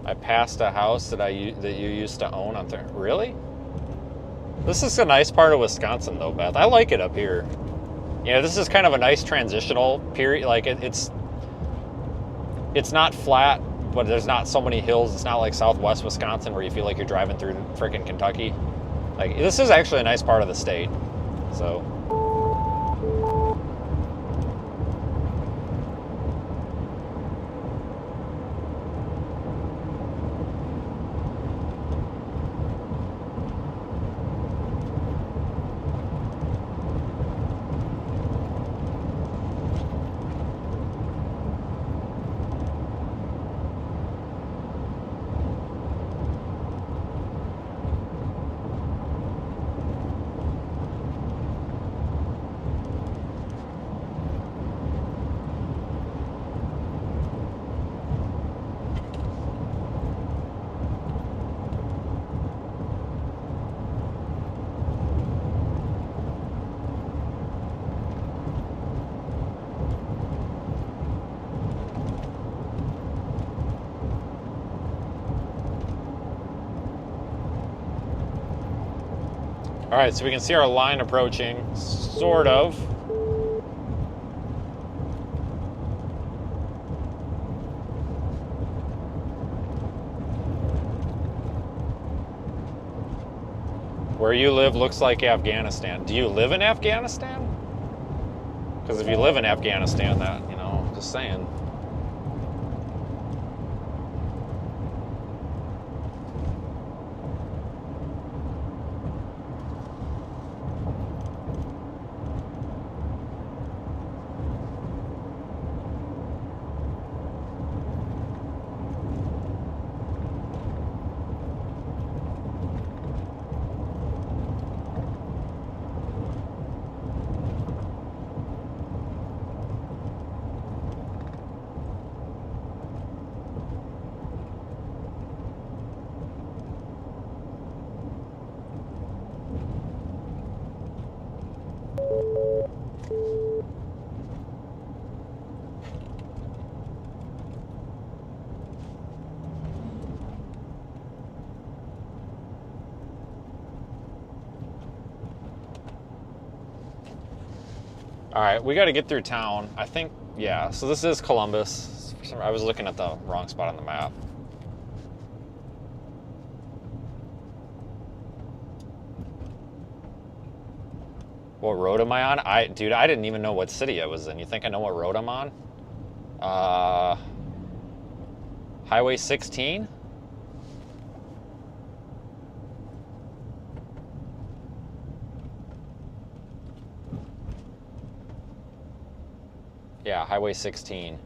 I passed a house that you used to own on there. Really? This is a nice part of Wisconsin, though, Beth. I like it up here. You know, this is kind of a nice transitional period. Like it's not flat, but there's not so many hills. It's not like Southwest Wisconsin where you feel like you're driving through freaking Kentucky. Like, this is actually a nice part of the state. So. All right, so we can see our line approaching, sort of. Where you live looks like Afghanistan. Do you live in Afghanistan? Because if you live in Afghanistan, that, you know, just saying. All right, we got to get through town. I think, yeah, so this is Columbus. I was looking at the wrong spot on the map. What road am I on? Dude, I didn't even know what city I was in. You think I know what road I'm on? Highway 16? Yeah, Highway 16.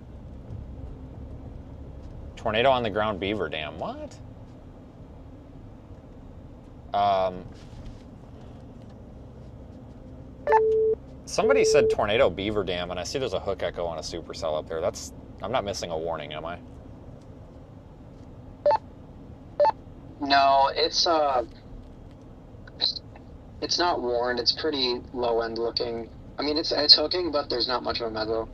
Tornado on the ground, Beaver Dam. What? Somebody said tornado Beaver Dam, and I see there's a hook echo on a supercell up there. I'm not missing a warning, am I? No, it's not warned. It's pretty low end looking. I mean, it's hooking, but there's not much of a meadow.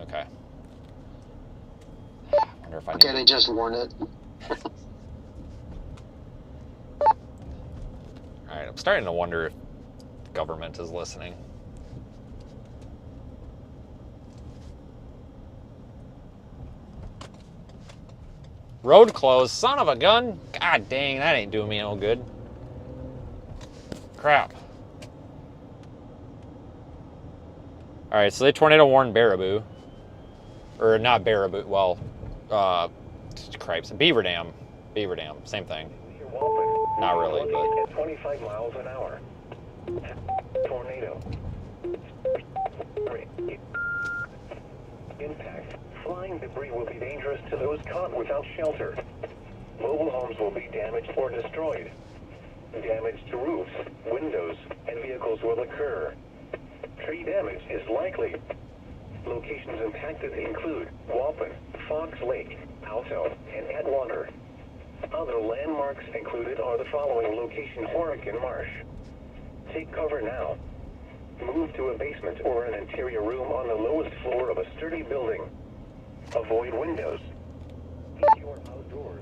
Okay. Wonder if I Okay, need they just warned it. Alright, I'm starting to wonder if the government is listening. Road closed, son of a gun! God dang, that ain't doing me no good. Crap. Alright, so they tornado warned Baraboo. Or not Baraboo, well, cripes. Beaver Dam. Beaver Dam, same thing. Not really, but... At 25 miles an hour. Tornado. Impact. Flying debris will be dangerous to those caught without shelter. Mobile homes will be damaged or destroyed. Damage to roofs, windows, and vehicles will occur. Tree damage is likely. Locations impacted include Walpen, Fox Lake, Alto, and Atwater. Other landmarks included are the following location: Horicon Marsh. Take cover now. Move to a basement or an interior room on the lowest floor of a sturdy building. Avoid windows.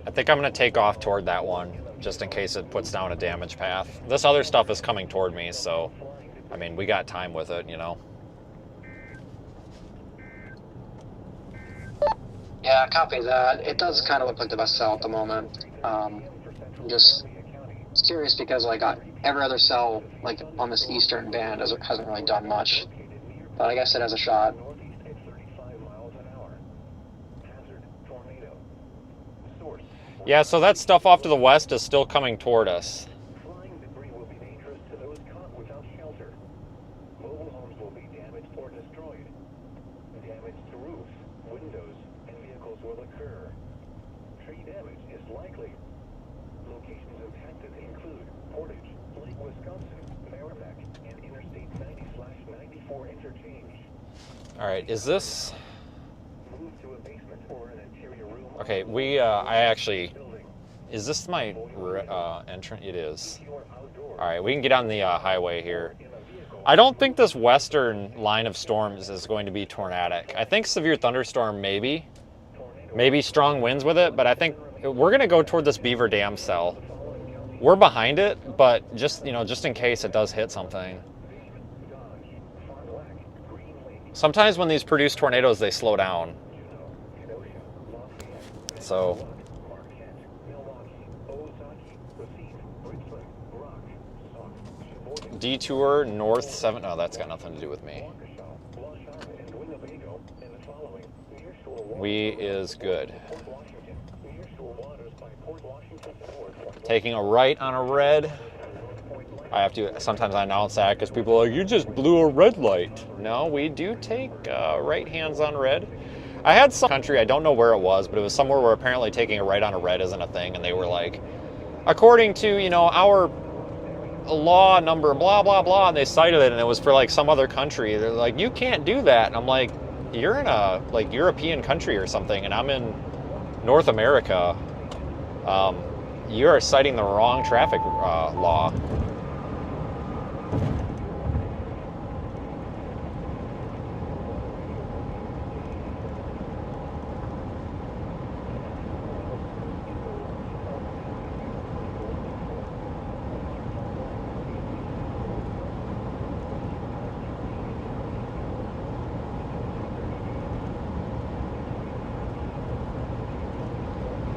I think I'm going to take off toward that one, just in case it puts down a damage path. This other stuff is coming toward me, so, I mean, we got time with it, you know? Yeah, copy that. It does kind of look like the best cell at the moment. I'm just curious because like every other cell like on this eastern band hasn't really done much, but I guess it has a shot. Yeah, so that stuff off to the west is still coming toward us. Flying debris will be dangerous to those caught without shelter. Mobile homes will be damaged or destroyed. Damage to roofs, windows, and vehicles will occur. Tree damage is likely. Locations impacted include Portage, Lake Wisconsin, Merrimack, and Interstate 90/94 interchange. All right, is this... Move to a basement or an interior room. Okay, I actually... Is this my entrance? It is. All right, we can get on the highway here. I don't think this western line of storms is going to be tornadic. I think severe thunderstorm maybe strong winds with it, but I think we're going to go toward this Beaver Dam cell. We're behind it, but just in case it does hit something. Sometimes when these produce tornadoes, they slow down. So detour north 7. Oh, that's got nothing to do with me. We is good. Taking a right on a red. I have to, sometimes I announce that because people are like, you just blew a red light. No, we do take right hands on red. I had some country, I don't know where it was, but it was somewhere where apparently taking a right on a red isn't a thing, and they were like, according to, our law number, blah, blah, blah, and they cited it, and it was for, like, some other country. They're like, you can't do that. And I'm like, you're in a, like, European country or something, and I'm in North America. You are citing the wrong traffic law.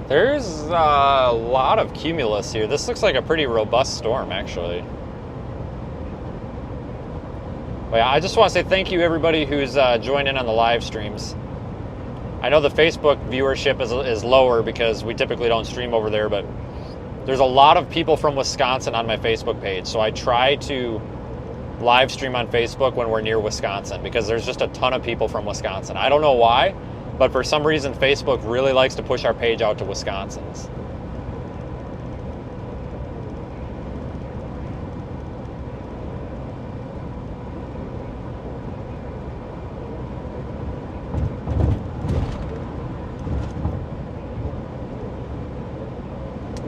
There's a lot of cumulus here. This looks like a pretty robust storm, actually. But yeah, I just want to say thank you, everybody who's joined in on the live streams. I know the Facebook viewership is lower because we typically don't stream over there, but there's a lot of people from Wisconsin on my Facebook page, so I try to live stream on Facebook when we're near Wisconsin because there's just a ton of people from Wisconsin. I don't know why, but for some reason Facebook really likes to push our page out to Wisconsins.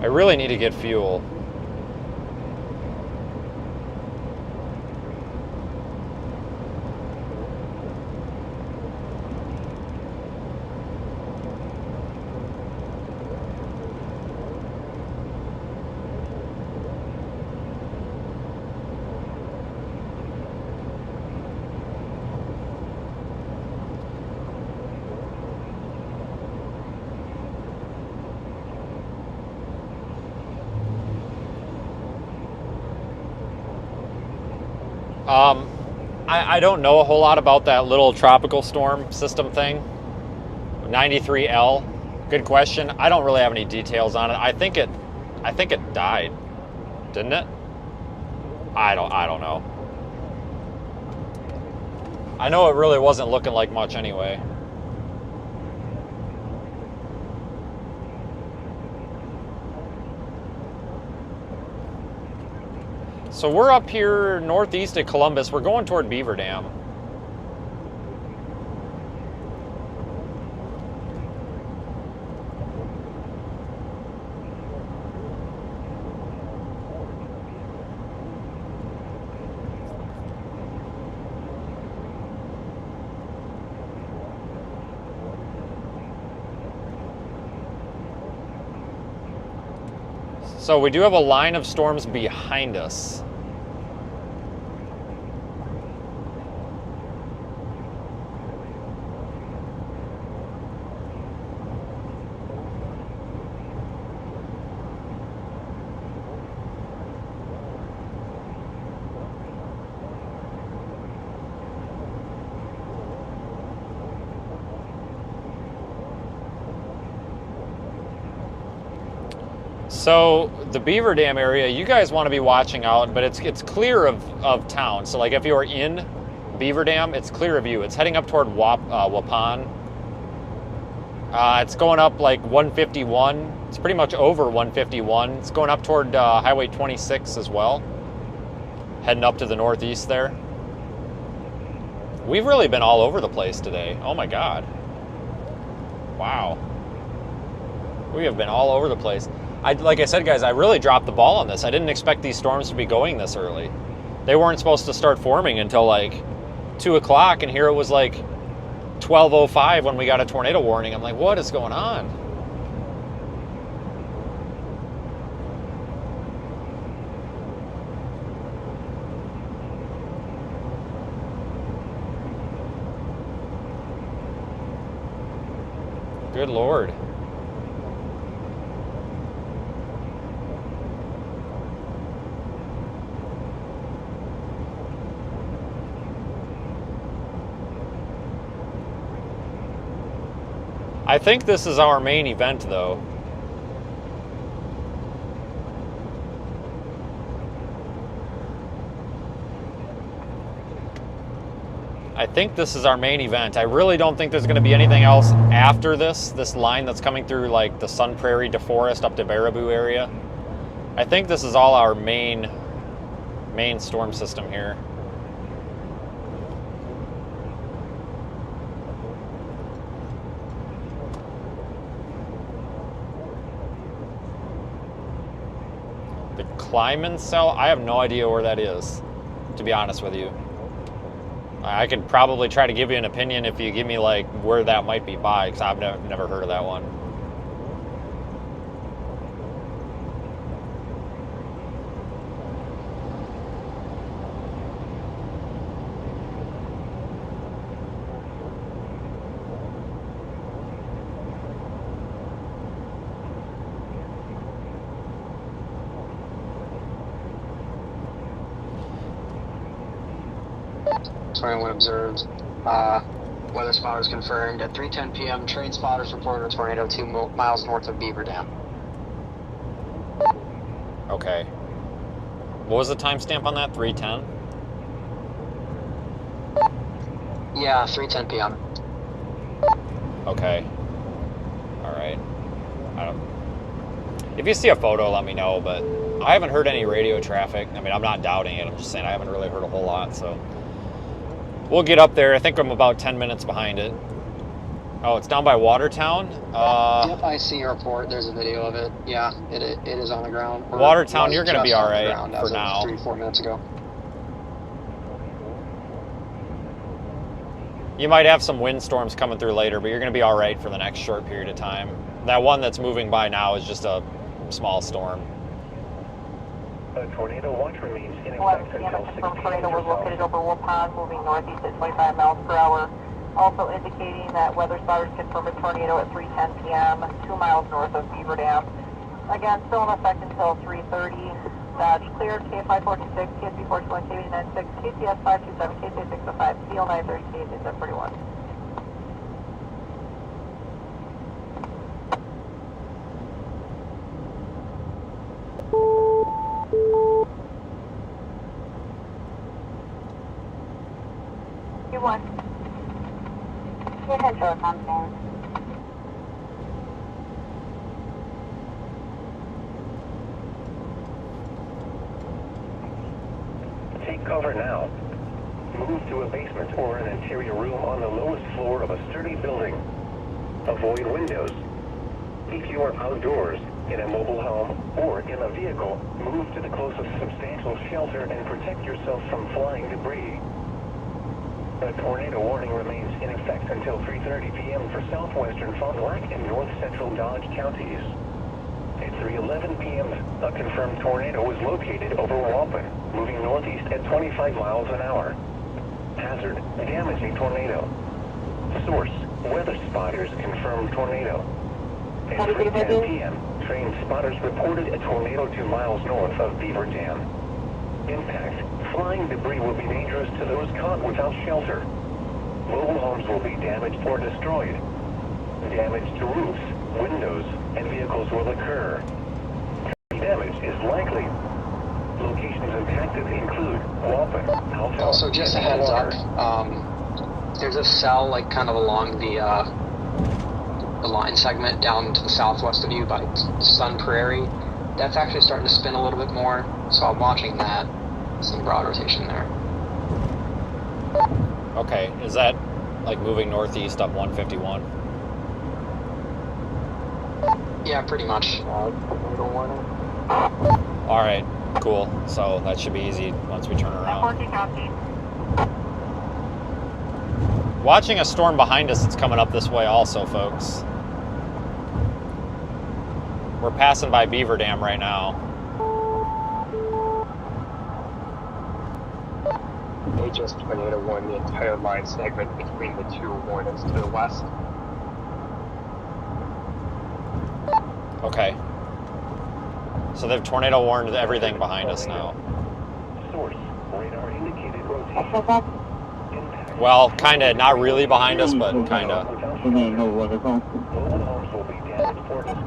I really need to get fuel. I don't know a whole lot about that little tropical storm system thing. 93L. Good question. I don't really have any details on it. I think it died, didn't it? I don't know. I know it really wasn't looking like much anyway. So we're up here northeast of Columbus. We're going toward Beaver Dam. So we do have a line of storms behind us. So the Beaver Dam area, you guys want to be watching out, but it's clear of town. So like if you're in Beaver Dam, it's clear of you. It's heading up toward Waupun. It's going up like 151. It's pretty much over 151. It's going up toward Highway 26 as well. Heading up to the northeast there. We've really been all over the place today. Oh my God. Wow. We have been all over the place. Like I said, guys, I really dropped the ball on this. I didn't expect these storms to be going this early. They weren't supposed to start forming until like 2 o'clock, and here it was like 12:05 when we got a tornado warning. I'm like, what is going on? Good Lord. I think this is our main event, though. I think this is our main event. I really don't think there's going to be anything else after this line that's coming through like the Sun Prairie, DeForest up to Baraboo area. I think this is all our main storm system here. Kleiman cell? I have no idea where that is, to be honest with you. I could probably try to give you an opinion if you give me like where that might be by, because I've never heard of that one. Tornado observed. Weather spotters confirmed at 3:10 p.m. Train spotters reported a tornado 2 miles north of Beaver Dam. Okay. What was the timestamp on that? 3:10? Yeah, 3:10 p.m. Okay. All right. If you see a photo, let me know, but I haven't heard any radio traffic. I mean, I'm not doubting it. I'm just saying I haven't really heard a whole lot, so we'll get up there. I think I'm about 10 minutes behind it. Oh, it's down by Watertown? Yep, I see your report. There's a video of it. Yeah, it is on the ground. Watertown, you're going to be all right for now. 3-4 minutes ago. You might have some windstorms coming through later, but you're going to be all right for the next short period of time. That one that's moving by now is just a small storm. A tornado watch remains in One effect PM, until a 6 confirmed p.m. tornado was located over Waupun, moving northeast at 25 miles per hour. Also indicating that weather spotters confirmed a tornado at 3:10 p.m., 2 miles north of Beaver Dam. Again, still in effect until 3:30. dispatch. Cleared KFI 426, KSB 421, KV 96, KCS 527, KC 605, CL 930, KC 741. You won. Go ahead, Telecom stand. Take cover now. Move to a basement or an interior room on the lowest floor of a sturdy building. Avoid windows. If you are outdoors, in a mobile home, or in a vehicle, move to the closest substantial shelter and protect yourself from flying debris. A tornado warning remains in effect until 3:30 p.m. for southwestern Fond du Lac and north central Dodge counties. At 3:11 p.m., a confirmed tornado was located over Walpen, moving northeast at 25 miles an hour. Hazard, damaging tornado. Source, weather spotters confirmed tornado. At 3:10 p.m., train spotters reported a tornado 2 miles north of Beaver Dam. Impact, flying debris will be dangerous to those caught without shelter. Mobile homes will be damaged or destroyed. Damage to roofs, windows, and vehicles will occur. Damage is likely. Locations impacted include Walpen, Alto, Also, just a heads up, there's a cell like kind of along the line segment down to the southwest of you by Sun Prairie. That's actually starting to spin a little bit more, so I'm watching that. Some broad rotation there. Okay, is that like moving northeast up 151? Yeah, pretty much. All right, cool. So that should be easy once we turn around. Watching a storm behind us that's coming up this way also, folks. We're passing by Beaver Dam right now. They just tornado warned the entire line segment between the two warnings to the west. Okay. So they've tornado warned everything behind us now. Source, radar indicated rotation. Well, kind of, not really behind us, but kind of.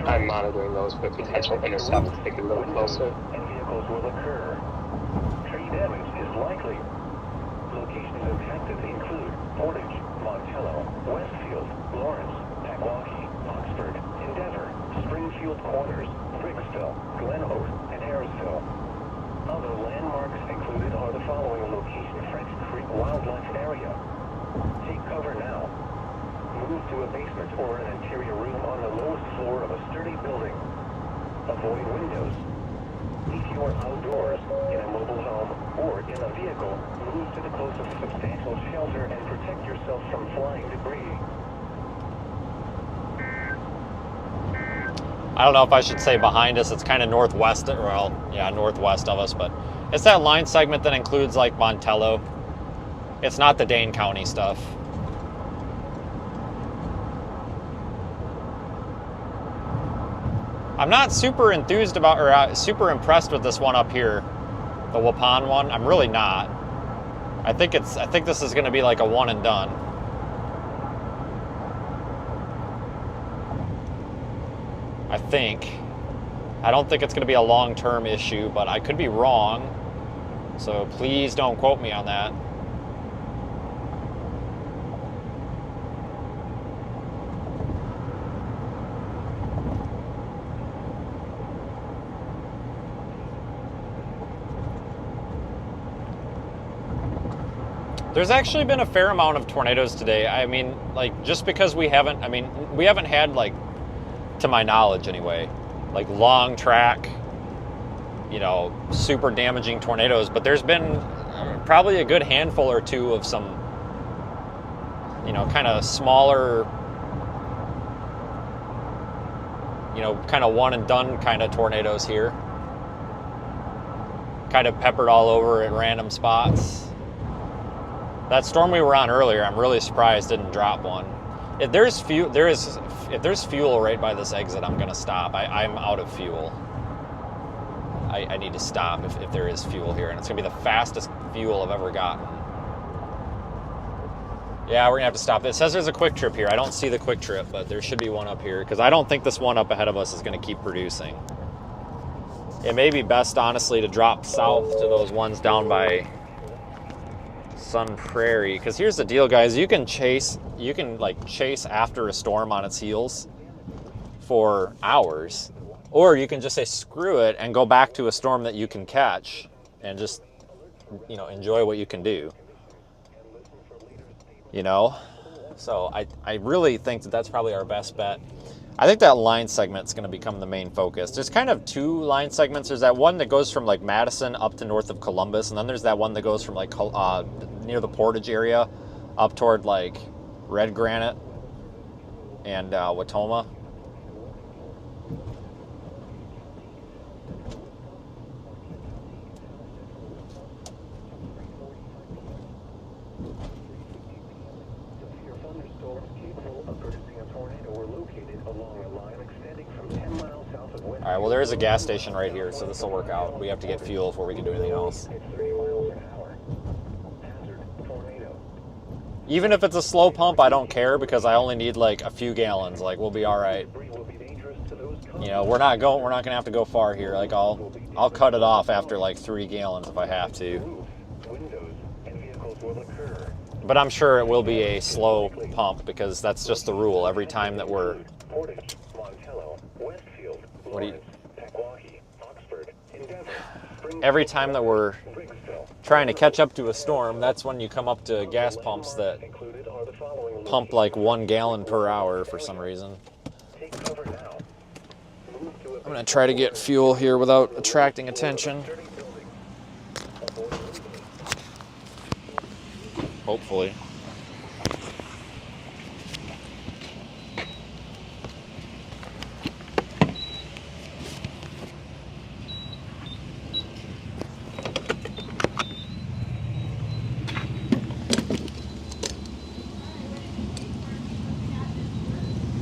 I'm monitoring those for potential intercepts to take a little closer. And vehicles will occur. Tree damage is likely. Locations impacted include Portage, Montello, Westfield, Lawrence, Packwaukee, Oxford, Endeavor, Springfield Corners, Briggsville, Glen Oak, and Harrisville. Other landmarks included are the following location: French Creek Wildlife Area. Take cover now. Move to a basement or an interior room on the lowest floor of a sturdy building. Avoid windows. If you are outdoors, in a mobile home, or in a vehicle, move to the closest substantial shelter and protect yourself from flying debris. I don't know if I should say behind us. It's kind of northwest, well, yeah, northwest of us, but it's that line segment that includes like Montello. It's not the Dane County stuff. I'm not super enthused about, or super impressed with this one up here, the Waupun one. I'm really not. I think this is going to be like a one and done. I think. I don't think it's going to be a long-term issue, but I could be wrong. So please don't quote me on that. There's actually been a fair amount of tornadoes today. I mean, like, just because we haven't had, like, to my knowledge anyway, like long track, you know, super damaging tornadoes, but there's been probably a good handful or two of some, you know, kind of smaller, you know, kind of one and done kind of tornadoes here. Kind of peppered all over at random spots. That storm we were on earlier, I'm really surprised didn't drop one. If there's fuel right by this exit, I'm gonna stop. I'm out of fuel. I need to stop if there is fuel here. And it's going to be the fastest fuel I've ever gotten. Yeah, we're going to have to stop. It says there's a quick trip here. I don't see the quick trip, but there should be one up here because I don't think this one up ahead of us is going to keep producing. It may be best, honestly, to drop south to those ones down by Sun Prairie. Because here's the deal, guys. You can chase after a storm on its heels for hours. Or you can just say, screw it, and go back to a storm that you can catch and just, enjoy what you can do. So I really think that's probably our best bet. I think that line segment's going to become the main focus. There's kind of two line segments. There's that one that goes from like Madison up to north of Columbus, and then there's that one that goes from like near the Portage area up toward like Red Granite and Watoma. All right, well, there is a gas station right here, so this will work out. We have to get fuel before we can do anything else. Even if it's a slow pump, I don't care because I only need like a few gallons. Like, we'll be all right. We're not gonna have to go far here. Like, I'll cut it off after like 3 gallons if I have to. But I'm sure it will be a slow pump because that's just the rule. Every time that we're every time that we're trying to catch up to a storm, that's when you come up to gas pumps that pump like 1 gallon per hour for some reason. I'm going to try to get fuel here without attracting attention. Hopefully.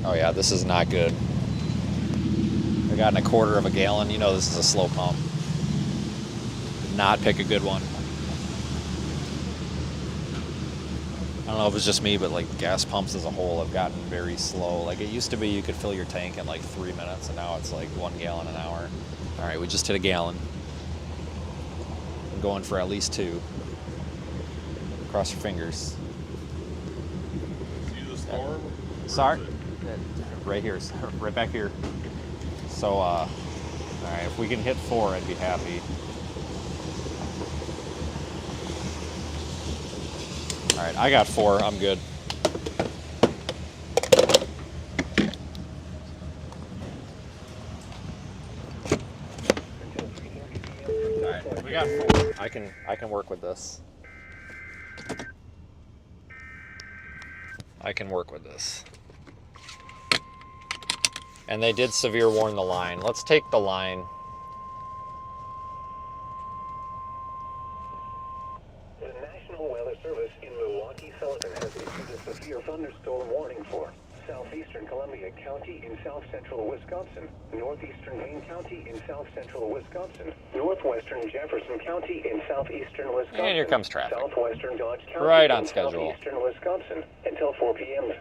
Oh yeah, this is not good. I got in 1/4 of a gallon. This is a slow pump. Did not pick a good one. I don't know if it's just me, but like gas pumps as a whole have gotten very slow. Like it used to be you could fill your tank in like 3 minutes, and now it's like 1 gallon an hour. All right, we just hit a gallon. I'm going for at least 2. Cross your fingers. See the storm? Sorry? Right here, right back here. So, all right, if we can hit 4, I'd be happy. All right, I got 4. I'm good. All right, we got 4. I can work with this. I can work with this. And they did severe warn the line. Let's take the line. The National Weather Service in Milwaukee-Sullivan has issued a severe thunderstorm warning for southeastern Columbia County in south-central Wisconsin, northeastern Wayne County in south-central Wisconsin, northwestern Jefferson County in southeastern Wisconsin, And here comes traffic. southwestern Dodge County Right on in schedule. southeastern Wisconsin until 4 p.m.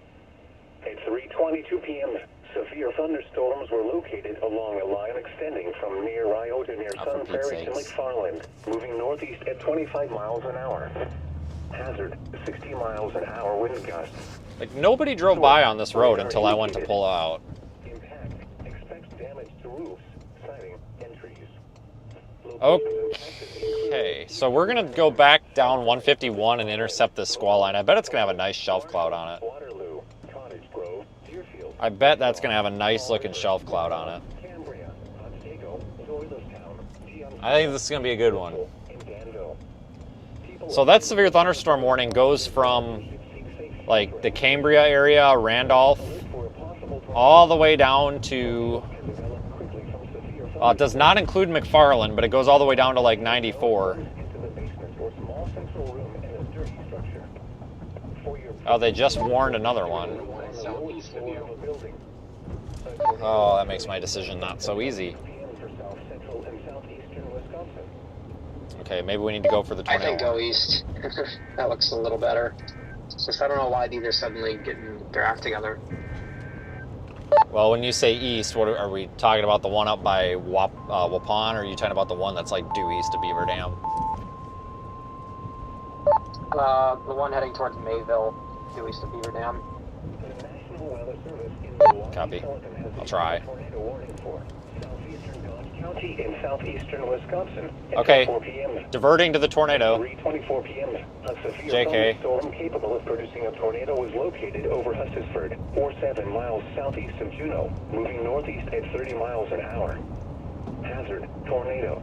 At 3:22 p.m., severe thunderstorms were located along a line extending from near Ryota near Sun Prairie to McFarland, moving northeast at 25 miles an hour. Hazard, 60 miles an hour wind gusts. Like, nobody drove by on this road until I went to pull out. Impact, expect damage to roofs, siding, and trees. Okay, so we're going to go back down 151 and intercept this squall line. I bet it's going to have a nice shelf cloud on it. Waterloo, Cottage Grove, Deerfield. I bet that's going to have a nice looking shelf cloud on it. Cambria, Otsego, Doylestown, I think this is going to be a good one. and Danville. So that severe thunderstorm warning goes from like the Cambria area, Randolph, all the way down to, it does not include McFarland, but it goes all the way down to like 94. Oh, they just warned another one. Oh, that makes my decision not so easy. Okay, maybe we need to go for the I tornado. think go east. That looks a little better. Just I don't know why these are suddenly getting their act together. Well, when you say east, what are we talking about? The one up by Waupun, or are you talking about the one that's like due east of Beaver Dam? The one heading towards Mayville, due east of Beaver Dam. The National Weather Service in Milwaukee Copy. Sullivan has I'll issued try. a tornado warning for southeastern Dodge County in southeastern Wisconsin until Okay. 4 p.m. Diverting to the tornado. 3:24 p.m. A severe JK. thunderstorm capable of producing a tornado was located over Hustisford, 7 miles southeast of Juneau, moving northeast at 30 miles an hour. Hazard: tornado.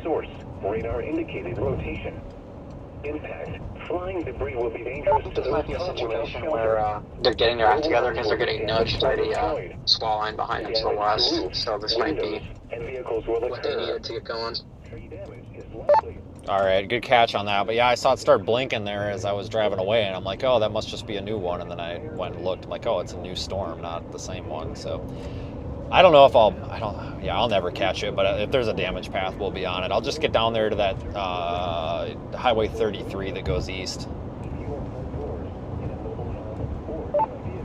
Source: radar indicated rotation. Impact: flying debris will be dangerous to This those might be a caught without situation shelter. where they're getting their act together because they're getting nudged by the squall line behind them to the west. So this might be And vehicles will what they occur. needed to get going. Tree damage is likely. All right, good catch on that. But yeah, I saw it start blinking there as I was driving away, and I'm like, oh, that must just be a new one. And then I went and looked. I'm like, oh, it's a new storm, not the same one. So I don't know if I'll never catch it. But if there's a damage path, we'll be on it. I'll just get down there to that Highway 33 that goes east.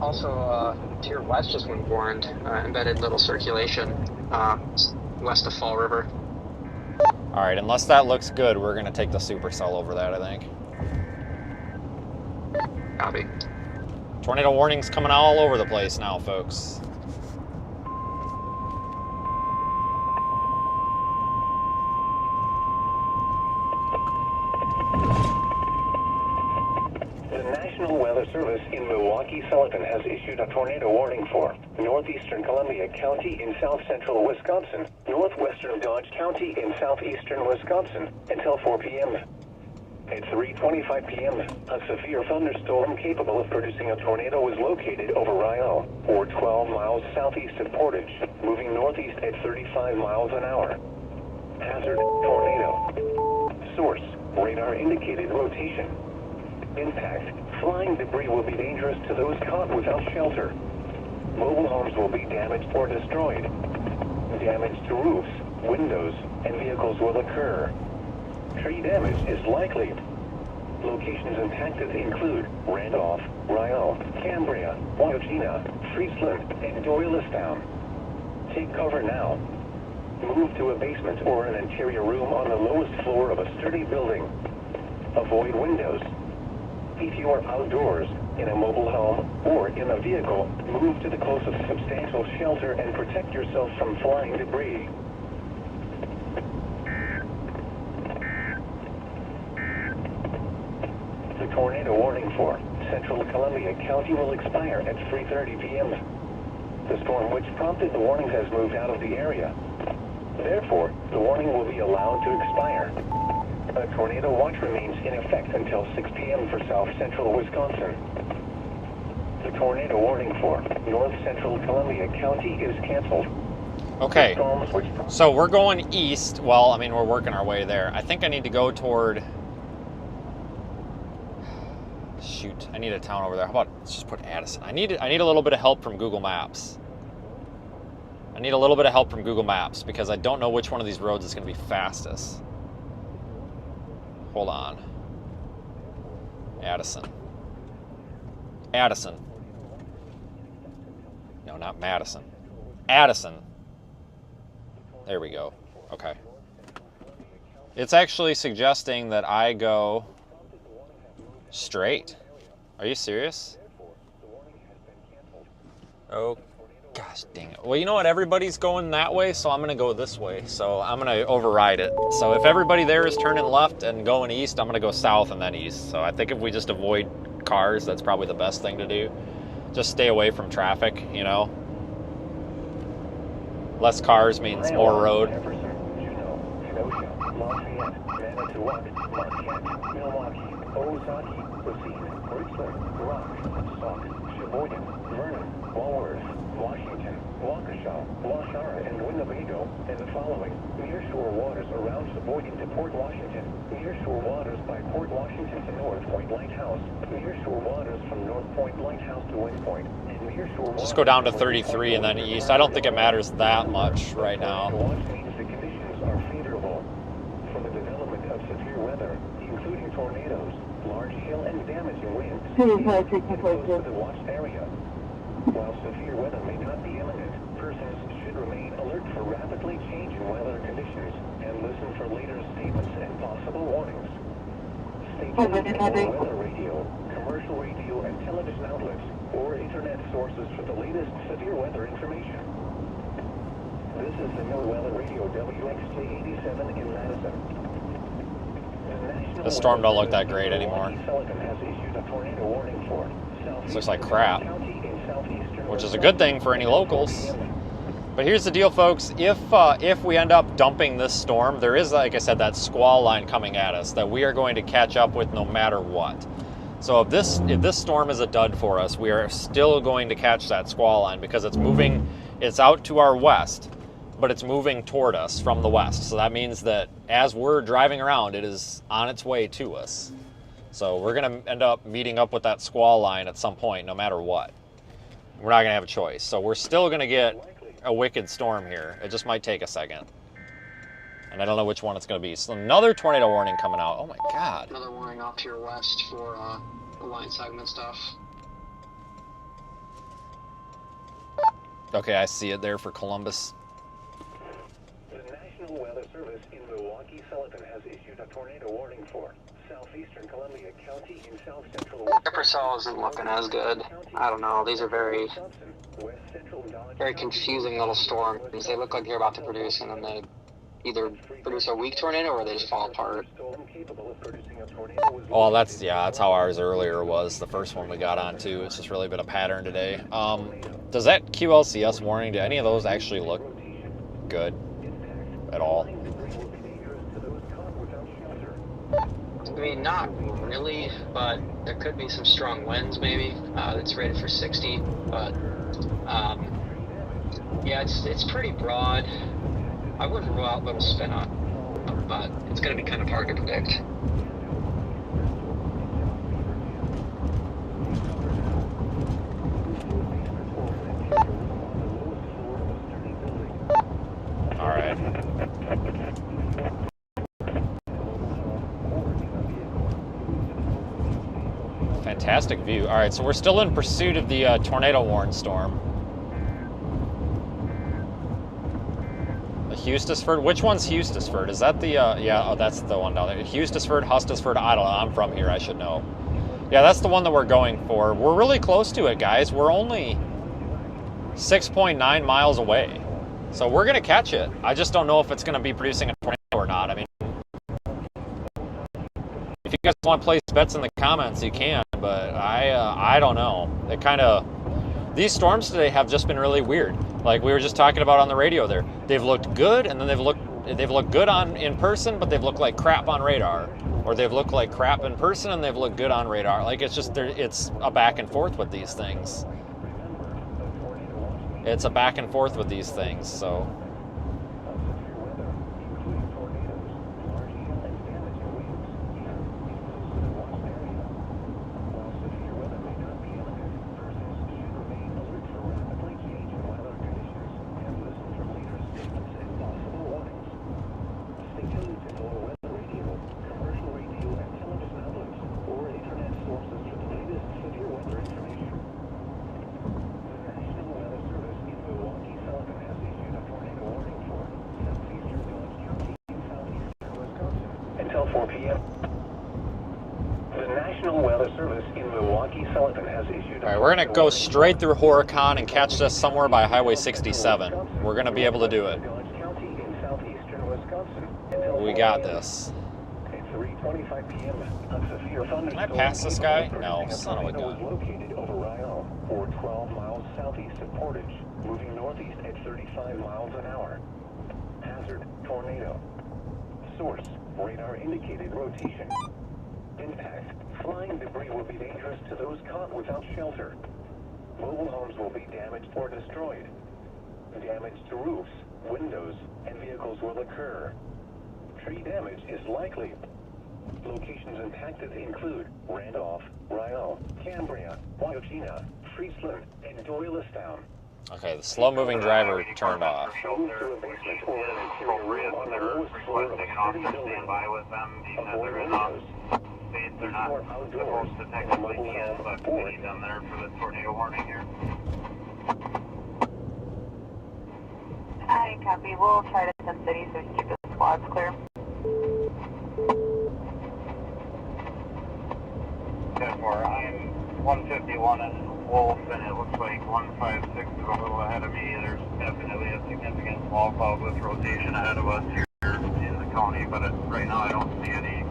Also, to your west, just when warned, embedded little circulation west of Fall River. All right, unless that looks good, we're gonna take the supercell over that, I think. Copy. Tornado warnings coming all over the place now, folks. The National Weather Service in Milwaukee Sullivan has issued a tornado warning for northeastern Columbia County in south central Wisconsin, northwestern Dodge County in southeastern Wisconsin until 4 p.m. At 3:25 p.m., a severe thunderstorm capable of producing a tornado was located over Rio, or 12 miles southeast of Portage, moving northeast at 35 miles an hour. Hazard: tornado. Source: radar indicated rotation. Impact: flying debris will be dangerous to those caught without shelter. Mobile homes will be damaged or destroyed. Damage to roofs, windows, and vehicles will occur. Tree damage is likely. Locations impacted include Randolph, Rio, Cambria, Waukegan, Friesland, and Doylestown. Take cover now. Move to a basement or an interior room on the lowest floor of a sturdy building. Avoid windows. If you are outdoors, in a mobile home, or in a vehicle, move to the closest substantial shelter and protect yourself from flying debris. The tornado warning for central Columbia County will expire at 3:30 p.m. The storm which prompted the warning has moved out of the area. Therefore, the warning will be allowed to expire. A tornado watch remains in effect until 6 p.m. for south central Wisconsin. The tornado warning for north central Columbia County is canceled. Okay, Storms which so we're going east. Well, I mean, we're working our way there. I think I need to go toward... Shoot, I need a town over there. How about, let's just put Addison. I need a little bit of help from Google Maps. I need a little bit of help from Google Maps because I don't know which one of these roads is going to be fastest. Hold on. Addison. Addison. No, not Madison. Addison. There we go. Okay. It's actually suggesting that I go straight. Are you serious? Oh, gosh dang it. Well, you know what? Everybody's going that way, so I'm going to go this way. So I'm going to override it. So if everybody there is turning left and going east, I'm going to go south and then east. So I think if we just avoid cars, that's probably the best thing to do. Just stay away from traffic, you know? Less cars means more road. Ozaki, Racine, Richland, Rock, Sauk, Sheboygan, Vernon, Walworth, Washington, Waukesha, Washara, and Winnebago, and the following: nearshore waters around Sheboygan to Port Washington, nearshore waters by Port Washington to North Point Lighthouse, nearshore waters from North Point Lighthouse to West Point, and nearshore Just go down to 33 and then east. I don't think it matters that much right now. Watch means the conditions are favorable. Please take the close to the watched area. While severe weather may not be imminent, persons should remain alert for rapidly changing weather conditions and listen for later statements and possible warnings. Stay tuned to weather radio, commercial radio and television outlets, or internet sources for the latest severe weather information. This is the NOAA Weather Radio WXJ87 in Madison. The storm don't look that great anymore. This looks like crap, which is a good thing for any locals. But here's the deal, folks. If we end up dumping this storm, there is, like I said, that squall line coming at us that we are going to catch up with no matter what. So if this storm is a dud for us, we are still going to catch that squall line because it's moving. It's out to our west, but it's moving toward us from the west. So that means that as we're driving around, it is on its way to us. So we're going to end up meeting up with that squall line at some point, no matter what. We're not going to have a choice. So we're still going to get a wicked storm here. It just might take a second. And I don't know which one it's going to be. So another tornado warning coming out. Oh my God. Another warning off to your west for the line segment stuff. Okay, I see it there for Columbus. The National Weather Service in Milwaukee-Sullivan has issued a tornado warning for southeastern Columbia County in south central Eppercell isn't looking as good. I don't know. These are very confusing little storms. They look like they're about to produce, and then they either produce a weak tornado or they just fall apart. Oh, that's how ours earlier was. The first one we got on too. It's just really been a pattern today. Does that QLCS warning, do any of those actually look good at all? I mean, not really, but there could be some strong winds maybe. It's rated for 60, but yeah, it's pretty broad. I wouldn't rule out little spin on, but it's going to be kind of hard to predict. All right. Fantastic view. All right, so we're still in pursuit of the tornado warn storm. Eustisford? Which one's Eustisford? Is that the, yeah, oh, that's the one down there. Eustisford, Hustisford, I don't know. I'm from here, I should know. Yeah, that's the one that we're going for. We're really close to it, guys. We're only 6.9 miles away. So we're going to catch it. I just don't know if it's going to be producing a tornado or not. I mean, if you guys want to place bets in the comments, you can, but I don't know. It kind of, these storms today have just been really weird. Like we were just talking about on the radio there. They've looked good, and then they've looked good in person, but they've looked like crap on radar. Or they've looked like crap in person, and they've looked good on radar. Like it's just, it's a back and forth with these things. It's a back and forth with these things, so. Until 4 p.m. The National Weather Service in Milwaukee-Sullivan has issued. All right, we're going to go straight through Horicon and catch this somewhere by Highway 67. We're going to be able to do it. We got this. It's 3:25 p.m. A severe Can I pass this guy? No, son of a tornado gun. was located over Ryle, or 12 miles southeast of Portage, moving northeast at 35 miles an hour. Hazard: tornado. Source: radar indicated rotation. Impact: flying debris will be dangerous to those caught without shelter. Mobile homes will be damaged or destroyed. Damage to roofs, windows, and vehicles will occur. Tree damage is likely. Locations impacted include Randolph, Ryle, Cambria, Waukegan, Friesland, and Doylestown. Okay, the slow-moving driver turned off. space. They're not supposed to technically be in, but we need them there for the tornado warning here. Hi, copy. We'll try to send cities so we can keep the squads clear. 10-4, I'm 151 and Wolf, and it looks like 156 is a little ahead of me. There's definitely a significant small cloud with rotation ahead of us here in the county, but right now I don't see any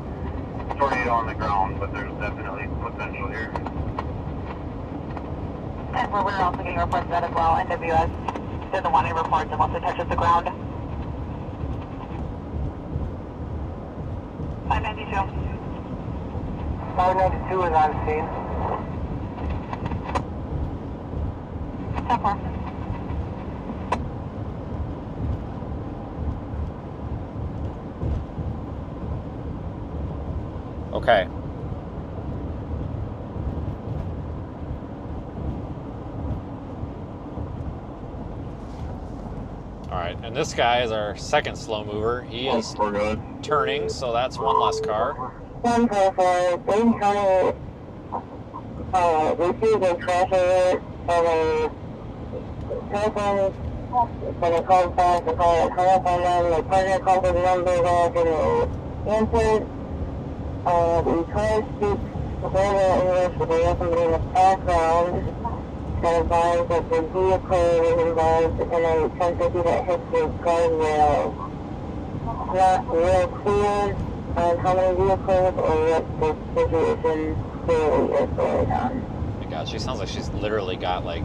tornado on the ground, but there's definitely potential here. And we're also getting reports of that as well. NWS doesn't want any reports unless it touches the ground. 592. 592 is on scene. 10-4. Okay. Alright, and this guy is our second slow mover. He is turning, so that's one less car. 144, Dane County, received a crash alert from a person, when they called back, they called it hung up on them, the partner called the number back and they answered. We tried to speak Florida English, but there was somebody in the background that advised that the vehicle was involved in a 1050 that hit the guardrail. It's not real clear on how many vehicles or what the situation clearly is going on. Oh my God, she sounds like she's literally got like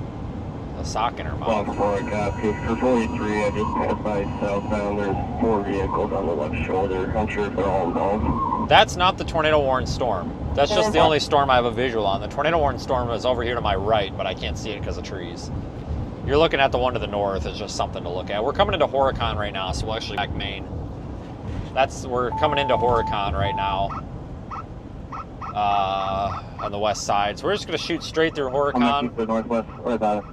a sock in her mouth. For 43, I just passed by southbound. There's 4 vehicles on the left shoulder. I'm sure if they're all involved. That's not the tornado warned storm. That's just the only storm I have a visual on. The tornado warned storm is over here to my right, but I can't see it because of trees. You're looking at the one to the north. It's just something to look at. We're coming into Horicon right now, so we'll actually back Maine. We're coming into Horicon right now on the west side. So we're just going to shoot straight through Horicon. I'm going to the northwest, or the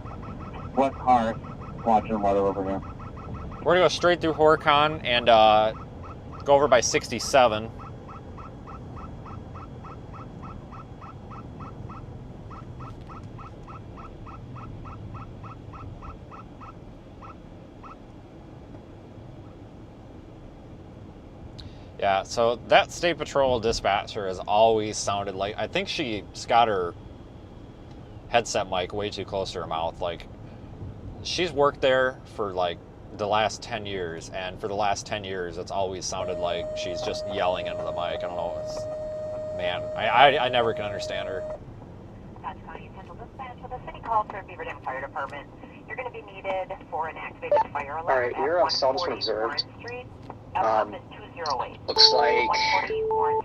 west car, watching weather over here. We're going to go straight through Horicon and go over by 67. Yeah, so that State Patrol dispatcher has always sounded like, I think she's got her headset mic way too close to her mouth. Like, she's worked there for like the last 10 years, and for the last 10 years, it's always sounded like she's just yelling into the mic. I don't know, man, I never can understand her. That's County Central Dispatch with a city call for Beaverdam Fire Department. You're going to be needed for an activated fire alarm. Alright, you're on Seldom Observed. Looks like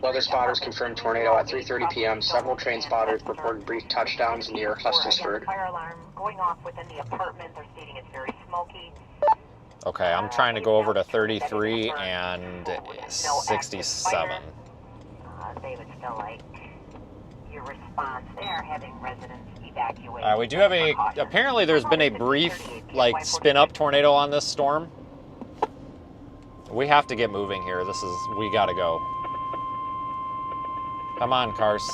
weather spotters confirmed tornado at 3:30 p.m. Several train spotters reported brief touchdowns near Hustisford. Fire alarm going off within the apartment. They're stating it's very smoky. Okay, I'm trying to go over to 33 and 67. They would still like your response there, having residents evacuate. We do have apparently there's been a brief, like, spin-up tornado on this storm. We have to get moving here. We gotta go. Come on, cars.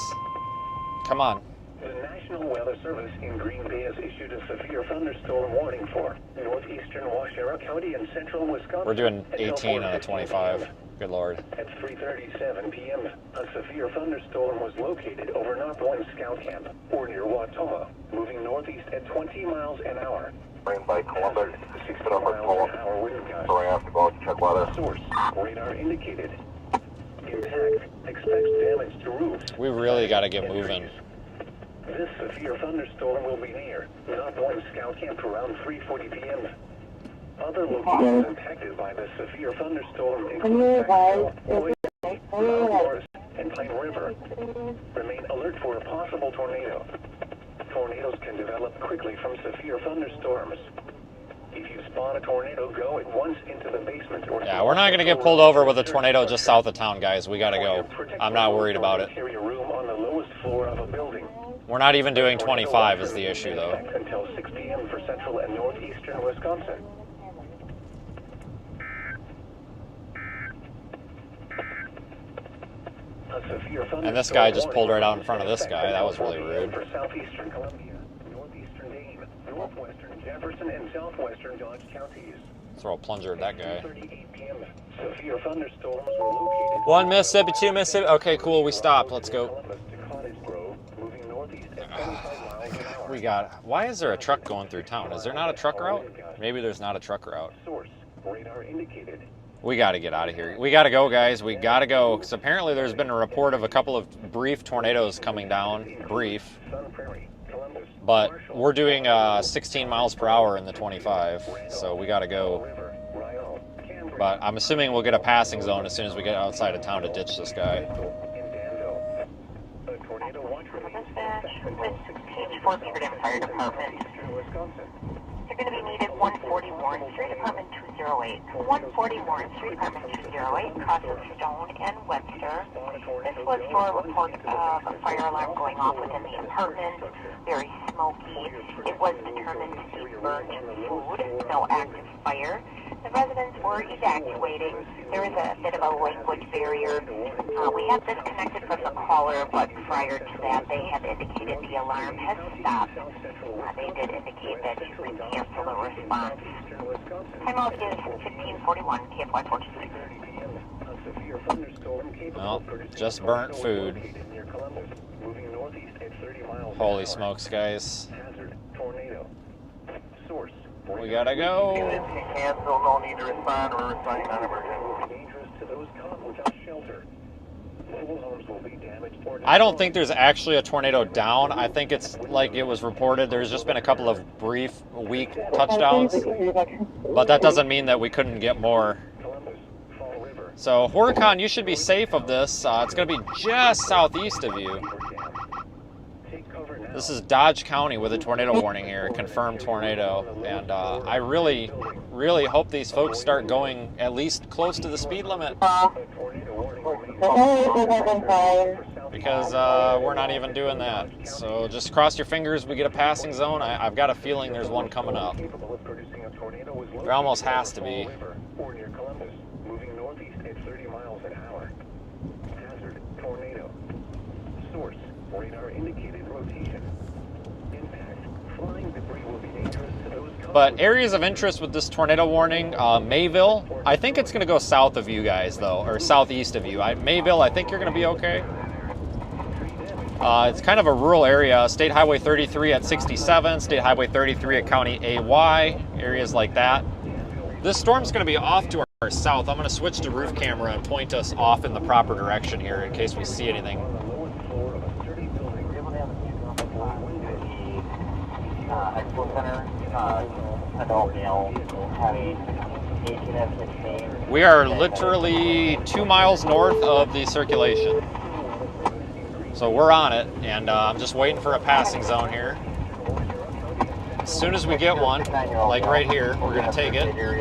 Come on. The National Weather Service in Green Bay has issued a severe thunderstorm warning for northeastern Washtenaw County and central Wisconsin. We're doing 18 on a 25. Good Lord. At 3:37 p.m., a severe thunderstorm was located over North One Scout Camp, or near Wautoma, moving northeast at 20 miles an hour. Rain by Columbus, 60 miles an hour wind gusts. so I have to go out and check weather. Source, radar indicated. Impact, expects damage to roofs. We really gotta get moving. This severe thunderstorm will be near North One Scout Camp around 3:40 p.m. Other locations impacted by the severe thunderstorm include Saxville, Boise, Mount Morris, and Plain River. Remain alert for a possible tornado. Tornadoes can develop quickly from severe thunderstorms. If you spot a tornado, go at once into the basement or... Yeah, we're not going to get pulled over with a tornado just south of town, guys. We got to go. I'm not worried about it. Carry a room on the lowest floor of a building. We're not even doing 25 is the issue, though. Until 6 p.m. for central and northeastern Wisconsin. And this guy just pulled right out in front of this guy. That was really rude. For southeastern Columbia, northeastern Dane, northwestern Jefferson, and southwestern Dodge counties. Throw a plunger at that guy. 2:38 p.m. Severe thunderstorms were located. 1 Mississippi, 2 Mississippi. Okay, cool. We stopped. Let's go. Columbus to Cottage Grove, moving northeast at 25 miles an hour. We got. Why is there a truck going through town? Is there not a truck route? Maybe there's not a truck route. Source, radar indicated. We got to get out of here. We got to go, guys. We got to go. Because apparently there's been a report of a couple of brief tornadoes coming down. Brief. Sun Prairie, Columbus, But we're doing 16 miles per hour in the 25. So we got to go. River, Ryall, Cambridge, But I'm assuming we'll get a passing zone as soon as we get outside of town to ditch this guy. in Danville. A tornado watch remains in effect until 6 Page 4 Beaver Dam Fire Department. eastern Wisconsin. They're going to be needed 140 Warren Street, Department 208. 140 Warren Street, Department 208, crosses Stone and Webster. This was for a report of a fire alarm going off within the apartment, very smoky. It was determined to be burnt food, no active fire. The residents were evacuating. There is a bit of a language barrier. We have disconnected from the caller, but prior to that, they have indicated the alarm has stopped. They did indicate that you would cancel the response. Time out is 1541, KFY 426. Well, just burnt food. Holy smokes, guys. We gotta go. Cancel, no need to respond, or responding non-emergency. Dangerous to those caught without shelter. Mobile homes will be damaged or I don't think there's actually a tornado down. I think it's like it was reported. There's just been a couple of brief, weak touchdowns. But that doesn't mean that we couldn't get more. So, Horicon, you should be safe of this. It's going to be just southeast of you. This is Dodge County with a tornado warning here, confirmed tornado. And I really, really hope these folks start going at least close to the speed limit. Because we're not even doing that. So just cross your fingers, we get a passing zone. I've got a feeling there's one coming up. There almost has to be. moving northeast at 30 miles an hour. Hazard, tornado. Source, radar indicated rotation. Impact, flying debris will be dangerous to those. But areas of interest with this tornado warning, Mayville, I think it's going to go south of you guys though, or southeast of you. Mayville, I think you're going to be okay. It's kind of a rural area. State Highway 33 at 67, State Highway 33 at County AY, areas like that. This storm's going to be off to our south. I'm going to switch to roof camera and point us off in the proper direction here in case we see anything. We are literally 2 miles north of the circulation. So we're on it, and I'm just waiting for a passing zone here. As soon as we get one, like right here, we're going to take it. We're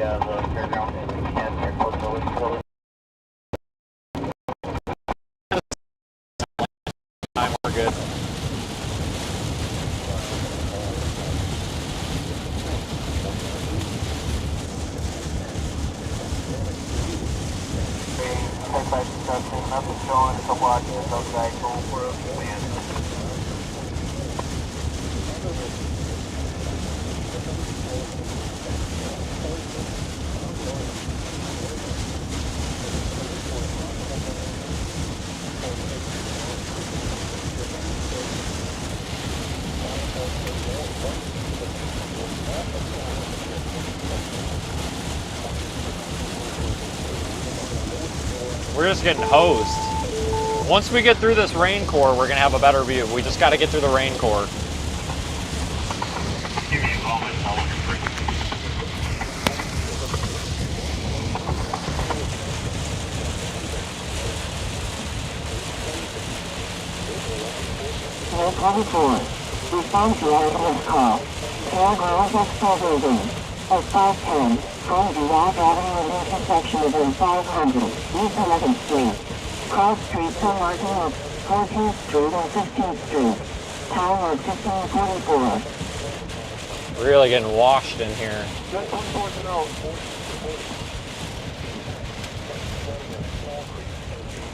good. Nothing's going, a couple ideas outside, going for a plan. We're just getting hosed. Once we get through this rain core, we're gonna have a better view. We just gotta get through the rain core. Give me a moment, I'll look for it. Respond to our ambulance call. Air Grove Expo Building at 510 from Girard Avenue at intersection of 500 East 11th Street. Cross Street to marking of 14th Street and 15th Street. Time of 1544. Really getting washed in here.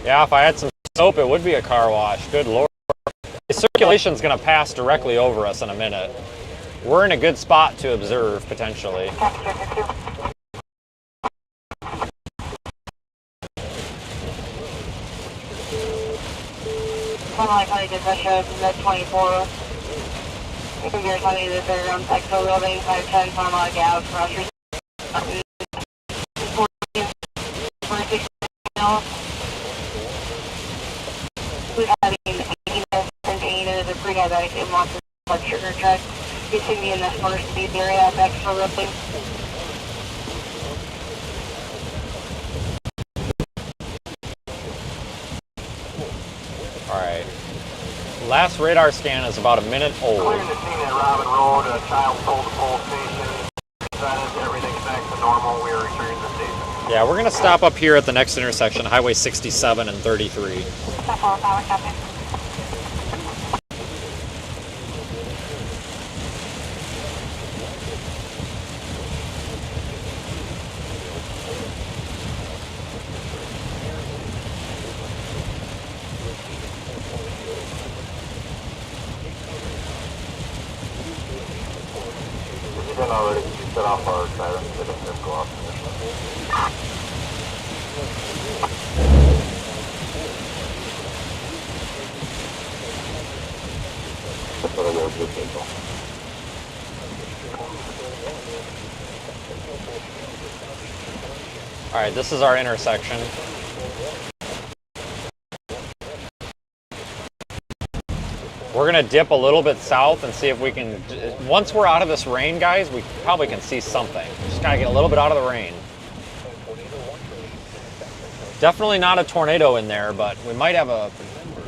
Yeah, if I had some hope it would be a car wash. Good lord. The circulation's going to pass directly over us in a minute. We're in a good spot to observe, potentially. County Dispatcher, Med 24. You're telling me that they're on Expo Building, 510 Farmlog Ave, Rogers. 46 We've had a pre-diabetic and wants a blood sugar check. He's going to be in the first speed area at Expo Building. Alright. Last radar scan is about a minute old. Clearing the scene at Robin Road, a child pulled the pole station. Everything's back to normal. We are returning to the station. Yeah, we're going to stop up here at the next intersection, Highway 67 and 33. Then already you set off our siren, didn't just go off Alright, this is our intersection. We're going to dip a little bit south and see if we can... Once we're out of this rain, guys, we probably can see something. Just got to get a little bit out of the rain. Definitely not a tornado in there, but we might have a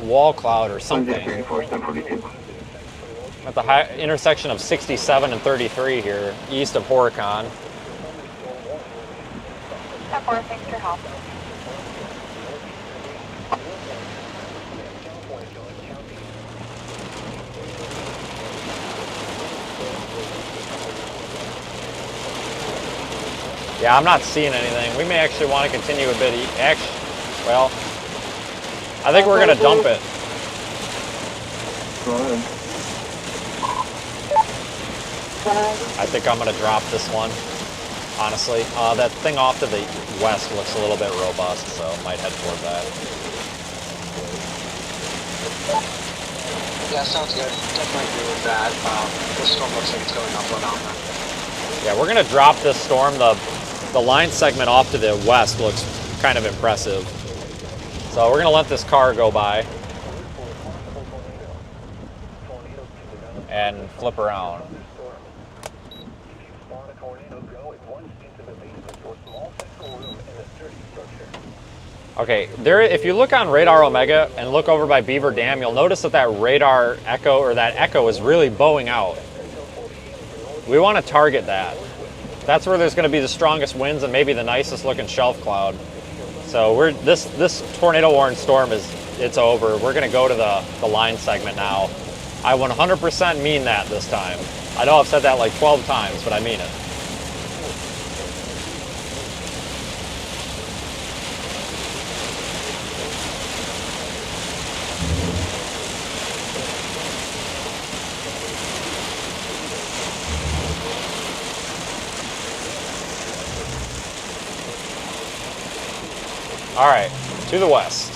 wall cloud or something. At the intersection of 67 and 33 here, east of Horicon. Thanks for help. Yeah, I'm not seeing anything. We may actually want to continue a bit. Well, I think we're going to dump it. Go ahead. I think I'm going to drop this one, honestly. That thing off to the west looks a little bit robust, so might head toward that. Yeah, sounds good. Definitely agree with that. The storm looks like it's going upward on that. Yeah, we're going to drop this storm. The line segment off to the west looks kind of impressive. So we're going to let this car go by and flip around. Okay, there. If you look on Radar Omega and look over by Beaver Dam, you'll notice that radar echo, or that echo, is really bowing out. We want to target that. That's where there's going to be the strongest winds and maybe the nicest looking shelf cloud. So this tornado warning storm it's over. We're going to go to the line segment now. I 100% mean that this time. I know I've said that like 12 times, but I mean it. All right, to the west.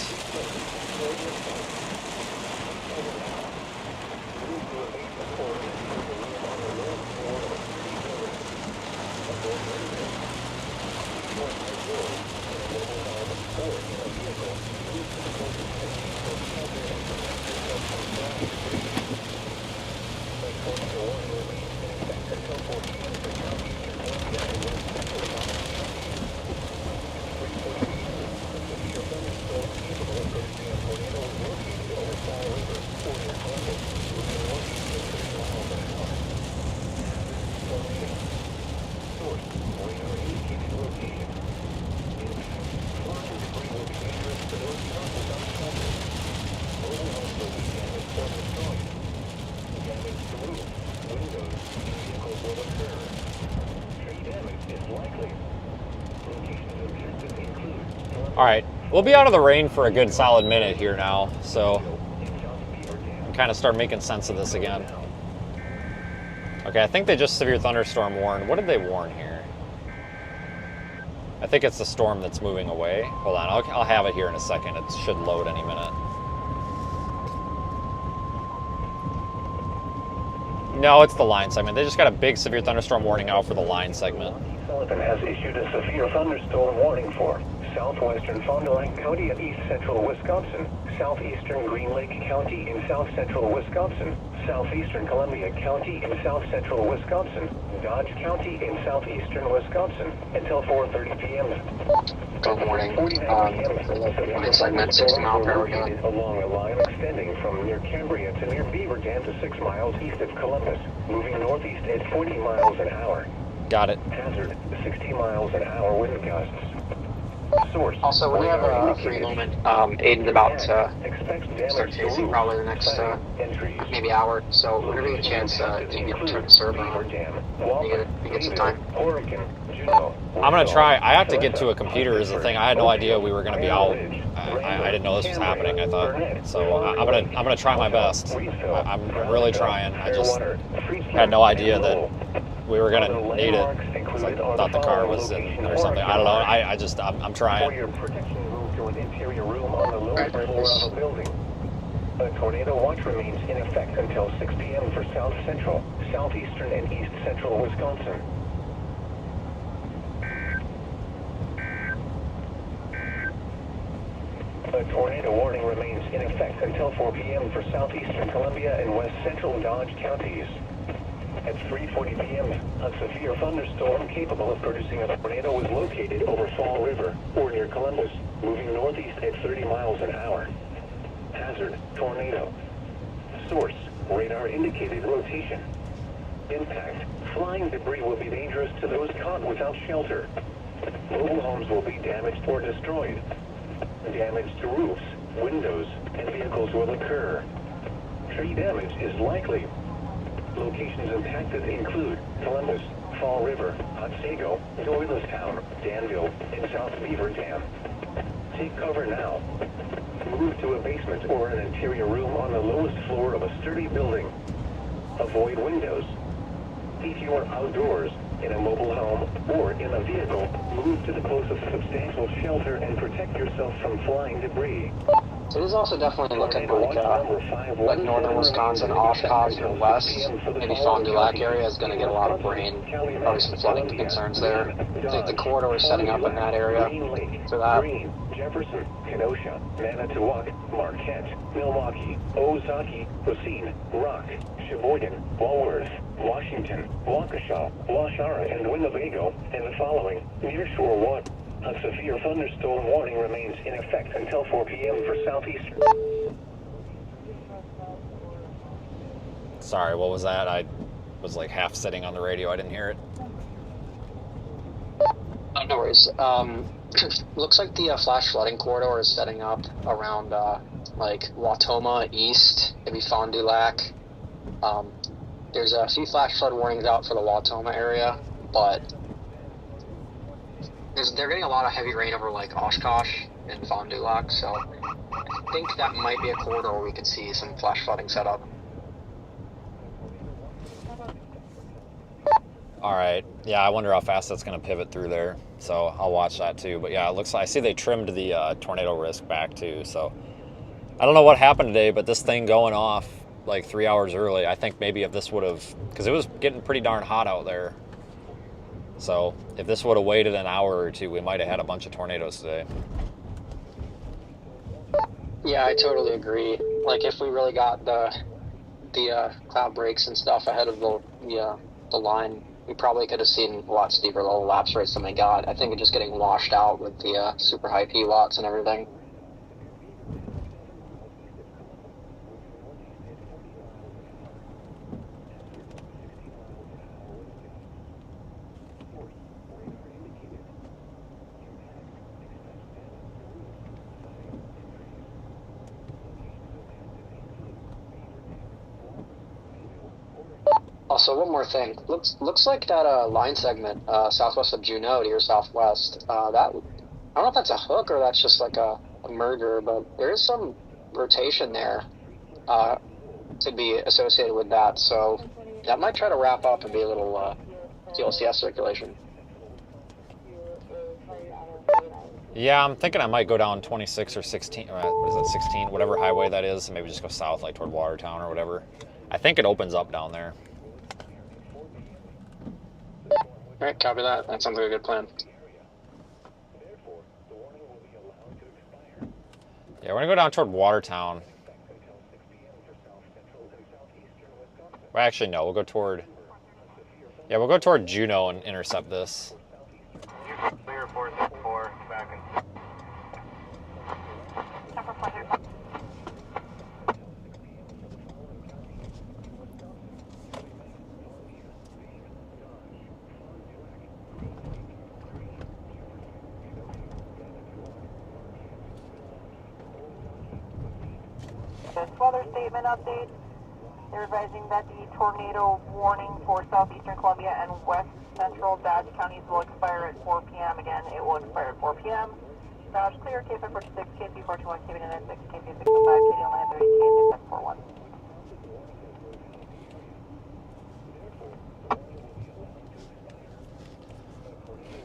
All right, We'll be out of the rain for a good solid minute here now, so kind of start making sense of this again. Okay, I think they just severe thunderstorm warned. What did they warn here? I think it's the storm that's moving away. Hold on, I'll have it here in a second. It should load any minute. No, it's the line segment. They just got a big severe thunderstorm warning out for the line segment. Sullivan has issued a severe thunderstorm warning for southwestern Fond du Lac County and east central Wisconsin, southeastern Green Lake County in south central Wisconsin, southeastern Columbia County in south central Wisconsin, Dodge County in southeastern Wisconsin until 4:30 p.m. Good morning. Line segment 60 mile per hour gale. Along a line extending from near Cambria to near Beaver Dam to 6 miles east of Columbus, moving northeast at 40 miles an hour. Got it. Hazard 60 miles an hour wind gusts. Source. Also, when you have a free moment, Aiden's about to start chasing probably the next maybe hour. So whenever you get a chance, you can turn the server on. You get some time. I'm gonna try. I have to get to a computer is the thing. I had no idea we were gonna be out. I didn't know this was happening. I thought so. I'm gonna try my best. I'm really trying. I just had no idea that we were gonna need it. I thought the car was in or something. I don't know. I'm trying. For your protection, move to an interior room on the lower floor of a building. A tornado watch remains in effect until 6 p.m. for south central, southeastern, and east central Wisconsin. A tornado warning remains in effect until 4 p.m. for southeastern Columbia and west central Dodge counties. At 3:40 p.m., a severe thunderstorm capable of producing a tornado was located over Fall River or near Columbus, moving northeast at 30 miles an hour. Hazard, tornado. Source, radar indicated rotation. Impact, flying debris will be dangerous to those caught without shelter. Mobile homes will be damaged or destroyed. Damage to roofs, windows, and vehicles will occur. Tree damage is likely. Locations impacted include Columbus, Fall River, Otsego, Doylestown, Danville, and South Beaver Dam. Take cover now. Move to a basement or an interior room on the lowest floor of a sturdy building. Avoid windows. If you are outdoors, in a mobile home, or in a vehicle, move to the closest substantial shelter and protect yourself from flying debris. So it is also definitely looking like northern Wisconsin, Oshkosh, and west, maybe Fond du Lac area is going to get a lot of rain, probably some flooding concerns there. I think the corridor is setting up in that area for that. Jefferson, Kenosha, Manitowoc, Marquette, Milwaukee, Ozaki, Racine, Rock, Sheboygan, Walworth, Washington, Waukesha, Washara, and Winnebago, and the following. Nearshore water. A severe thunderstorm warning remains in effect until 4 p.m. for southeastern. Sorry, what was that? I was like half sitting on the radio. I didn't hear it. No worries. Looks like the flash flooding corridor is setting up around like Watoma East, maybe Fond du Lac. There's a few flash flood warnings out for the Watoma area, but they're getting a lot of heavy rain over like Oshkosh and Fond du Lac, so I think that might be a corridor where we could see some flash flooding set up. All right. Yeah, I wonder how fast that's going to pivot through there. So I'll watch that too. But yeah, it looks like I see they trimmed the tornado risk back too. So I don't know what happened today, but this thing going off like 3 hours early, I think maybe if this would have, because it was getting pretty darn hot out there. So if this would have waited an hour or two, we might have had a bunch of tornadoes today. Yeah, I totally agree. Like if we really got the cloud breaks and stuff ahead of the line, we probably could have seen a lot steeper low lapse rates than we got. I think it's just getting washed out with the super high P watts and everything. Also, one more thing. Looks like that line segment southwest of Juneau to your southwest, that I don't know if that's a hook or that's just like a merger, but there is some rotation there to be associated with that. So that might try to wrap up and be a little TLCS circulation. Yeah, I'm thinking I might go down 26 or 16, what is it, 16, whatever highway that is, and maybe just go south, like toward Watertown or whatever. I think it opens up down there. All right, copy that. That sounds like a good plan. Yeah, we're gonna go down toward Watertown. Well, actually, no, we'll go toward, yeah, we'll go toward Juneau and intercept this. Clear 464, back in. Weather statement update. They're advising that the tornado warning for southeastern Columbia and west central Dodge counties will expire at 4 p.m. Again, it will expire at 4 p.m. Dodge clear, KP46, KP421, KP96, KP605, KD130, KP741.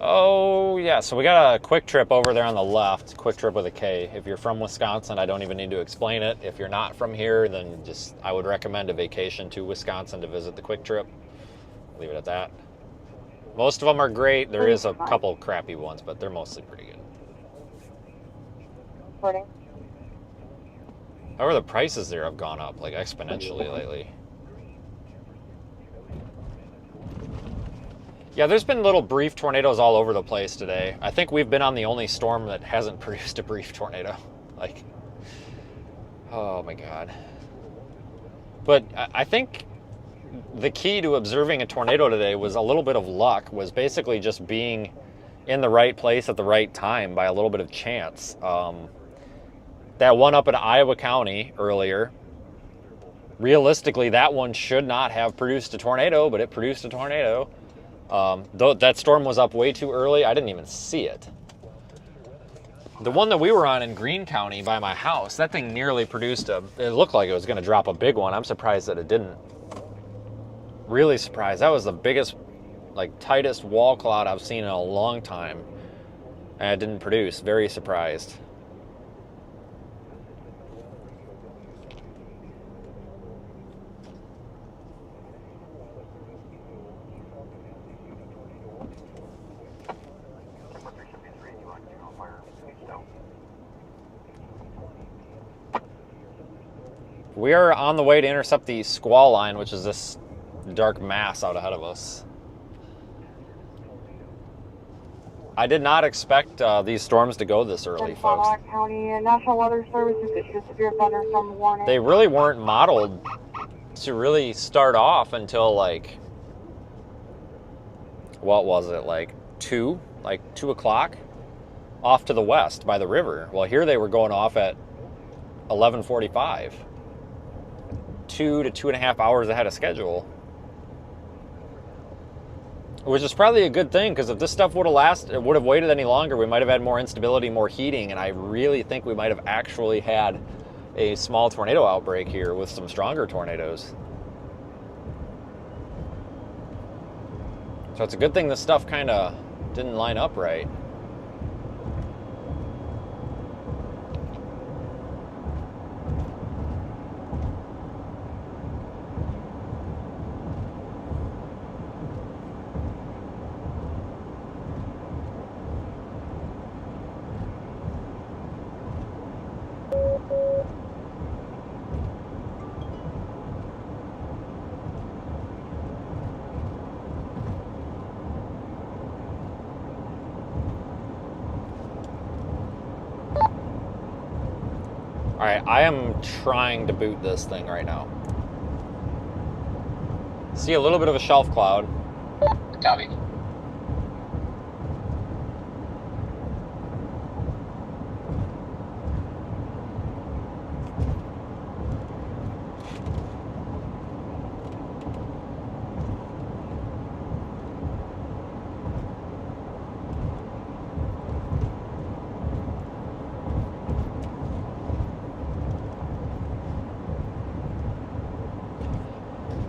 Oh, yeah, so we got a quick trip over there on the left, quick trip with a K. If you're from Wisconsin, I don't even need to explain it. If you're not from here, then just, I would recommend a vacation to Wisconsin to visit the quick trip. Leave it at that. Most of them are great. There is a couple crappy ones, but they're mostly pretty good. Reporting. However, the prices there have gone up, like, exponentially lately. Yeah, there's been little brief tornadoes all over the place today. I think we've been on the only storm that hasn't produced a brief tornado. Like, oh my God. But I think the key to observing a tornado today was a little bit of luck, was basically just being in the right place at the right time by a little bit of chance. That one up in Iowa County earlier, realistically, that one should not have produced a tornado, but it produced a tornado. Though that storm was up way too early, I didn't even see it. The one that we were on in Greene County by my house, that thing nearly produced it looked like it was going to drop a big one. I'm surprised that it didn't. Really surprised. That was the biggest, like, tightest wall cloud I've seen in a long time. And it didn't produce. Very surprised. We are on the way to intercept the squall line, which is this dark mass out ahead of us. I did not expect these storms to go this early, folks. County National Weather Service has issued a severe thunderstorm warning. They really weren't modeled to really start off until, like, what was it, like 2 o'clock off to the west by the river. Well, here they were going off at 11:45. 2 to 2.5 hours ahead of schedule, which is probably a good thing, because if this stuff would have waited any longer, we might have had more instability, more heating, and I really think we might have actually had a small tornado outbreak here with some stronger tornadoes. So it's a good thing this stuff kind of didn't line up right. All right, I am trying to boot this thing right now. See a little bit of a shelf cloud. Copy.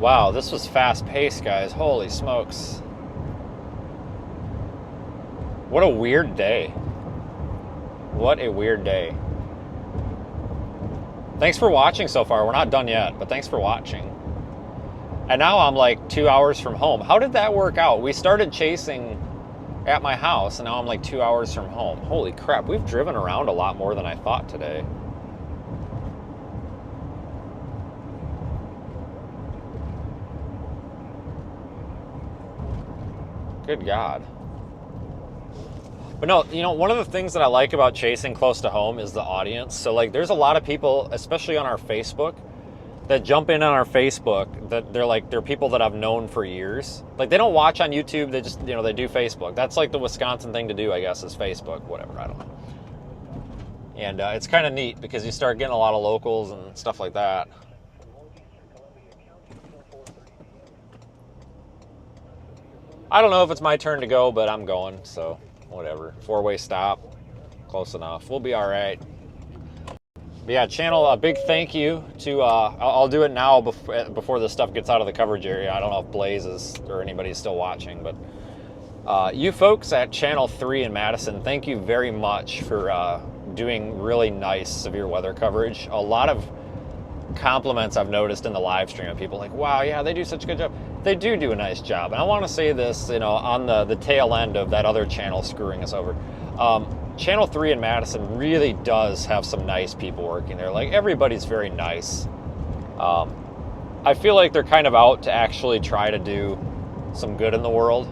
Wow, this was fast paced, guys. Holy smokes. What a weird day. What a weird day. Thanks for watching so far. We're not done yet, but thanks for watching. And now I'm like 2 hours from home. How did that work out? We started chasing at my house, and now I'm like 2 hours from home. Holy crap, we've driven around a lot more than I thought today. Good God. But no, you know, one of the things that I like about chasing close to home is the audience. So like there's a lot of people, especially on our Facebook, that jump in on our Facebook that they're people that I've known for years. Like they don't watch on YouTube, they just, you know, they do Facebook. That's like the Wisconsin thing to do, I guess, is Facebook, whatever, I don't know. And it's kind of neat because you start getting a lot of locals and stuff like that. I don't know if it's my turn to go, but I'm going, so whatever. 4-way stop, close enough. We'll be all right. But yeah, channel, a big thank you to, I'll do it now before this stuff gets out of the coverage area. I don't know if Blaze is, or anybody's still watching, but you folks at Channel 3 in Madison, thank you very much for doing really nice severe weather coverage. A lot of compliments I've noticed in the live stream of people like, wow, yeah, they do such a good job. They do a nice job. And I want to say this, you know, on the tail end of that other channel screwing us over. Channel 3 in Madison really does have some nice people working there. Like, everybody's very nice. I feel like they're kind of out to actually try to do some good in the world,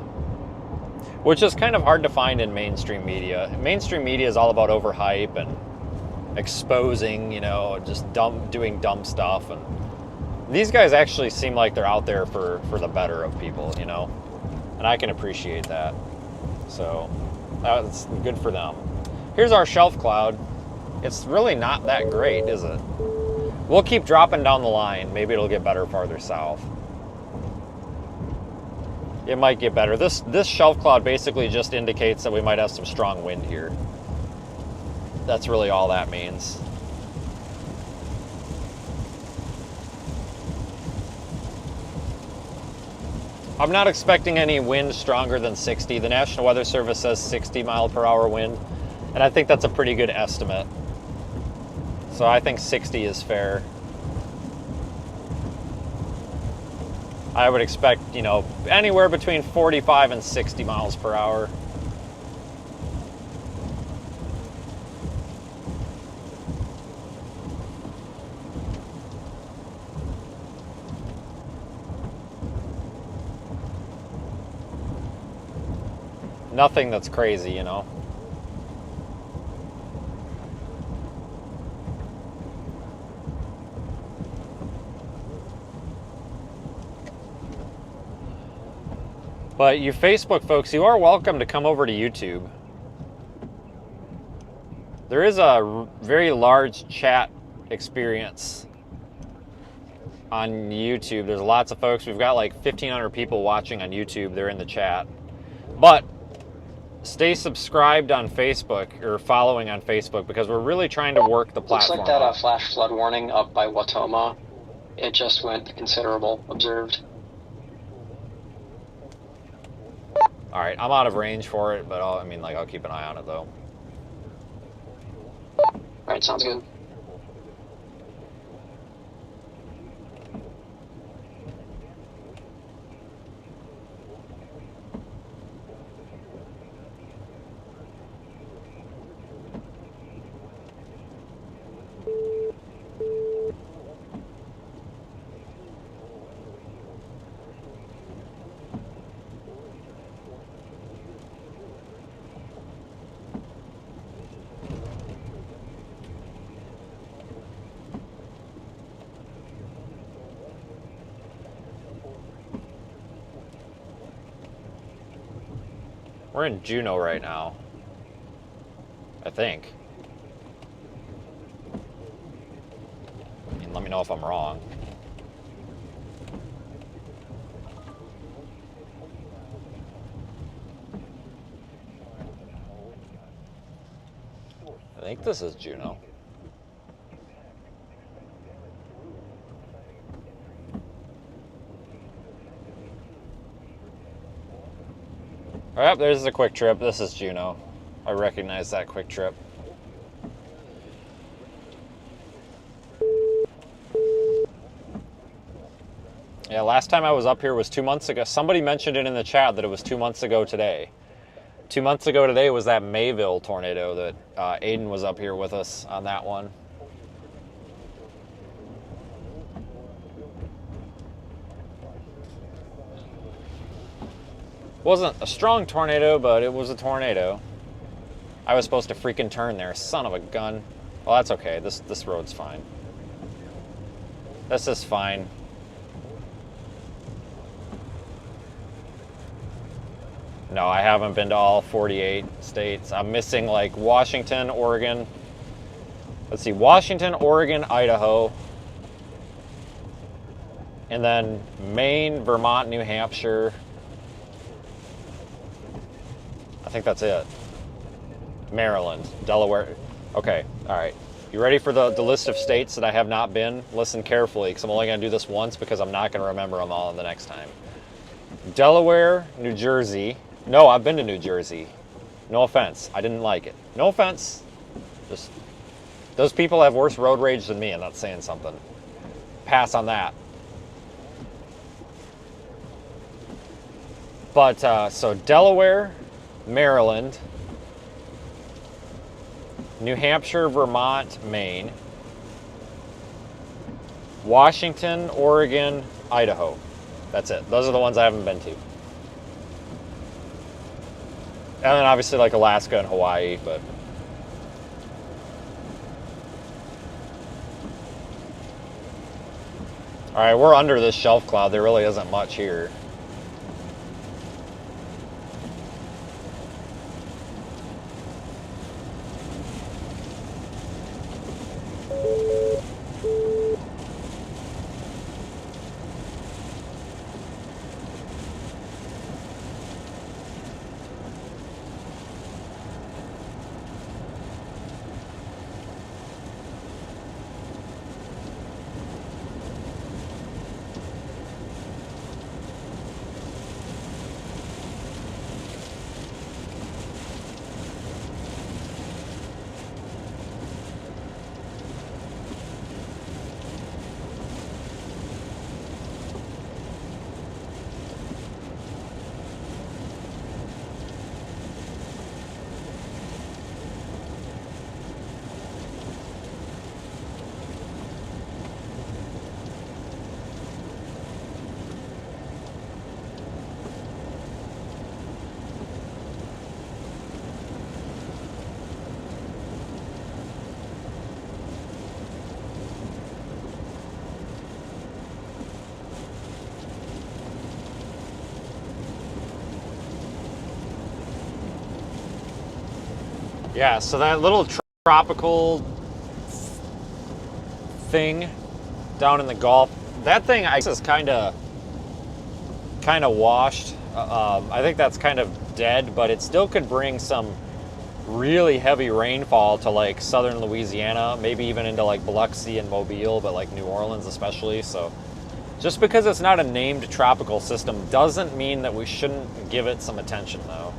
which is kind of hard to find in mainstream media. Mainstream media is all about overhype and exposing, you know, just doing dumb stuff. And these guys actually seem like they're out there for the better of people, you know, and I can appreciate that. So that's good for them. Here's our shelf cloud. It's really not that great, is it? We'll keep dropping down the line. Maybe it'll get better farther south. It might get better. This shelf cloud basically just indicates that we might have some strong wind here. That's really all that means. I'm not expecting any wind stronger than 60. The National Weather Service says 60 mile per hour wind, and I think that's a pretty good estimate. So I think 60 is fair. I would expect, you know, anywhere between 45 and 60 miles per hour. Nothing that's crazy, you know. But you Facebook folks, you are welcome to come over to YouTube. There is a very large chat experience on YouTube. There's lots of folks. We've got like 1,500 people watching on YouTube. They're in the chat. But stay subscribed on Facebook or following on Facebook because we're really trying to work the platform. Looks like that flash flood warning up by Watoma, it just went considerable observed. All right, I'm out of range for it, but I'll keep an eye on it though. All right, sounds good. We're in Juneau right now, I think. I mean, let me know if I'm wrong. I think this is Juneau. Oh, there's the Quick Trip. This is Juneau. I recognize that Quick Trip. Yeah, last time I was up here was 2 months ago. Somebody mentioned it in the chat that it was 2 months ago today. 2 months ago today was that Mayville tornado that Aiden was up here with us on that one. Wasn't a strong tornado, but it was a tornado. I was supposed to freaking turn there, son of a gun. Well, that's okay. This road's fine. This is fine. No, I haven't been to all 48 states. I'm missing like Washington, Oregon. Let's see, Washington, Oregon, Idaho. And then Maine, Vermont, New Hampshire. I think that's it. Maryland, Delaware. Okay, all right. You ready for the list of states that I have not been? Listen carefully, because I'm only going to do this once because I'm not going to remember them all the next time. Delaware, New Jersey. No, I've been to New Jersey. No offense. I didn't like it. No offense. Just, those people have worse road rage than me, and that's saying something. Pass on that. But, so Delaware, Maryland, New Hampshire, Vermont, Maine, Washington, Oregon, Idaho. That's it. Those are the ones I haven't been to. And then obviously like Alaska and Hawaii, but... Alright, we're under this shelf cloud. There really isn't much here. Yeah, so that little tropical thing down in the Gulf, that thing I guess is kind of washed. I think that's kind of dead, but it still could bring some really heavy rainfall to like southern Louisiana, maybe even into like Biloxi and Mobile, but like New Orleans especially. So just because it's not a named tropical system doesn't mean that we shouldn't give it some attention though.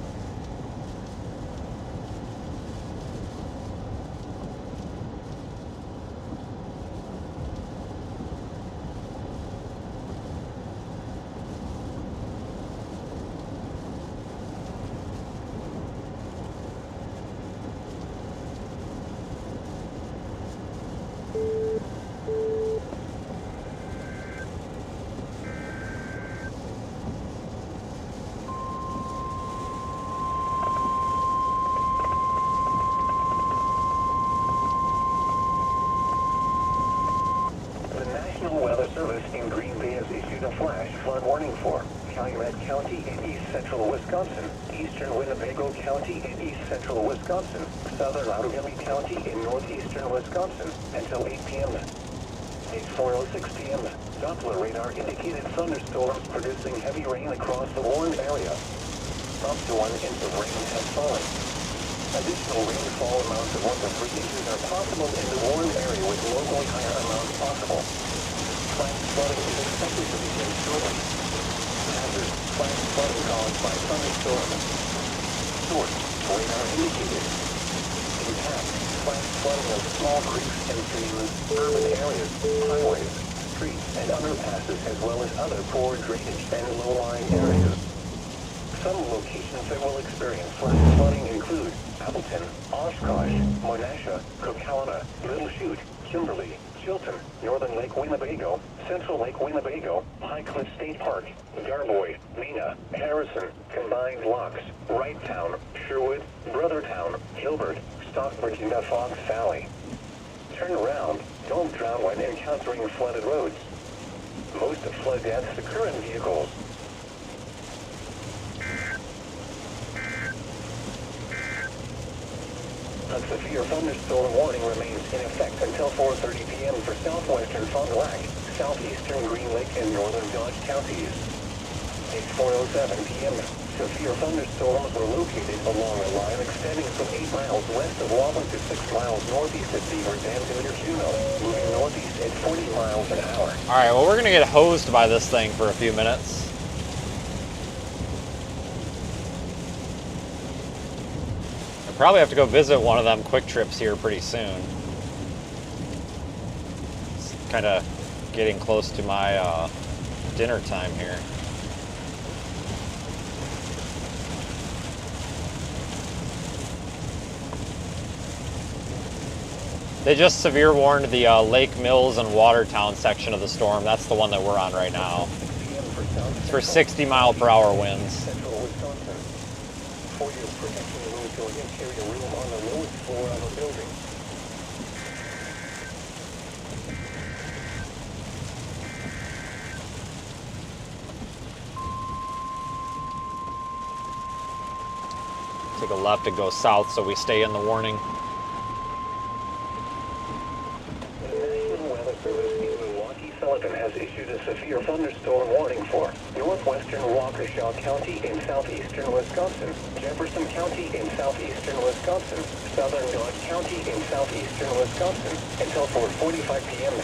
Flash flooding caused by thunderstorms. Source, radar indicated. Impact, flooding of small creeks and streams, urban areas, highways, streets, and underpasses, as well as other poor drainage and low-lying areas. Some locations that will experience flash flooding include Appleton, Oshkosh, Monash, Coquelin, Little Chute, Kimberly, Chilton, Northern Lake Winnebago, Central Lake Winnebago, High Cliff State Park, Garboy, Mena, Harrison, Combined Locks, Wrighttown, Sherwood, Brothertown, Hilbert, Stockbridge, and Fox Valley. Turn around, don't drown when encountering flooded roads. Most flood deaths occur in vehicles. A severe thunderstorm warning remains in effect until 4:30 p.m. for southwestern Fond du Lac, southeastern Green Lake, and northern Dodge counties. It's 4:07 p.m. Severe thunderstorms were located along a line extending from 8 miles west of Woburn to 6 miles northeast of Beaver Dam to Juneau, moving northeast at 40 miles an hour. All right, well, we're going to get hosed by this thing for a few minutes. Probably have to go visit one of them quick trips here pretty soon. It's kind of getting close to my dinner time here. They just severe warned the Lake Mills and Watertown section of the storm. That's the one that we're on right now. It's for 60-mile-per-hour winds. To an interior room on the lowest floor of a building. Take a left and go south so we stay in the warning. The National Weather Service in Milwaukee Sullivan has issued a severe thunderstorm warning for northwestern Waukesha County in southeastern Wisconsin, Jefferson County in southeastern Wisconsin, southern Dodge County in southeastern Wisconsin, until 4:45 p.m.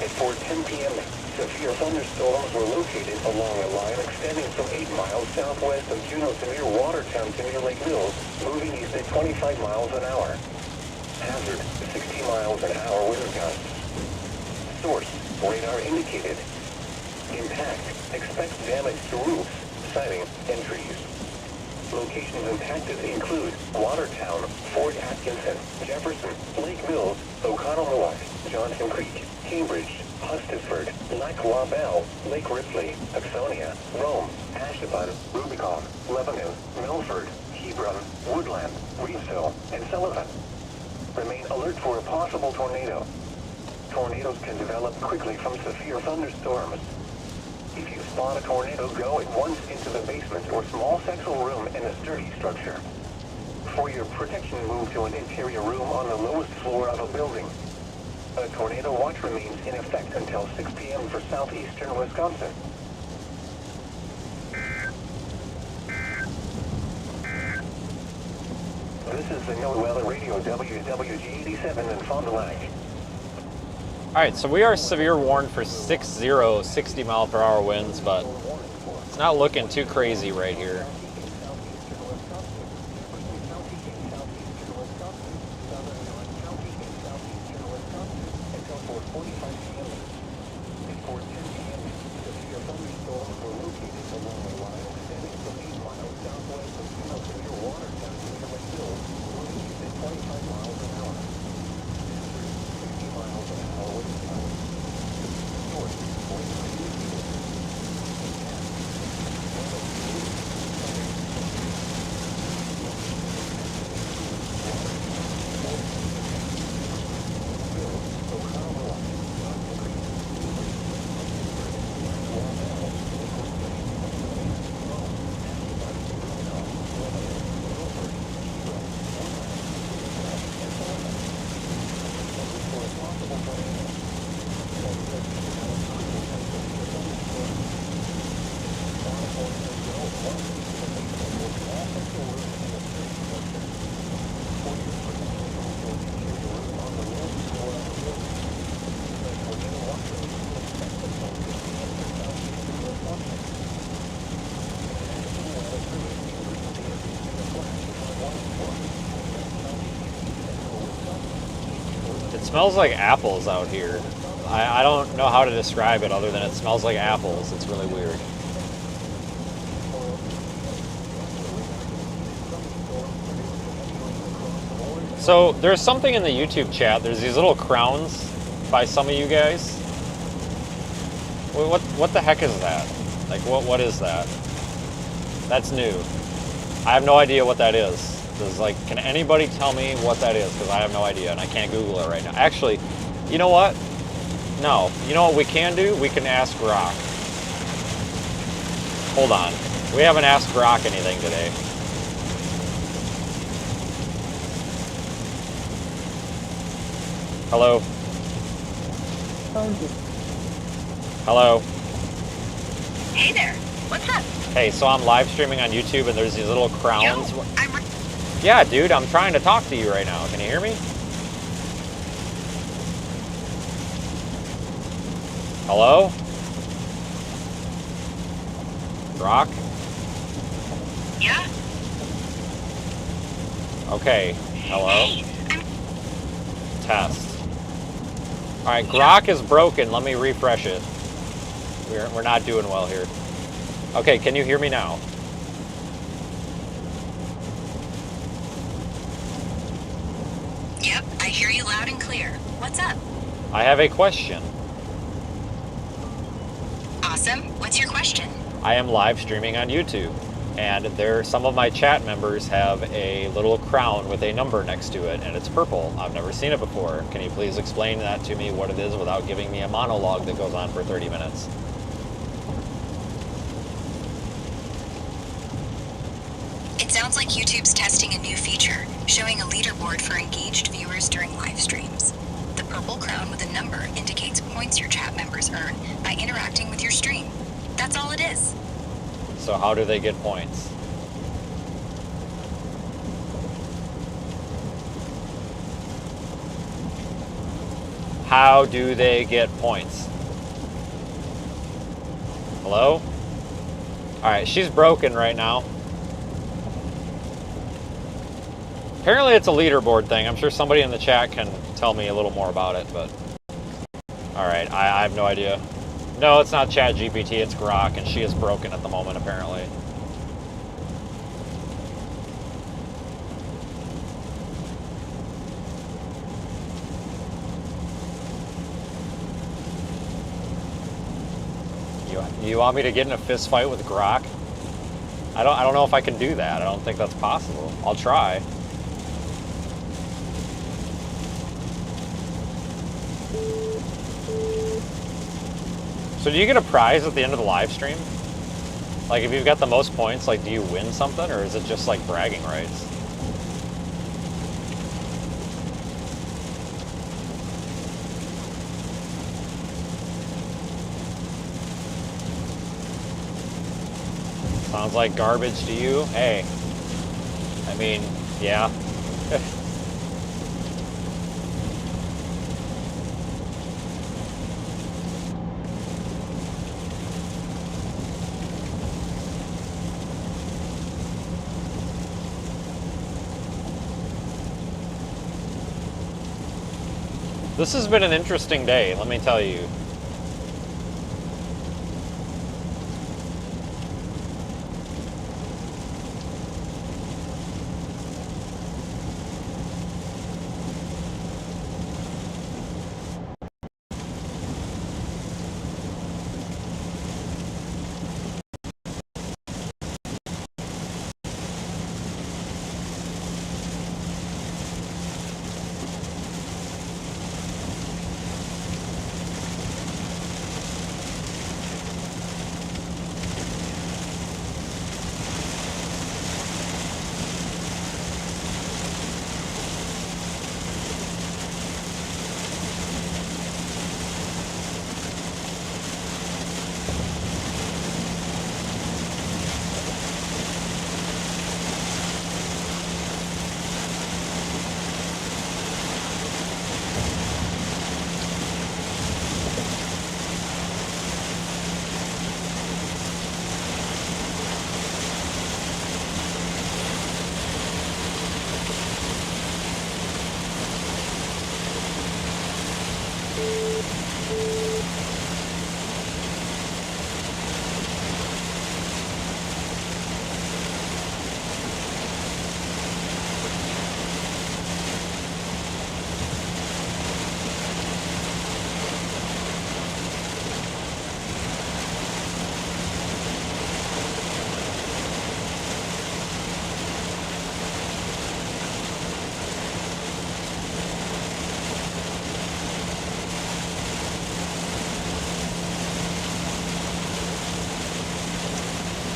At 4:10 p.m., severe thunderstorms were located along a line extending from 8 miles southwest of Juneau to near Watertown to near Lake Mills, moving east at 25 miles an hour. Hazard, 60 miles an hour wind gusts. Source, radar indicated. Impact, expect damage to roofs, siding, and trees. Locations impacted include Watertown, Fort Atkinson, Jefferson, Lake Mills, Oconomowoc, Johnson Creek, Cambridge, Hustisford, Lac La Belle, Lake Ripley, Axonia, Rome, Ashtabun, Rubicon, Lebanon, Milford, Hebron, Woodland, Reevesville, and Sullivan. Remain alert for a possible tornado. Tornadoes can develop quickly from severe thunderstorms. If you spot a tornado, go at once into the basement or small central room in a sturdy structure. For your protection, move to an interior room on the lowest floor of a building. A tornado watch remains in effect until 6 p.m. for southeastern Wisconsin. This is the NOAA Weather Radio WWG-87 in Fond du Lac. All right, so we are severe warned for 60-mile-per-hour winds, but it's not looking too crazy right here. smells like apples out here. I don't know how to describe it other than it smells like apples. It's really weird. So there's something in the YouTube chat. There's these little crowns by some of you guys. What the heck is that? Like what is that? That's new. I have no idea what that is. Can anybody tell me what that is? Because I have no idea and I can't Google it right now. Actually, you know what? No. You know what we can do? We can ask Grok. Hold on. We haven't asked Grok anything today. Hello? Hello? Hey there. What's up? Hey, so I'm live streaming on YouTube and there's these little crowns. Yeah, dude, I'm trying to talk to you right now. Can you hear me? Hello? Rock? Yeah? Okay. Hello? Test. Alright, Grok is broken. Let me refresh it. We're not doing well here. Okay, can you hear me now? Yep, I hear you loud and clear. What's up? I have a question. Awesome. What's your question? I am live streaming on YouTube, and some of my chat members have a little crown with a number next to it, and it's purple. I've never seen it before. Can you please explain that to me, what it is, without giving me a monologue that goes on for 30 minutes? It sounds like YouTube's testing a new feature, showing a leaderboard for engaged viewers during live streams. The purple crown with a number indicates points your chat members earn by interacting with your stream. That's all it is. So how do they get points? How do they get points? Hello? Alright, she's broken right now. Apparently it's a leaderboard thing. I'm sure somebody in the chat can tell me a little more about it, but... Alright, I have no idea. No, it's not ChatGPT, it's Grok, and she is broken at the moment, apparently. You want me to get in a fist fight with Grok? I don't know if I can do that. I don't think that's possible. I'll try. So do you get a prize at the end of the live stream? Like if you've got the most points, like do you win something, or is it just like bragging rights? Sounds like garbage to you? Hey. I mean, yeah. This has been an interesting day, let me tell you.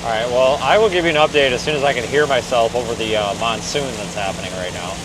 right, well, I will give you an update as soon as I can hear myself over the monsoon that's happening right now.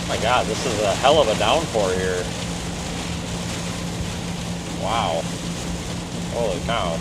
Oh my God, this is a hell of a downpour here. Wow. Holy cow.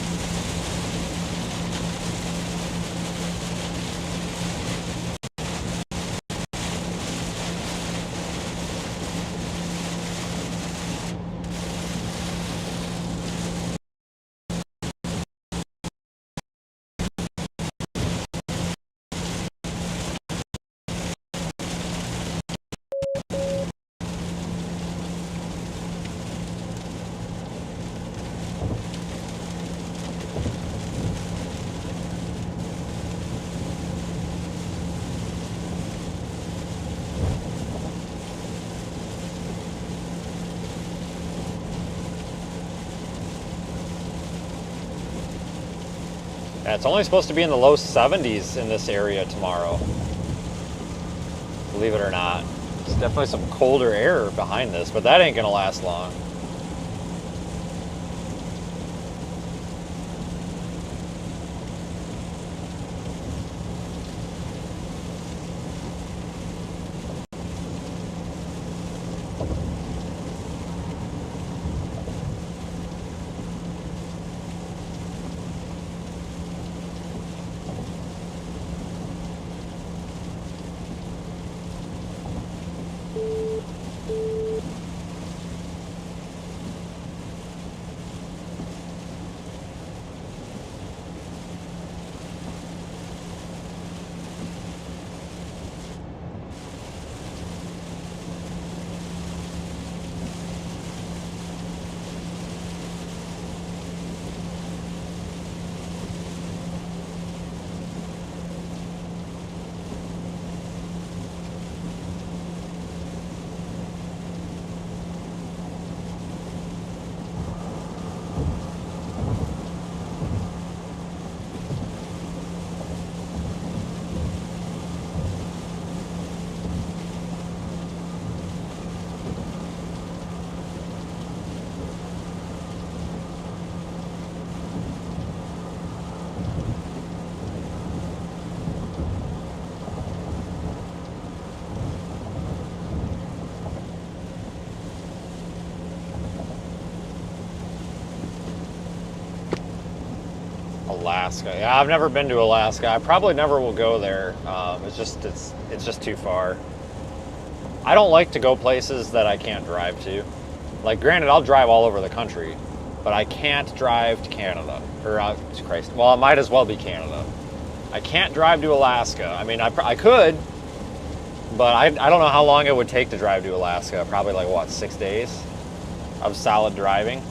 Yeah, it's only supposed to be in the low 70s in this area tomorrow. Believe it or not. There's definitely some colder air behind this, but that ain't gonna last long. Alaska. Yeah, I've never been to Alaska. I probably never will go there. It's just too far. I don't like to go places that I can't drive to. Like, granted, I'll drive all over the country, but I can't drive to Canada. Or, Christ, well, it might as well be Canada. I can't drive to Alaska. I mean, I could, but I don't know how long it would take to drive to Alaska. Probably like, what, 6 days of solid driving?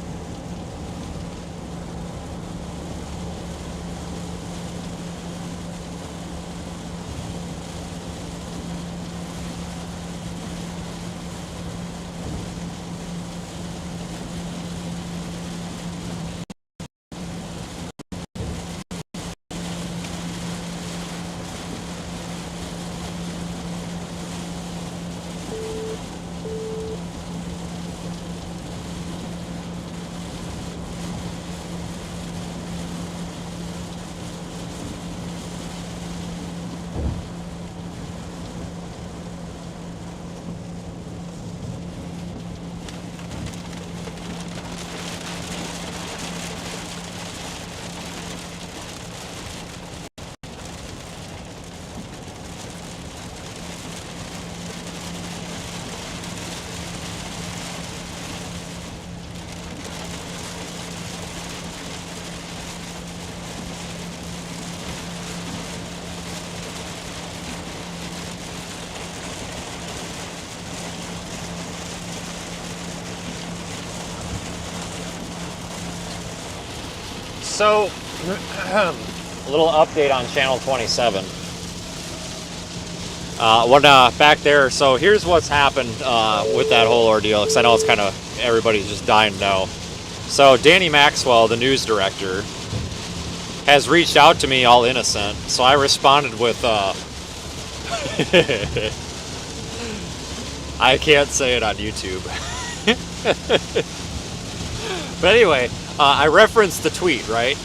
So, a little update on Channel 27. Back there, so here's what's happened with that whole ordeal, because I know it's kind of, everybody's just dying to know. So Danny Maxwell, the news director, has reached out to me all innocent, so I responded with, I can't say it on YouTube. But anyway, I referenced the tweet, right?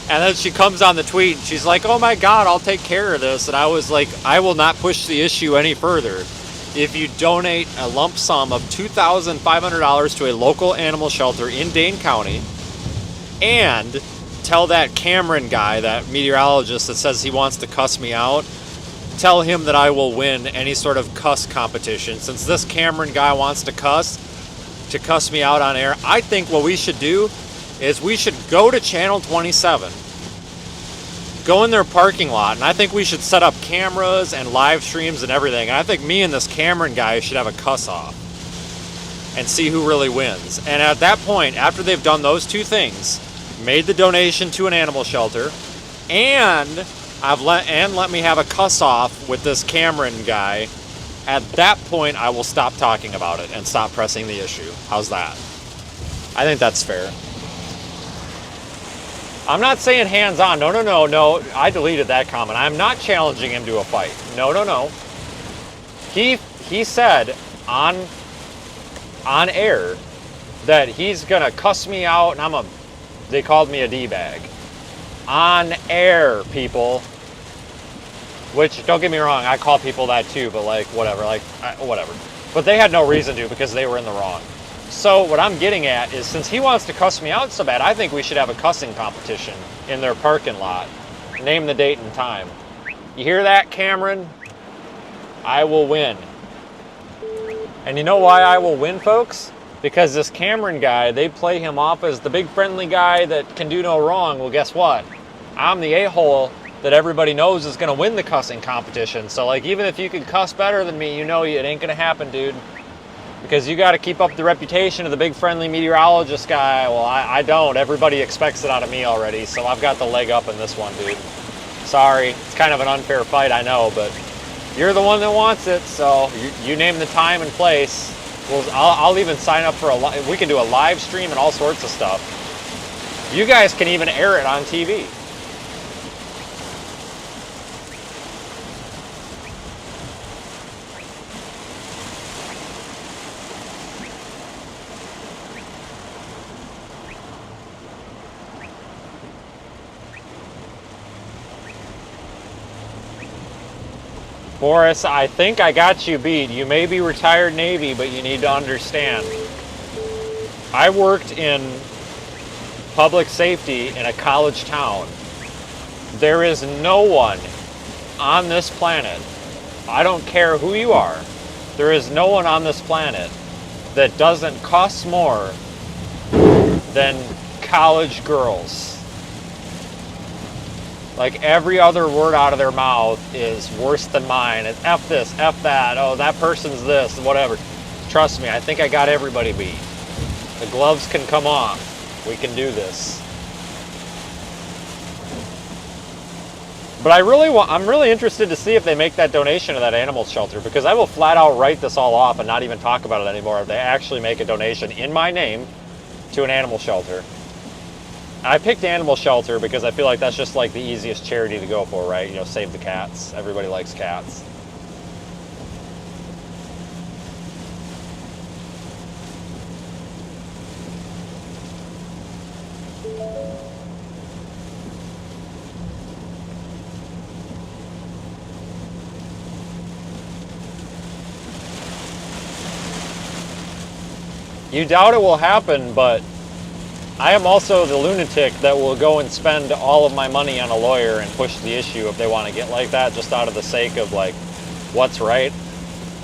And then she comes on the tweet and she's like, oh my God, I'll take care of this. And I was like, I will not push the issue any further. If you donate a lump sum of $2,500 to a local animal shelter in Dane County and tell that Cameron guy, that meteorologist that says he wants to cuss me out, tell him that I will win any sort of cuss competition. Since this Cameron guy wants to cuss me out on air, I think what we should do is we should go to Channel 27, go in their parking lot, and I think we should set up cameras and live streams and everything. And I think me and this Cameron guy should have a cuss-off and see who really wins. And at that point, after they've done those two things, made the donation to an animal shelter, and let me have a cuss-off with this Cameron guy, at that point I will stop talking about it and stop pressing the issue. How's that? I think that's fair. I'm not saying hands-on. No. I deleted that comment. I'm not challenging him to a fight. No. He said on air that he's gonna cuss me out, and they called me a D-bag. On air, people. Which, don't get me wrong, I call people that too, but like, whatever. But they had no reason to, because they were in the wrong. So what I'm getting at is, since he wants to cuss me out so bad, I think we should have a cussing competition in their parking lot. Name the date and time. You hear that, Cameron? I will win. And you know why I will win, folks? Because this Cameron guy, they play him off as the big friendly guy that can do no wrong. Well, guess what? I'm the a-hole that everybody knows is going to win the cussing competition. So like, even if you can cuss better than me, you know it ain't going to happen, dude. Because you got to keep up the reputation of the big friendly meteorologist guy. Well, I don't. Everybody expects it out of me already, so I've got the leg up in this one, dude. Sorry, it's kind of an unfair fight, I know, but you're the one that wants it, so you name the time and place. Well, I'll even sign up for we can do a live stream and all sorts of stuff. You guys can even air it on TV. Boris, I think I got you beat. You may be retired Navy, but you need to understand. I worked in public safety in a college town. There is no one on this planet, I don't care who you are, there is no one on this planet that doesn't cost more than college girls. Like, every other word out of their mouth is worse than mine. It's F this, F that, oh, that person's this, whatever. Trust me, I think I got everybody beat. The gloves can come off. We can do this. But I'm really interested to see if they make that donation to that animal shelter, because I will flat out write this all off and not even talk about it anymore if they actually make a donation in my name to an animal shelter. I picked animal shelter because I feel like that's just like the easiest charity to go for, right? You know, save the cats. Everybody likes cats. You doubt it will happen, but I am also the lunatic that will go and spend all of my money on a lawyer and push the issue if they want to get like that, just out of the sake of like, what's right.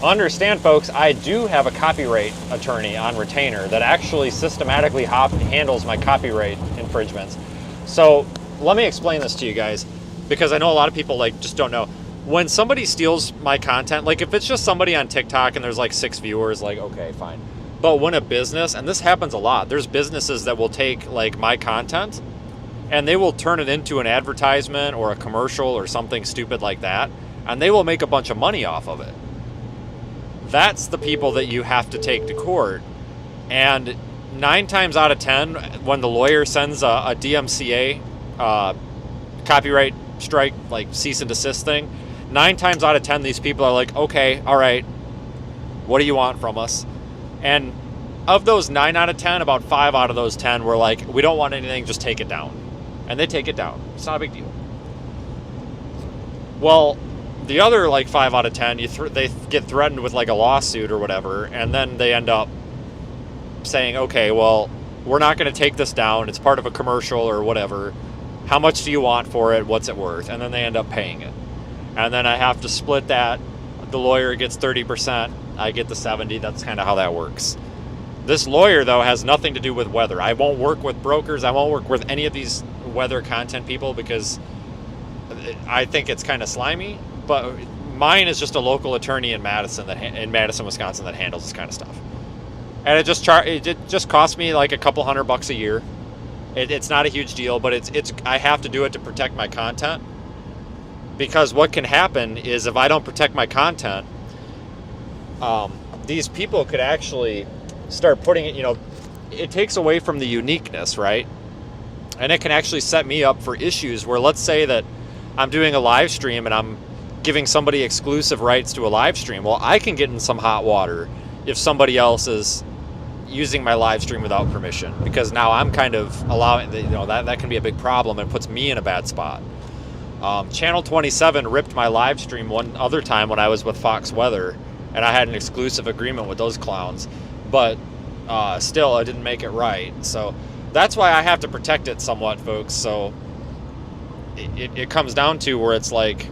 Understand, folks, I do have a copyright attorney on retainer that actually systematically handles my copyright infringements. So let me explain this to you guys, because I know a lot of people like just don't know. When somebody steals my content, like if it's just somebody on TikTok and there's like 6 viewers, like, okay, fine. But when a business, and this happens a lot, there's businesses that will take like my content and they will turn it into an advertisement or a commercial or something stupid like that, and they will make a bunch of money off of it. That's the people that you have to take to court. And 9 times out of 10, when the lawyer sends a DMCA copyright strike, like cease and desist thing, 9 times out of 10, these people are like, okay, all right, what do you want from us? And of those 9 out of 10, about 5 out of those 10 were like, we don't want anything, just take it down. And they take it down. It's not a big deal. Well, the other like 5 out of 10, they get threatened with like a lawsuit or whatever, and then they end up saying, okay, well, we're not going to take this down. It's part of a commercial or whatever. How much do you want for it? What's it worth? And then they end up paying it. And then I have to split that. The lawyer gets 30%. I get the 70. That's kind of how that works. This lawyer, though, has nothing to do with weather. I won't work with brokers. I won't work with any of these weather content people because I think it's kind of slimy. But mine is just a local attorney in Madison, Wisconsin, that handles this kind of stuff. And it just cost me like a couple $100 a year. It's not a huge deal, but I have to do it to protect my content. Because what can happen is if I don't protect my content, these people could actually start putting it, it takes away from the uniqueness, right? And it can actually set me up for issues where, let's say that I'm doing a live stream and I'm giving somebody exclusive rights to a live stream. Well, I can get in some hot water if somebody else is using my live stream without permission, because now I'm kind of allowing, that can be a big problem and puts me in a bad spot. Channel 27 ripped my live stream one other time when I was with Fox Weather, and I had an exclusive agreement with those clowns, but still I didn't make it right. So that's why I have to protect it somewhat, folks. So it comes down to where it's like,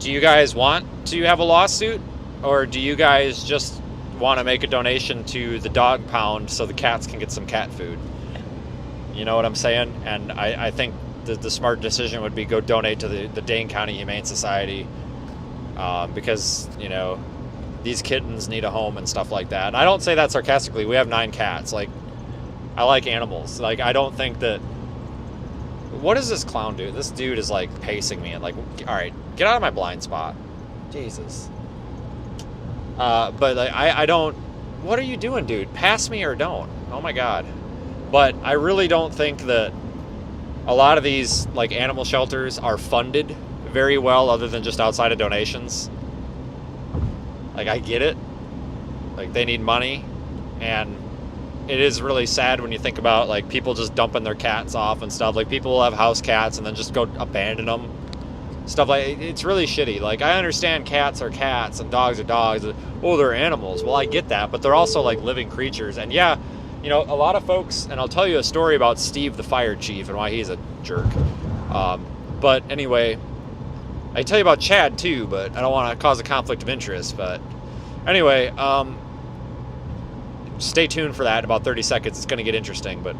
do you guys want to have a lawsuit, or do you guys just want to make a donation to the dog pound so the cats can get some cat food? You know what I'm saying? And I think the smart decision would be go donate to the Dane County Humane Society, because these kittens need a home and stuff like that. And I don't say that sarcastically. We have 9 cats. Like, I like animals. Like, I don't think that. What does this clown do? This dude is like pacing me and like, all right, get out of my blind spot, Jesus. But like, I don't. What are you doing, dude? Pass me or don't. Oh my God. But I really don't think that a lot of these like animal shelters are funded very well, other than just outside of donations. Like, I get it. Like, they need money, and it is really sad when you think about like people just dumping their cats off and stuff. Like, people will have house cats and then just go abandon them. Stuff like, it's really shitty. Like, I understand cats are cats and dogs are dogs. Oh, they're animals. Well, I get that, but they're also like living creatures. And yeah, a lot of folks, and I'll tell you a story about Steve the fire chief and why he's a jerk. But anyway, I tell you about Chad too, but I don't want to cause a conflict of interest. But anyway, stay tuned for that in about 30 seconds. It's going to get interesting. But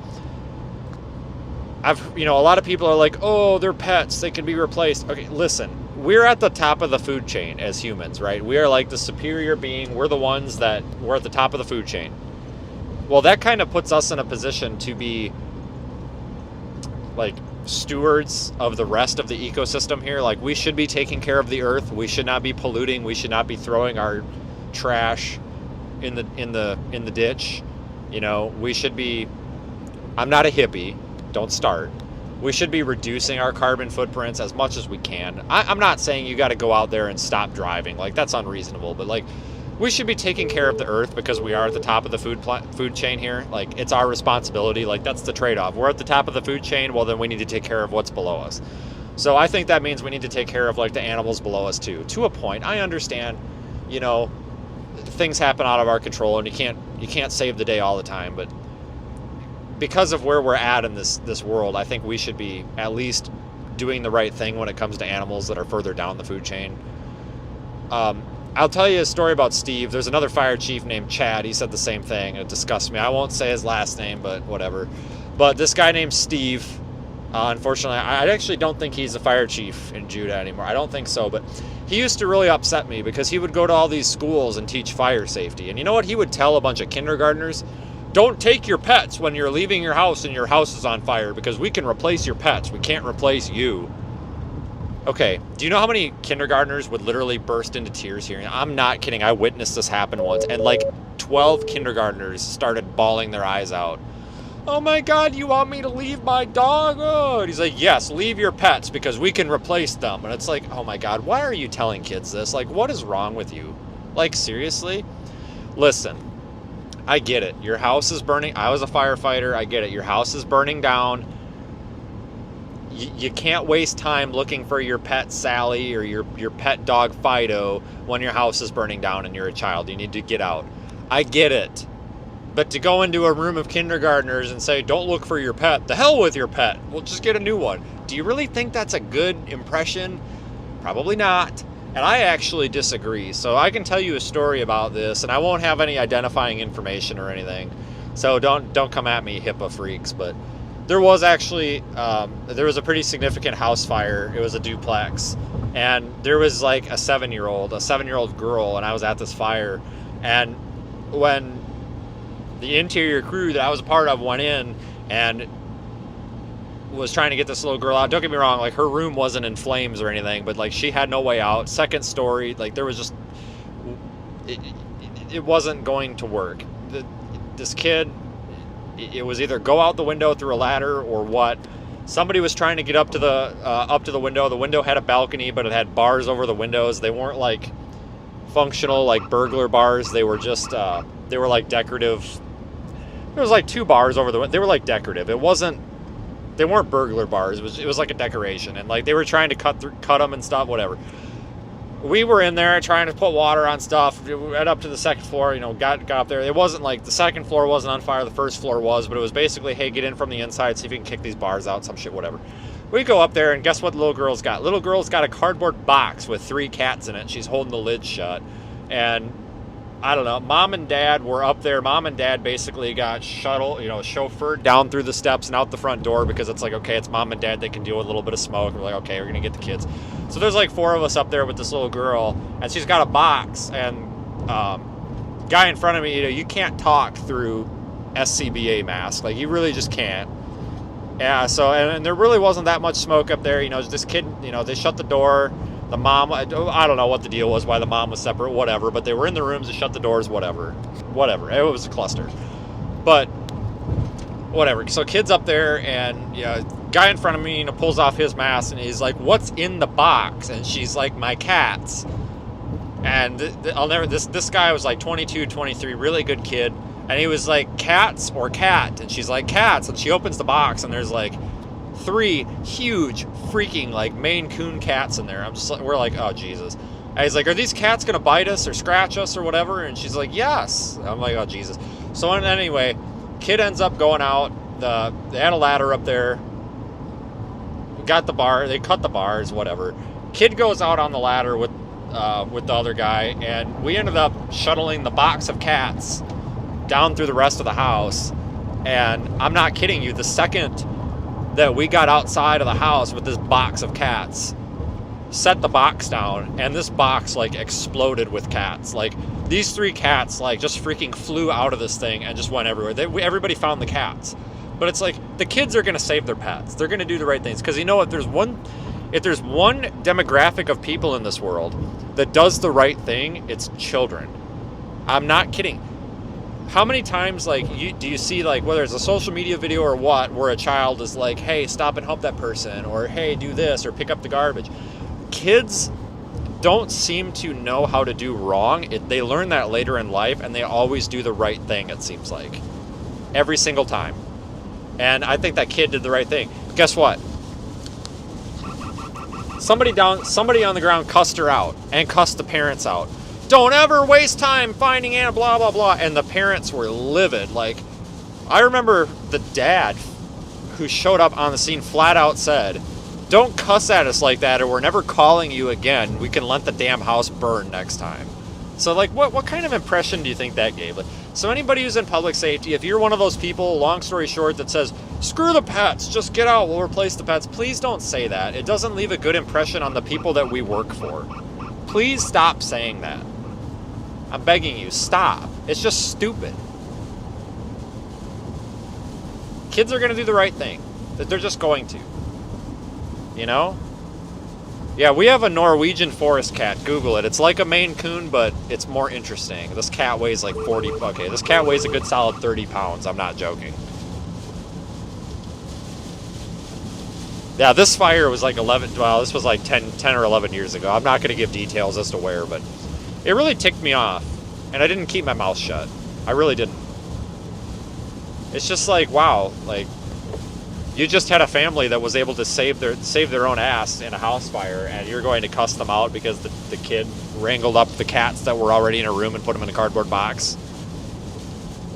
a lot of people are like, oh, they're pets, they can be replaced. Okay, listen, we're at the top of the food chain as humans, right? We are like the superior being. We're the ones that we're at the top of the food chain. Well, that kind of puts us in a position to be like stewards of the rest of the ecosystem here. Like, we should be taking care of the earth. We should not be polluting. We should not be throwing our trash in the ditch. We should be, I'm not a hippie, don't start. We should be reducing our carbon footprints as much as we can. I'm not saying you got to go out there and stop driving. Like, that's unreasonable, but like, we should be taking care of the earth because we are at the top of the food chain here. Like, it's our responsibility. Like, that's the trade-off. We're at the top of the food chain. Well, then we need to take care of what's below us. So I think that means we need to take care of like the animals below us too. To a point, I understand, things happen out of our control, and you can't save the day all the time. But because of where we're at in this world, I think we should be at least doing the right thing when it comes to animals that are further down the food chain. I'll tell you a story about Steve. There's another fire chief named Chad. He said the same thing. It disgusts me. I won't say his last name, but whatever. But this guy named Steve, unfortunately, I actually don't think he's a fire chief in Judah anymore. I don't think so, but he used to really upset me because he would go to all these schools and teach fire safety. And you know what he would tell a bunch of kindergartners? don't take your pets when you're leaving your house and your house is on fire because we can replace your pets. We can't replace you. Okay, do you know how many kindergartners would literally burst into tears here? I'm not kidding. I witnessed this happen once, and like 12 kindergartners started bawling their eyes out. Oh my God, you want me to leave my dog? Oh, and he's like, yes, leave your pets because we can replace them. And it's like, oh my God, why are you telling kids this? Like, what is wrong with you? Like, seriously? Listen, I get it. Your house is burning. I was a firefighter. I get it. Your house is burning down. You can't waste time looking for your pet Sally or your pet dog Fido when your house is burning down and you're a child. You need to get out. I get it. But to go into a room of kindergartners and say, don't look for your pet, the hell with your pet, we'll just get a new one. Do you really think that's a good impression? Probably not. And I actually disagree. So I can tell you a story about this, and I won't have any identifying information or anything. So don't come at me, HIPAA freaks. But there was actually, there was a pretty significant house fire. It was a duplex. And there was like a 7-year-old girl, and I was at this fire. And when the interior crew that I was a part of went in and was trying to get this little girl out. Don't get me wrong, like her room wasn't in flames or anything, but like she had no way out. Second story, like there was just, it wasn't going to work. This kid, it was either go out the window through a ladder or what. Somebody was trying to get up to the window. The window had a balcony, but it had bars over the windows. They weren't like functional like burglar bars. They were just they were like decorative. There was like 2 bars over the window. They were like decorative. They weren't burglar bars. It was like a decoration, and like they were trying to cut them and stuff, whatever. We were in there trying to put water on stuff. We went up to the second floor, got up there. It wasn't like the second floor wasn't on fire, the first floor was, but it was basically, hey, get in from the inside, see if you can kick these bars out, some shit, whatever. We go up there, and guess what the little girl's got? Little girl's got a cardboard box with 3 cats in it. She's holding the lid shut. And I don't know, Mom and Dad were up there. Mom and Dad basically got chauffeured down through the steps and out the front door because it's like, okay, it's Mom and Dad. They can deal with a little bit of smoke. We're like, okay, we're going to get the kids. So there's like 4 of us up there with this little girl, and she's got a box. And guy in front of me, you can't talk through SCBA mask. Like, you really just can't. Yeah, so, and there really wasn't that much smoke up there. This kid, they shut the door. The mom, I don't know what the deal was, why the mom was separate, whatever, but they were in the rooms, they shut the doors, whatever. It was a cluster. But, whatever. So kid's up there, and guy in front of me pulls off his mask, and he's like, what's in the box? And she's like, my cats. And this guy was like 22, 23, really good kid. And he was like, cats or cat? And she's like, cats. And she opens the box, and there's like 3 huge freaking like Maine Coon cats in there. We're like, oh Jesus. And he's like, are these cats gonna bite us or scratch us or whatever? And she's like, yes. I'm like, oh Jesus. So anyway, kid ends up going out. They had a ladder up there. Got the bar. They cut the bars, whatever. Kid goes out on the ladder with the other guy, and we ended up shuttling the box of cats down through the rest of the house. And I'm not kidding you, the second that we got outside of the house with this box of cats, set the box down, and this box like exploded with cats. Like, these 3 cats like just freaking flew out of this thing and just went everywhere. Everybody found the cats. But it's like, the kids are gonna save their pets. They're gonna do the right things, because if there's one demographic of people in this world that does the right thing, it's children. I'm not kidding. How many times do you see, like, whether it's a social media video or what, where a child is like, hey, stop and help that person, or hey, do this, or pick up the garbage? Kids don't seem to know how to do wrong. They learn that later in life, and they always do the right thing, it seems like. Every single time. And I think that kid did the right thing. Guess what? Somebody on the ground cussed her out, and cussed the parents out. Don't ever waste time finding Anna, blah, blah, blah. And the parents were livid. Like, I remember the dad who showed up on the scene flat out said, don't cuss at us like that, or we're never calling you again. We can let the damn house burn next time. So, like, what kind of impression do you think that gave? Like, so anybody who's in public safety, if you're one of those people, long story short, that says, screw the pets, just get out, we'll replace the pets, please don't say that. It doesn't leave a good impression on the people that we work for. Please stop saying that. I'm begging you, stop. It's just stupid. Kids are going to do the right thing. They're just going to. You know? Yeah, we have a Norwegian forest cat. Google it. It's like a Maine Coon, but it's more interesting. This cat weighs like 40... Okay, this cat weighs a good solid 30 pounds. I'm not joking. Yeah, this fire was like 11... Well, this was like 10 or 11 years ago. I'm not going to give details as to where, but it really ticked me off. And I didn't keep my mouth shut. I really didn't. It's just like, wow, like, you just had a family that was able to save their own ass in a house fire, and you're going to cuss them out because the kid wrangled up the cats that were already in a room and put them in a cardboard box.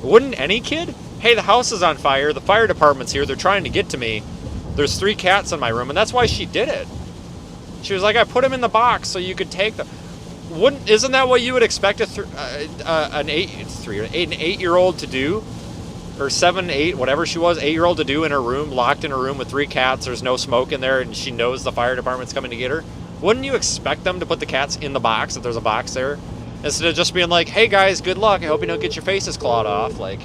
Wouldn't any kid? Hey, the house is on fire. The fire department's here. They're trying to get to me. There's 3 cats in my room, and that's why she did it. She was like, I put them in the box so you could take them. Isn't that what you would expect an 8-year-old to do? Or 7, 8, whatever she was, 8-year-old to do in her room, locked in her room with 3 cats. There's no smoke in there, and she knows the fire department's coming to get her. Wouldn't you expect them to put the cats in the box if there's a box there? Instead of just being like, hey guys, good luck. I hope you don't get your faces clawed off. Like,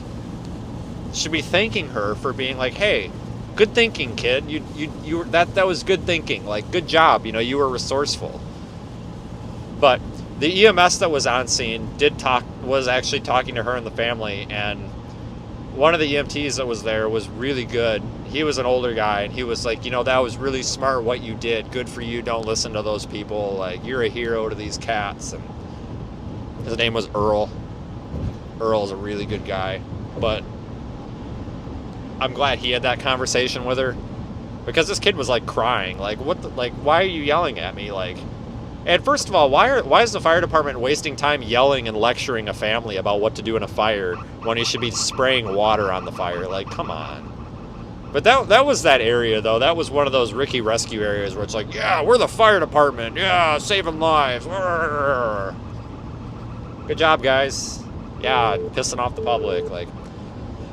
should be thanking her for being like, hey, good thinking, kid. You that was good thinking. Like, good job. You know, you were resourceful. But the EMS that was on scene was actually talking to her and the family, and one of the EMTs that was there was really good. He was an older guy, and he was like, you know, that was really smart what you did. Good for you. Don't listen to those people. Like, you're a hero to these cats. And his name was Earl. Earl's a really good guy. But I'm glad he had that conversation with her, because this kid was like crying. Like, why are you yelling at me? Like, and first of all, why is the fire department wasting time yelling and lecturing a family about what to do in a fire when he should be spraying water on the fire? Like, come on. But that was that area, though. That was one of those Ricky rescue areas where it's like, yeah, we're the fire department. Yeah, saving lives. Good job, guys. Yeah, pissing off the public. Like,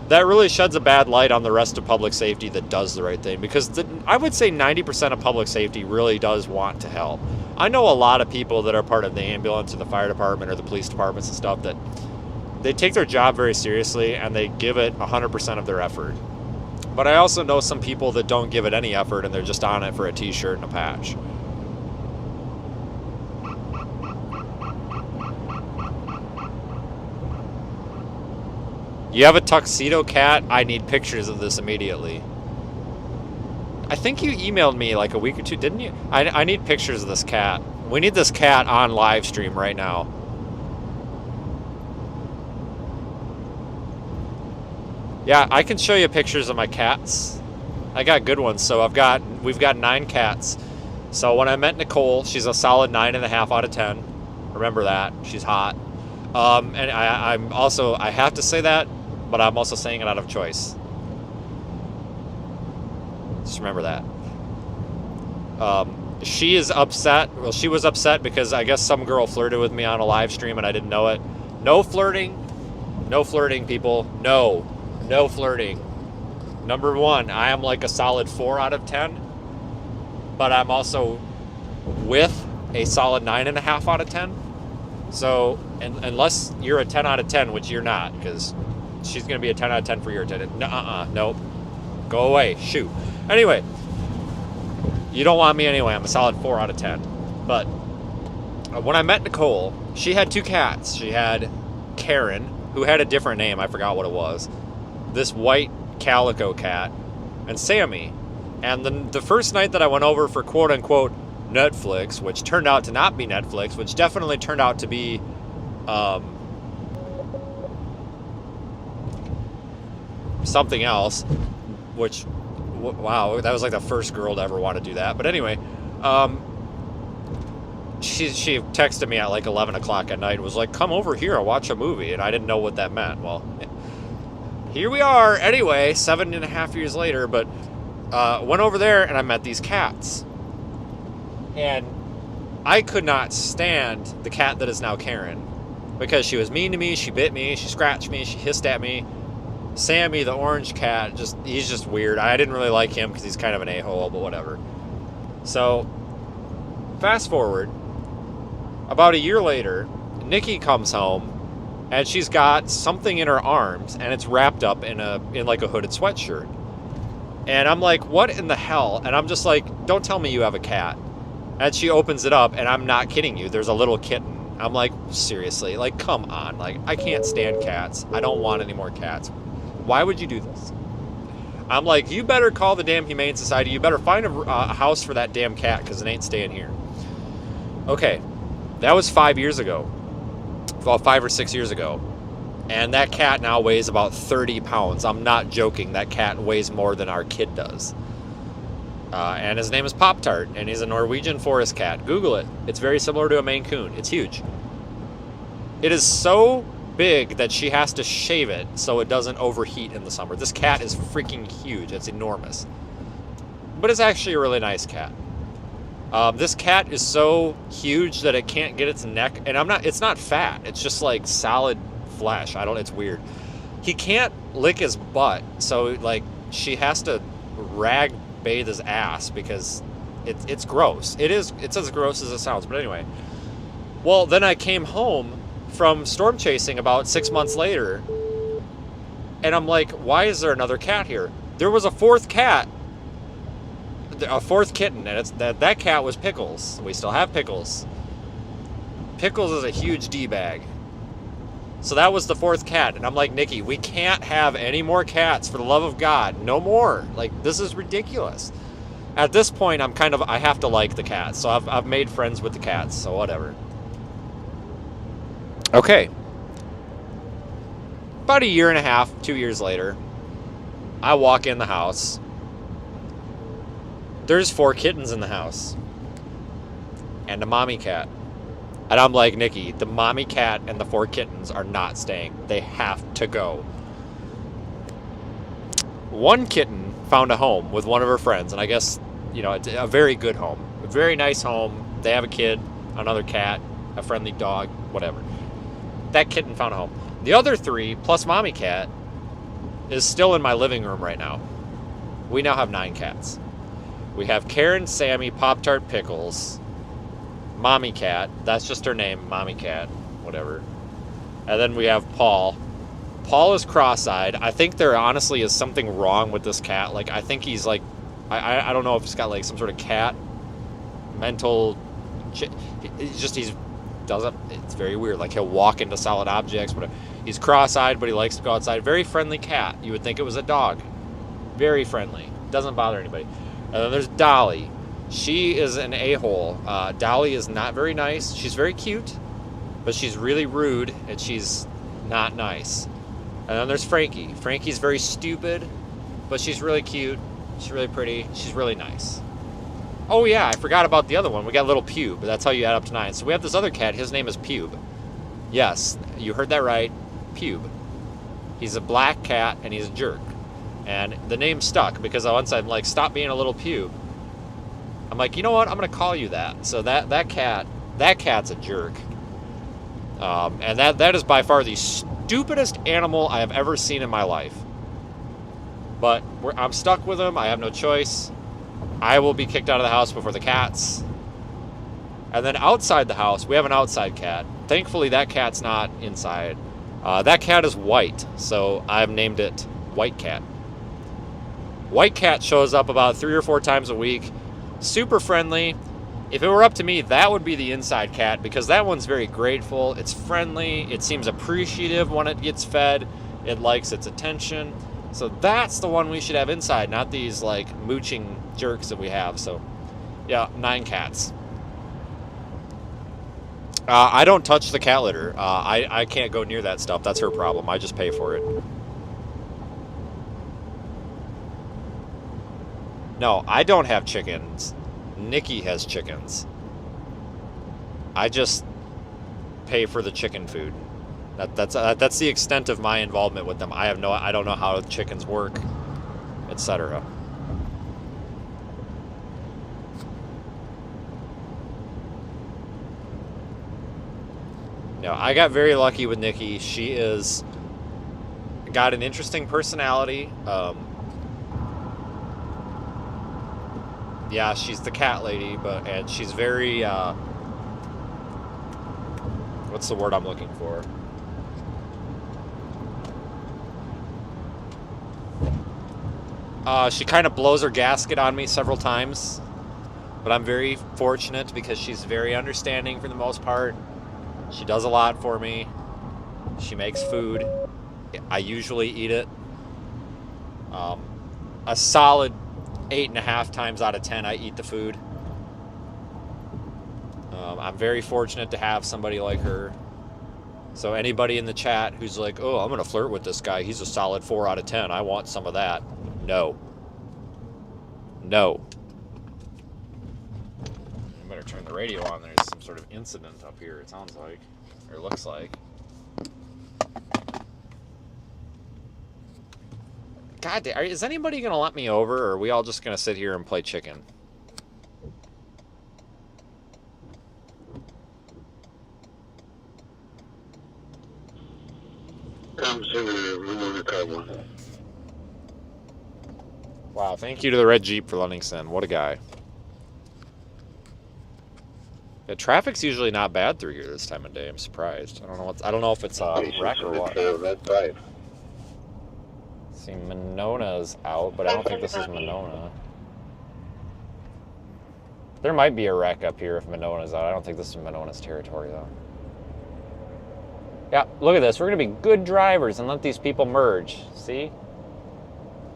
that really sheds a bad light on the rest of public safety that does the right thing, because I would say 90% of public safety really does want to help. I know a lot of people that are part of the ambulance or the fire department or the police departments and stuff that they take their job very seriously and they give it 100% of their effort. But I also know some people that don't give it any effort and they're just on it for a t-shirt and a patch. You have a tuxedo cat? I need pictures of this immediately. I think you emailed me like a week or two, didn't you? I need pictures of this cat. We need this cat on live stream right now. Yeah, I can show you pictures of my cats. I got good ones. So we've got 9 cats. So when I met Nicole, she's a solid 9.5 out of 10. Remember that. She's hot. And I'm also, I have to say that, but I'm also saying it out of choice. Just remember that. She is upset. Well, she was upset because I guess some girl flirted with me on a live stream and I didn't know it. No flirting. No flirting, people. No flirting. Number 1, I am like a solid 4 out of 10. But I'm also with a solid 9.5 out of 10. So, unless you're a 10 out of 10, which you're not, because she's going to be a 10 out of 10 for your attendant. Nope. Go away. Shoot. Anyway, you don't want me anyway. I'm a solid 4 out of 10. But when I met Nicole, she had 2 cats. She had Karen, who had a different name. I forgot what it was. This white calico cat. And Sammy. And the first night that I went over for quote-unquote Netflix, which turned out to not be Netflix, which definitely turned out to be something else, which, wow, that was like the first girl to ever want to do that. But anyway, she texted me at like 11 o'clock at night and was like, come over here and watch a movie. And I didn't know what that meant. Well, here we are anyway, 7.5 years later. But went over there and I met these cats. And I could not stand the cat that is now Karen, because she was mean to me, she bit me, she scratched me, she hissed at me. Sammy, the orange cat, he's just weird. I didn't really like him because he's kind of an a-hole, but whatever. So, fast forward, about a year later, Nikki comes home, and she's got something in her arms, and it's wrapped up in like a hooded sweatshirt. And I'm like, what in the hell? And I'm just like, don't tell me you have a cat. And she opens it up, and I'm not kidding you. There's a little kitten. I'm like, seriously, like, come on. Like, I can't stand cats. I don't want any more cats. Why would you do this? I'm like, you better call the damn Humane Society. You better find a house for that damn cat, because it ain't staying here. Okay, that was 5 years ago. Well, 5 or 6 years ago. And that cat now weighs about 30 pounds. I'm not joking. That cat weighs more than our kid does. And his name is Pop-Tart, and he's a Norwegian forest cat. Google it. It's very similar to a Maine Coon. It's huge. It is so big that she has to shave it so it doesn't overheat in the summer. This cat is freaking huge. It's enormous. But it's actually a really nice cat. This cat is so huge that it can't get its neck, and it's not fat. It's just like solid flesh. It's weird. He can't lick his butt, so like she has to rag bathe his ass because it's gross. It's as gross as it sounds. But anyway, well, then I came home from storm chasing about 6 months later, and I'm like, why is there another cat here? There was a fourth cat, a fourth kitten, and that cat was Pickles. We still have Pickles. Pickles is a huge D-bag. So that was the fourth cat, and I'm like, Nikki, we can't have any more cats, for the love of God. No more. Like, this is ridiculous. At this point, I have to like the cats, so I've made friends with the cats, so whatever. Okay. About a year and a half, 2 years later, I walk in the house. There's 4 kittens in the house. And a mommy cat. And I'm like, Nikki, the mommy cat and the 4 kittens are not staying. They have to go. One kitten found a home with one of her friends, and I guess, it's a very good home. A very nice home. They have a kid, another cat, a friendly dog, whatever. That kitten found a home. The other 3, plus mommy cat, is still in my living room right now. We now have 9 cats. We have Karen, Sammy, Pop-Tart, Pickles, Mommy Cat, that's just her name, Mommy Cat, whatever. And then we have Paul. Paul is cross-eyed. I think there honestly is something wrong with this cat. Like, I think he's like, I don't know if he's got like some sort of cat mental, it's very weird. Like, he'll walk into solid objects, but he's cross-eyed, but he likes to go outside. Very friendly cat. You would think it was a dog. Very friendly. Doesn't bother anybody. And then there's Dolly. She is an a-hole. Dolly is not very nice. She's very cute, but she's really rude, and she's not nice. And then there's Frankie. Frankie's very stupid, but she's really cute. She's really pretty. She's really nice. Oh yeah, I forgot about the other one. We got little Pube. That's how you add up to 9. So we have this other cat. His name is Pube. Yes, you heard that right. Pube. He's a black cat, and he's a jerk. And the name stuck, because once I'm like, stop being a little Pube, I'm like, you know what? I'm going to call you that. So that cat's a jerk. And that is by far the stupidest animal I have ever seen in my life. But I'm stuck with him. I have no choice. I will be kicked out of the house before the cats. And then outside the house, we have an outside cat. Thankfully, that cat's not inside. That cat is white, so I've named it White Cat. White Cat shows up about 3 or 4 times a week. Super friendly. If it were up to me, that would be the inside cat, because that one's very grateful. It's friendly. It seems appreciative when it gets fed. It likes its attention. So that's the one we should have inside, not these like mooching jerks that we have. So yeah, 9 cats. I don't touch the cat litter. I can't go near that stuff. That's her problem. I just pay for it. No, I don't have chickens. Nikki has chickens. I just pay for the chicken food. That's the extent of my involvement with them. I don't know how chickens work, etc. No, I got very lucky with Nikki. She is got an interesting personality. Yeah, she's the cat lady, and she's very, what's the word I'm looking for? She kind of blows her gasket on me several times, but I'm very fortunate because she's very understanding for the most part. She does a lot for me. She makes food. I usually eat it. A solid 8.5 times out of 10, I eat the food. I'm very fortunate to have somebody like her. So anybody in the chat who's like, oh, I'm gonna flirt with this guy, he's a solid 4 out of 10, I want some of that. No. No. I better turn the radio on. There's some sort of incident up here, it sounds like. Or looks like. God, is anybody gonna let me over, or are we all just gonna sit here and play chicken? Wow, thank you to the red Jeep for letting us in. What a guy. Yeah, traffic's usually not bad through here this time of day. I'm surprised. I don't know if it's a wreck or what. See, Monona's out, but I don't think this is Monona. There might be a wreck up here if Monona's out. I don't think this is Monona's territory, though. Yeah, look at this. We're going to be good drivers and let these people merge. See?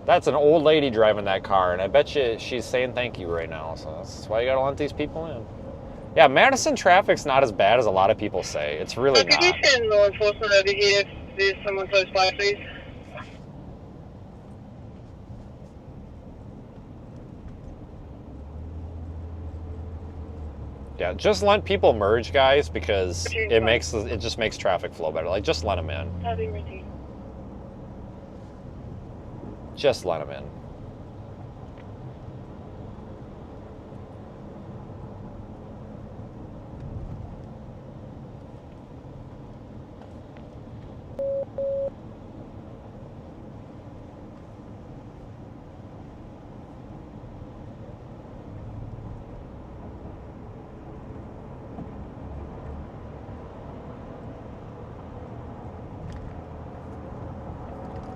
That's an old lady driving that car, and I bet you she's saying thank you right now. So that's why you got to let these people in. Yeah, Madison traffic's not as bad as a lot of people say. It's really not. Could you send law enforcement over here if there's someone close by, please? Yeah, just let people merge, guys, because it just makes traffic flow better. Like, just let them in. Just let them in.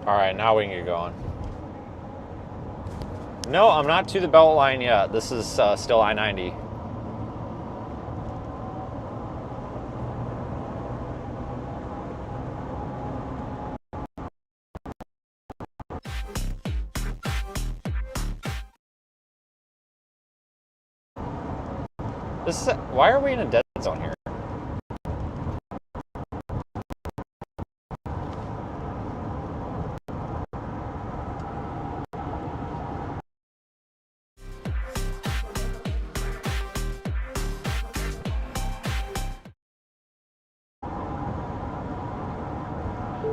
All right, now we can get going. No, I'm not to the belt line yet. This is still I-90. Why are we in a dead zone here?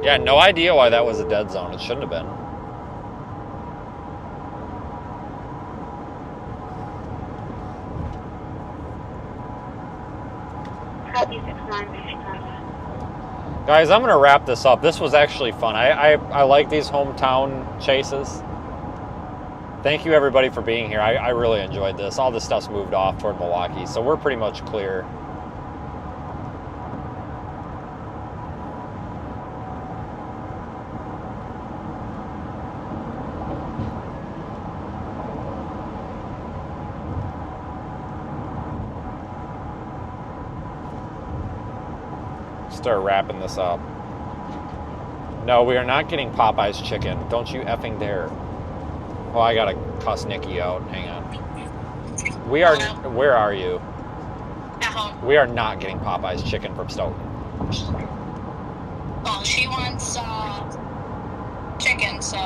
Yeah, no idea why that was a dead zone. It shouldn't have been. Guys, I'm going to wrap this up. This was actually fun. I like these hometown chases. Thank you, everybody, for being here. I really enjoyed this. All this stuff's moved off toward Milwaukee, so we're pretty much clear. Start wrapping this up. No, we are not getting Popeye's chicken. Don't you effing dare. Oh, I gotta cuss Nikki out. Hang on. We are. Where are you? At home. We are not getting Popeye's chicken from Stoughton. Well, she wants chicken, so.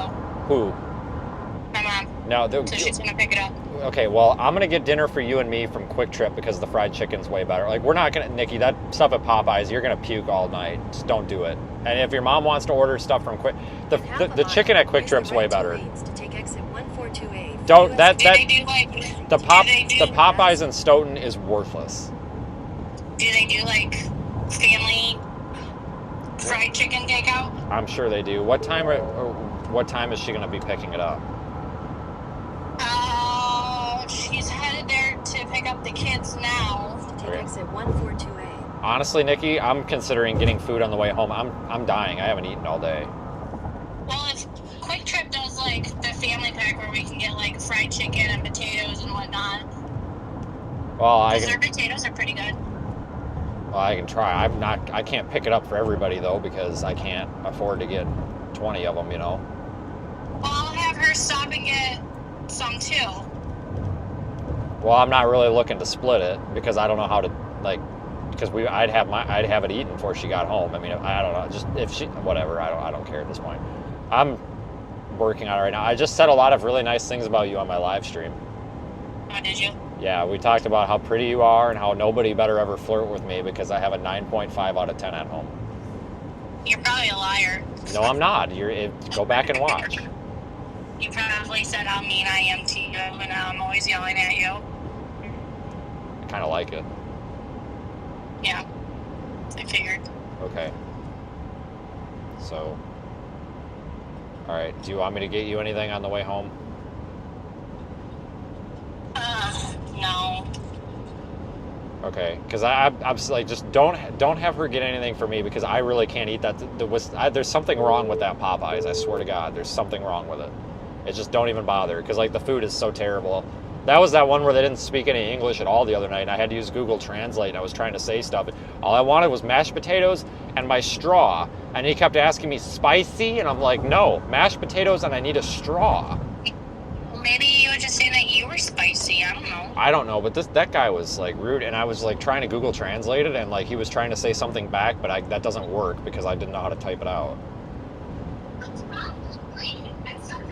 Who? My mom. No, so she's gonna pick it up. Okay, well, I'm gonna get dinner for you and me from Quick Trip because the fried chicken's way better. Like, we're not gonna, Nikki, that stuff at Popeyes, you're gonna puke all night. Just don't do it. And if your mom wants to order stuff from Quick, the chicken at Quick Trip's way better. Don't the Popeyes in Stoughton is worthless. Do they do like family fried chicken takeout? I'm sure they do. What time is she gonna be picking it up? She's headed there to pick up the kids now. Take exit 142A. Honestly, Nikki, I'm considering getting food on the way home. I'm dying. I haven't eaten all day. Well, if Quick Trip does like the family pack back where we can get like fried chicken and potatoes and whatnot. Well, Because their potatoes are pretty good. Well, I can try. I can't pick it up for everybody though because I can't afford to get 20 of them, you know. Well, I'll have her stop and get some too. Well, I'm not really looking to split it because I don't know how to because I'd have it eaten before she got home. I mean, I don't know. Just if she whatever, I don't care at this point. I'm working on it right now. I just said a lot of really nice things about you on my live stream. Oh, did you? Yeah, we talked about how pretty you are and how nobody better ever flirt with me because I have a 9.5 out of 10 at home. You're probably a liar. No, I'm not. Go back and watch. You probably said how mean I am to you, and now I'm always yelling at you. I kind of like it. Yeah, I figured. Okay. So, all right. Do you want me to get you anything on the way home? No. Okay, because I'm like, just don't have her get anything for me because I really can't eat that. There's something wrong with that Popeyes. I swear to God, there's something wrong with it. It just don't even bother because like the food is so terrible. That was that one where they didn't speak any English at all the other night, and I had to use Google Translate, and I was trying to say stuff. All I wanted was mashed potatoes and my straw, and he kept asking me spicy, and I'm like, no, mashed potatoes and I need a straw. Maybe you would just say that you were spicy. I don't know. I don't know, but that guy was like rude, and I was like trying to Google Translate it, and like he was trying to say something back, but that doesn't work because I didn't know how to type it out.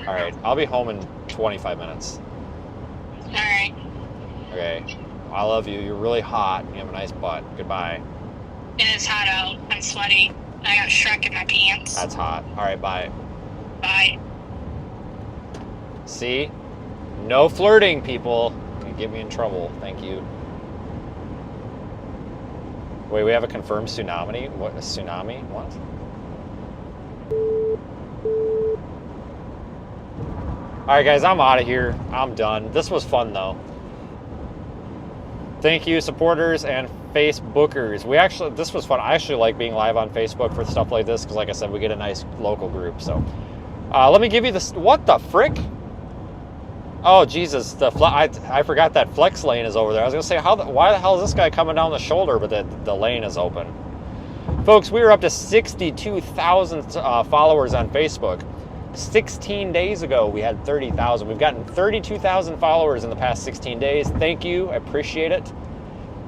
All right, I'll be home in 25 minutes. All right. Okay, I love you. You're really hot. You have a nice butt. Goodbye. It is hot out. I'm sweaty. I got Shrek in my pants. That's hot. All right, bye. Bye. See? No flirting, people. You get me in trouble. Thank you. Wait, we have a confirmed tsunami? What? A tsunami? What? Alright, guys, I'm out of here. I'm done. This was fun, though. Thank you, supporters and Facebookers. This was fun. I actually like being live on Facebook for stuff like this because, like I said, we get a nice local group. So, let me give you this. What the frick? Oh, Jesus. I forgot that flex lane is over there. I was going to say, why the hell is this guy coming down the shoulder, but the lane is open? Folks, we were up to 62,000 followers on Facebook. 16 days ago, we had 30,000. We've gotten 32,000 followers in the past 16 days. Thank you. I appreciate it.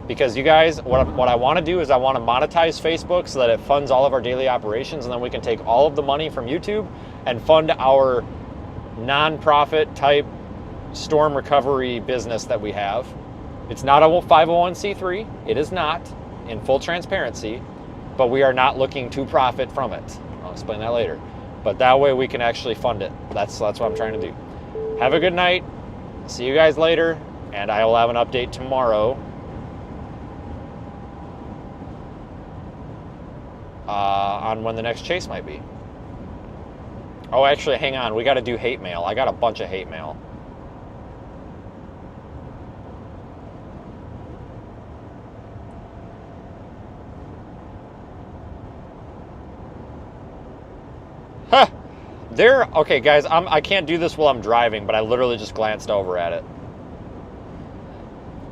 Because you guys, what I want to do is I want to monetize Facebook so that it funds all of our daily operations, and then we can take all of the money from YouTube and fund our non-profit type storm recovery business that we have. It's not a 501c3. It is not, in full transparency, but we are not looking to profit from it. I'll explain that later. But that way we can actually fund it. That's what I'm trying to do. Have a good night. See you guys later, and I will have an update tomorrow on when the next chase might be. Oh, actually, hang on. We got to do hate mail. I got a bunch of hate mail. Huh. Okay, guys, I can't do this while I'm driving, but I literally just glanced over at it.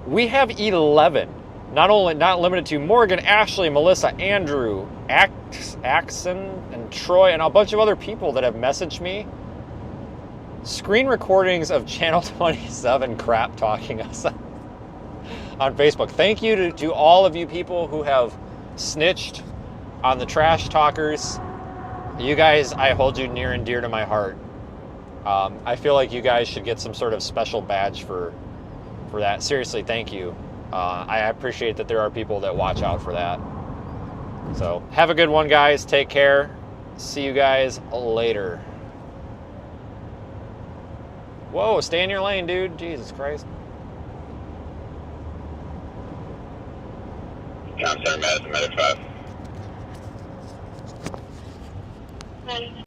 We have 11. Not limited to Morgan, Ashley, Melissa, Andrew, Axon, and Troy, and a bunch of other people that have messaged me. Screen recordings of Channel 27 crap talking us on Facebook. Thank you to all of you people who have snitched on the trash talkers. You guys, I hold you near and dear to my heart. I feel like you guys should get some sort of special badge for that. Seriously, thank you. I appreciate that there are people that watch out for that. So, have a good one, guys. Take care. See you guys later. Whoa, stay in your lane, dude. Jesus Christ. I'm sorry, Madison, Medic 5. Well,